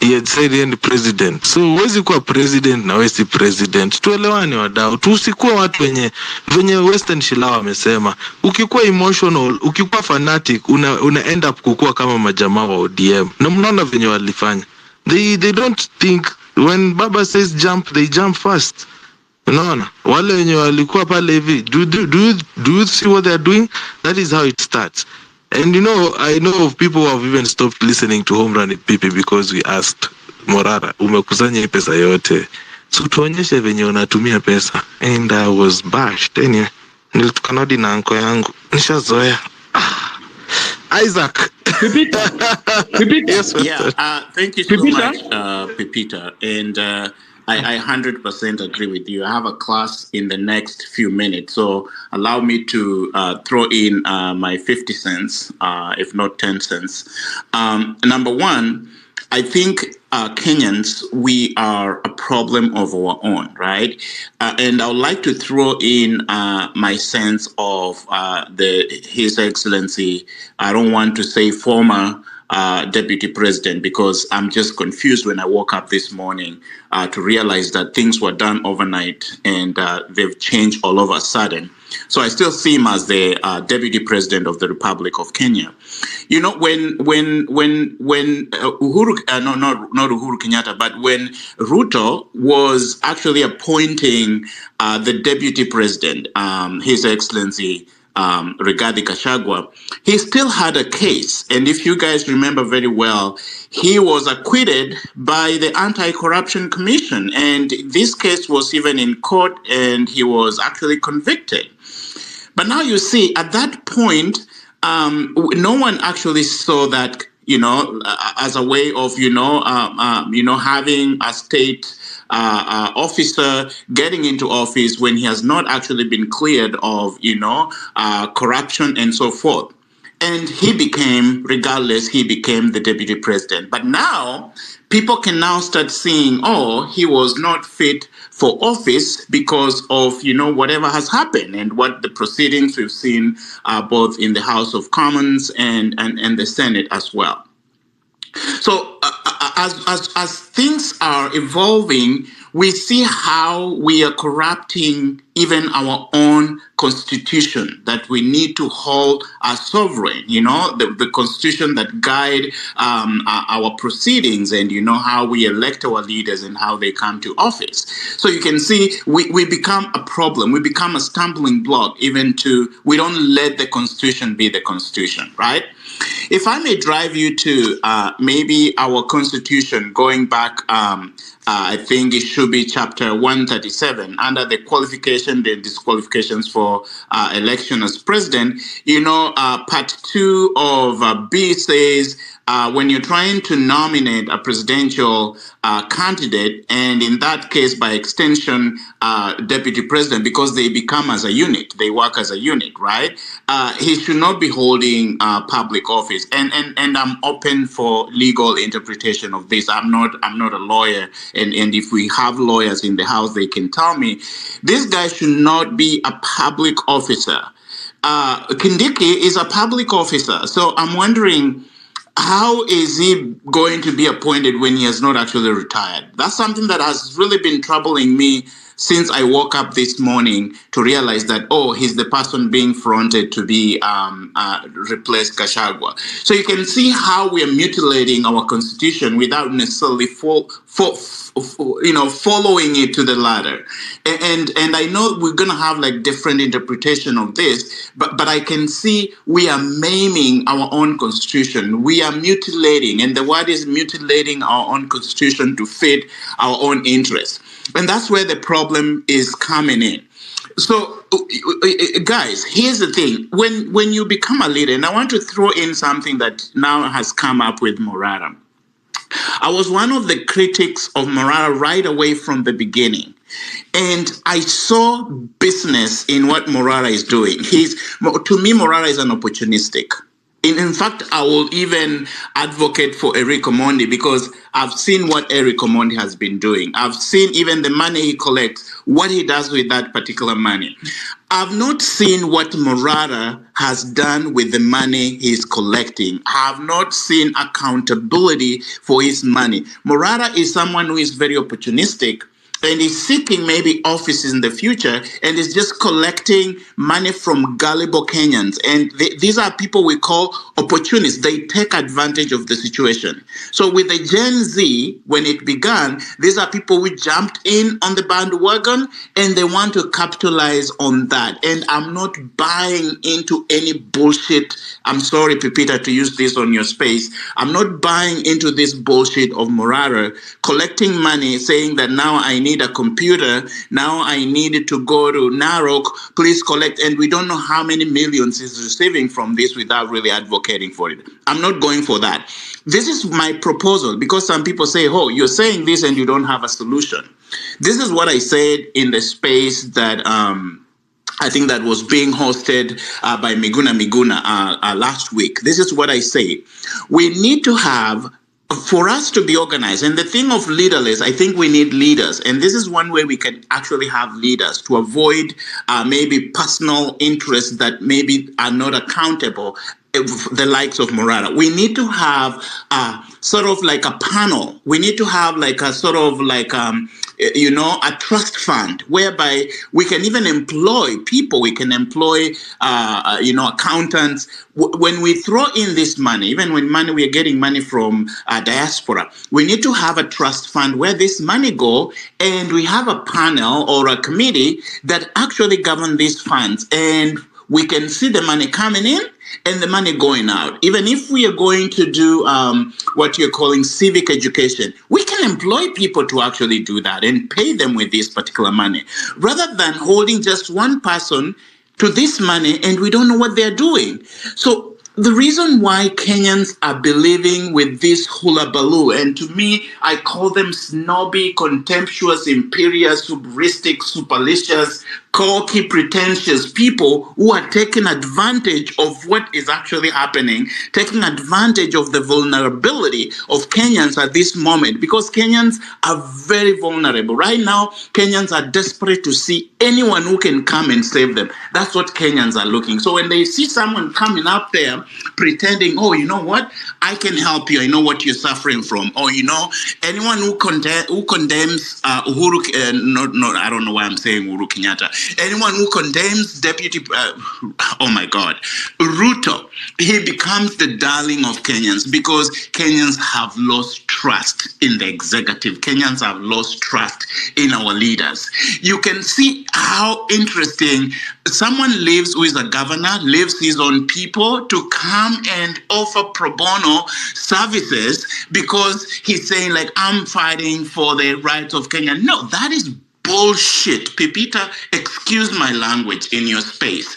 He had said he is president. So huwezi kuwa president na wewe si president. Tuelewane wadau. Tusikuwe watu venye Western Shilao amesema. Ukikuwa emotional, ukikuwa fanatic, una end up kukua kama majamaa wa ODM. Na mnaona venye walifanya. They don't think when Baba says jump, they jump fast. Unaona? Wale wenye walikuwa pale hivi. Do you see what they're doing? That is how it starts. And I know of people who have even stopped listening to Home Run Pipi because we asked Morara, umekusanya pesa yote. So tuonyeshe venye unatumia pesa. And I was bashed. Anyway, nilitukana hadi na anko yangu. Nishazoea. Isaac. Yes, thank you so much, Pepita. And I 100% agree with you. I have a class in the next few minutes, so allow me to throw in my 50 cents, if not 10 cents. Number one, I think Kenyans, we are a problem of our own, right? And I would like to throw in my sense of His Excellency, I don't want to say former deputy president, because I'm just confused when I woke up this morning to realize that things were done overnight and they've changed all of a sudden. So I still see him as the deputy president of the Republic of Kenya. You know, when Uhuru, not Uhuru Kenyatta, but when Ruto was actually appointing the deputy president, His Excellency Rigathi Gachagua, he still had a case. And if you guys remember very well, he was acquitted by the Anti-Corruption Commission. And this case was even in court and he was actually convicted. But now you see, at that point, no one actually saw that, as a way of, having a state officer getting into office when he has not actually been cleared of, corruption and so forth. And he became the deputy president. But now people can now start seeing, he was not fit for office because of, whatever has happened and what the proceedings we've seen both in the House of Commons and the Senate as well. So as things are evolving, we see how we are corrupting even our own constitution that we need to hold as sovereign, the constitution that guide our proceedings and, how we elect our leaders and how they come to office. So you can see we become a problem. We become a stumbling block we don't let the constitution be the constitution, right? If I may drive you to maybe our constitution going back, I think it should be chapter 137 under the qualification and disqualifications for election as president. Part 2 of B says when you're trying to nominate a presidential candidate, and in that case, by extension, deputy president, because they become as a unit, they work as a unit, right? He should not be holding public office. And I'm open for legal interpretation of this. I'm not a lawyer, and if we have lawyers in the house, they can tell me this guy should not be a public officer. Kindiki is a public officer, so I'm wondering, how is he going to be appointed when he has not actually retired? That's something that has really been troubling me since I woke up this morning to realize that, he's the person being fronted to be replace Gachagua. So you can see how we are mutilating our constitution without necessarily following it to the ladder. And I know we're going to have like different interpretation of this, but I can see we are maiming our own constitution. We are mutilating, and the word is mutilating our own constitution to fit our own interests. And that's where the problem is coming in. So, guys, here's the thing. When you become a leader, and I want to throw in something that now has come up with Morata. I was one of the critics of Morata right away from the beginning. And I saw business in what Morata is doing. To me, Morata is an opportunistic. In fact, I will even advocate for Eric Omondi because I've seen what Eric Omondi has been doing. I've seen even the money he collects, what he does with that particular money. I've not seen what Morata has done with the money he's collecting. I have not seen accountability for his money. Morata is someone who is very opportunistic, and is seeking maybe offices in the future, and is just collecting money from gullible Kenyans. And these are people we call opportunists. They take advantage of the situation. So with the Gen Z, when it began, these are people who jumped in on the bandwagon, and they want to capitalize on that. And I'm not buying into any bullshit. I'm sorry, Pepita, to use this on your space. I'm not buying into this bullshit of Morata collecting money, saying that now I need need a computer. Now I need to go to Narok, please collect. And we don't know how many millions he's receiving from this without really advocating for it. I'm not going for that. This is my proposal, because some people say, oh, you're saying this and you don't have a solution. This is what I said in the space that I think that was being hosted by Miguna last week. This is what I say. We need to have, for us to be organized, and the thing of leaderless, I think we need leaders. And this is one way we can actually have leaders to avoid maybe personal interests that maybe are not accountable, the likes of Morata. We need to have sort of like a panel. We need to have like a sort of like, a trust fund whereby we can even employ people. We can employ, accountants. When we throw in this money, even when we are getting money from diaspora, we need to have a trust fund where this money go, and we have a panel or a committee that actually govern these funds, and we can see the money coming in and the money going out. Even if we are going to do what you're calling civic education, we can employ people to actually do that and pay them with this particular money, rather than holding just one person to this money and we don't know what they're doing. So the reason why Kenyans are believing with this hula baloo, and to me, I call them snobby, contemptuous, imperious, hubristic, superlicious, cocky, pretentious people who are taking advantage of what is actually happening, taking advantage of the vulnerability of Kenyans at this moment, because Kenyans are very vulnerable. Right now, Kenyans are desperate to see anyone who can come and save them. That's what Kenyans are looking. So when they see someone coming up there pretending, oh, you know what, I can help you, I know what you're suffering from, or, anyone who condemns Uhuru, I don't know why I'm saying Uhuru Kenyatta, anyone who condemns Ruto, he becomes the darling of Kenyans, because Kenyans have lost trust in the executive. Kenyans have lost trust in our leaders. You can see how interesting someone lives who is a governor, lives his own people to come and offer pro bono services because he's saying, like, I'm fighting for the rights of Kenya. No, that is bullshit. Pepita, excuse my language in your space.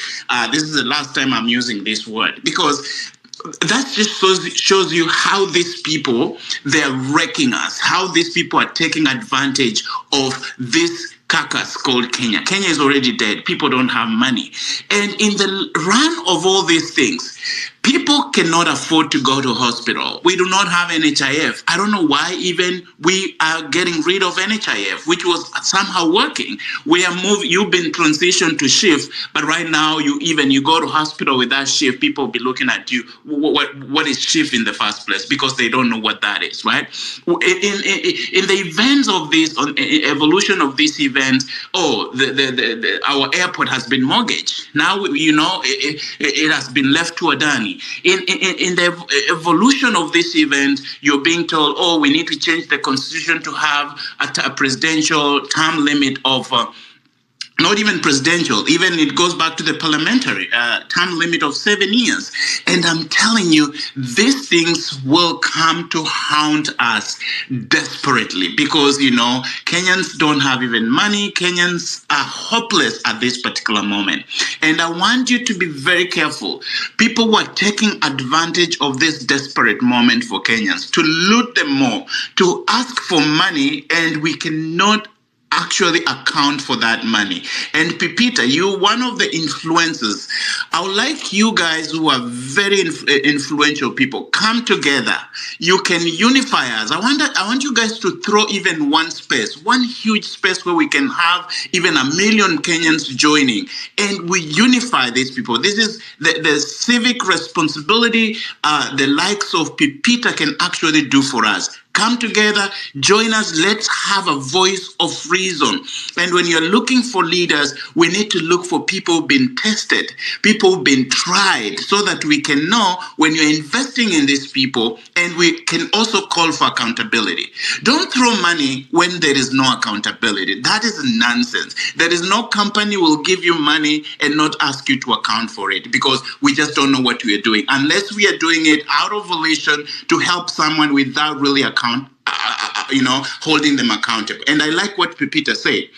This is the last time I'm using this word, because that just shows you how these people, they're wrecking us, how these people are taking advantage of this carcass called Kenya. Kenya is already dead. People don't have money. And in the run of all these things, people cannot afford to go to hospital. We do not have NHIF. I don't know why even we are getting rid of NHIF, which was somehow working. You've been transitioned to shift, but right now you go to hospital with that shift, people will be looking at you, what is shift in the first place? Because they don't know what that is, right? In the events of this, evolution of this event, our airport has been mortgaged. Now, it has been left to Adani. In the evolution of this event, you're being told, oh, we need to change the constitution to have a presidential term limit of not even presidential, even it goes back to the parliamentary term limit of 7 years. And I'm telling you, these things will come to haunt us desperately because, Kenyans don't have even money. Kenyans are hopeless at this particular moment. And I want you to be very careful. People who are taking advantage of this desperate moment for Kenyans to loot them more, to ask for money, and we cannot actually account for that money. And Pepita, you're one of the influencers. I would like you guys who are very influential people, come together. You can unify us. I want you guys to throw even one huge space where we can have even 1 million Kenyans joining, and we unify these people. This is the civic responsibility the likes of Pepita can actually do for us. Come together, join us, let's have a voice of reason. And when you're looking for leaders, we need to look for people who've been tested, people who've been tried, so that we can know when you're investing in these people, and we can also call for accountability. Don't throw money when there is no accountability. That is nonsense. There is no company will give you money and not ask you to account for it, because we just don't know what we are doing. Unless we are doing it out of volition to help someone without really accountability. holding them accountable. And I like what Pepita said.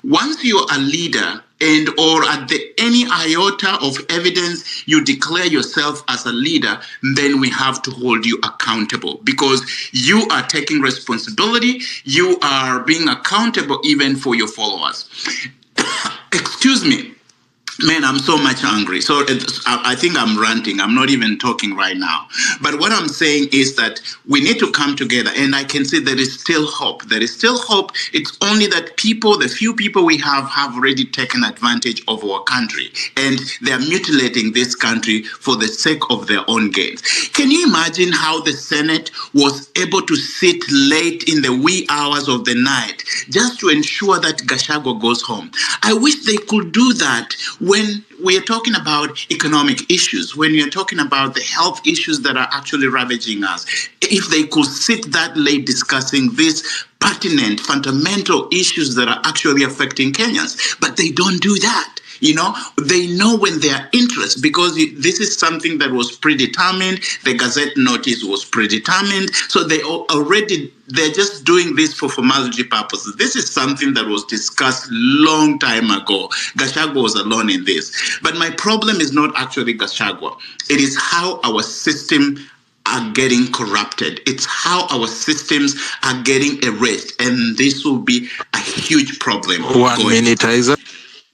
Once you're a leader and or at any iota of evidence you declare yourself as a leader, then we have to hold you accountable because you are taking responsibility. You are being accountable even for your followers. Excuse me. Man, I'm so much angry. So I think I'm ranting. I'm not even talking right now. But what I'm saying is that we need to come together. And I can say there is still hope. There is still hope. It's only that the few people we have already taken advantage of our country. And they are mutilating this country for the sake of their own gains. Can you imagine how the Senate was able to sit late in the wee hours of the night just to ensure that Gachagua goes home? I wish they could do that when we are talking about economic issues, when we are talking about the health issues that are actually ravaging us. If they could sit that late discussing these pertinent, fundamental issues that are actually affecting Kenyans, but they don't do that. They know when their interest, because this is something that was predetermined. The Gazette notice was predetermined. So they're just doing this for formality purposes. This is something that was discussed long time ago. Gachagua was alone in this. But my problem is not actually Gachagua. It is how our system are getting corrupted. It's how our systems are getting erased. And this will be a huge problem. 1 minute, Isaac.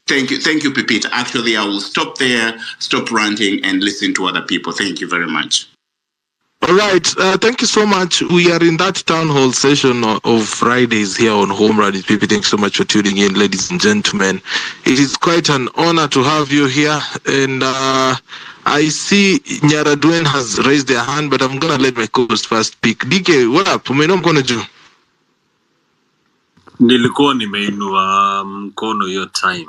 Thank you, Pepita. Actually, I will stop there, stop ranting, and listen to other people. Thank you very much. All right. Thank you so much. We are in that town hall session of Fridays here on Home Run. People, thanks so much for tuning in, ladies and gentlemen. It is quite an honor to have you here. And I see Nyara Dwayne has raised their hand, but I'm going to let my co-host first speak. DK, what up? I'm going to do. Nilikuwa nimeinua mkono hiyo time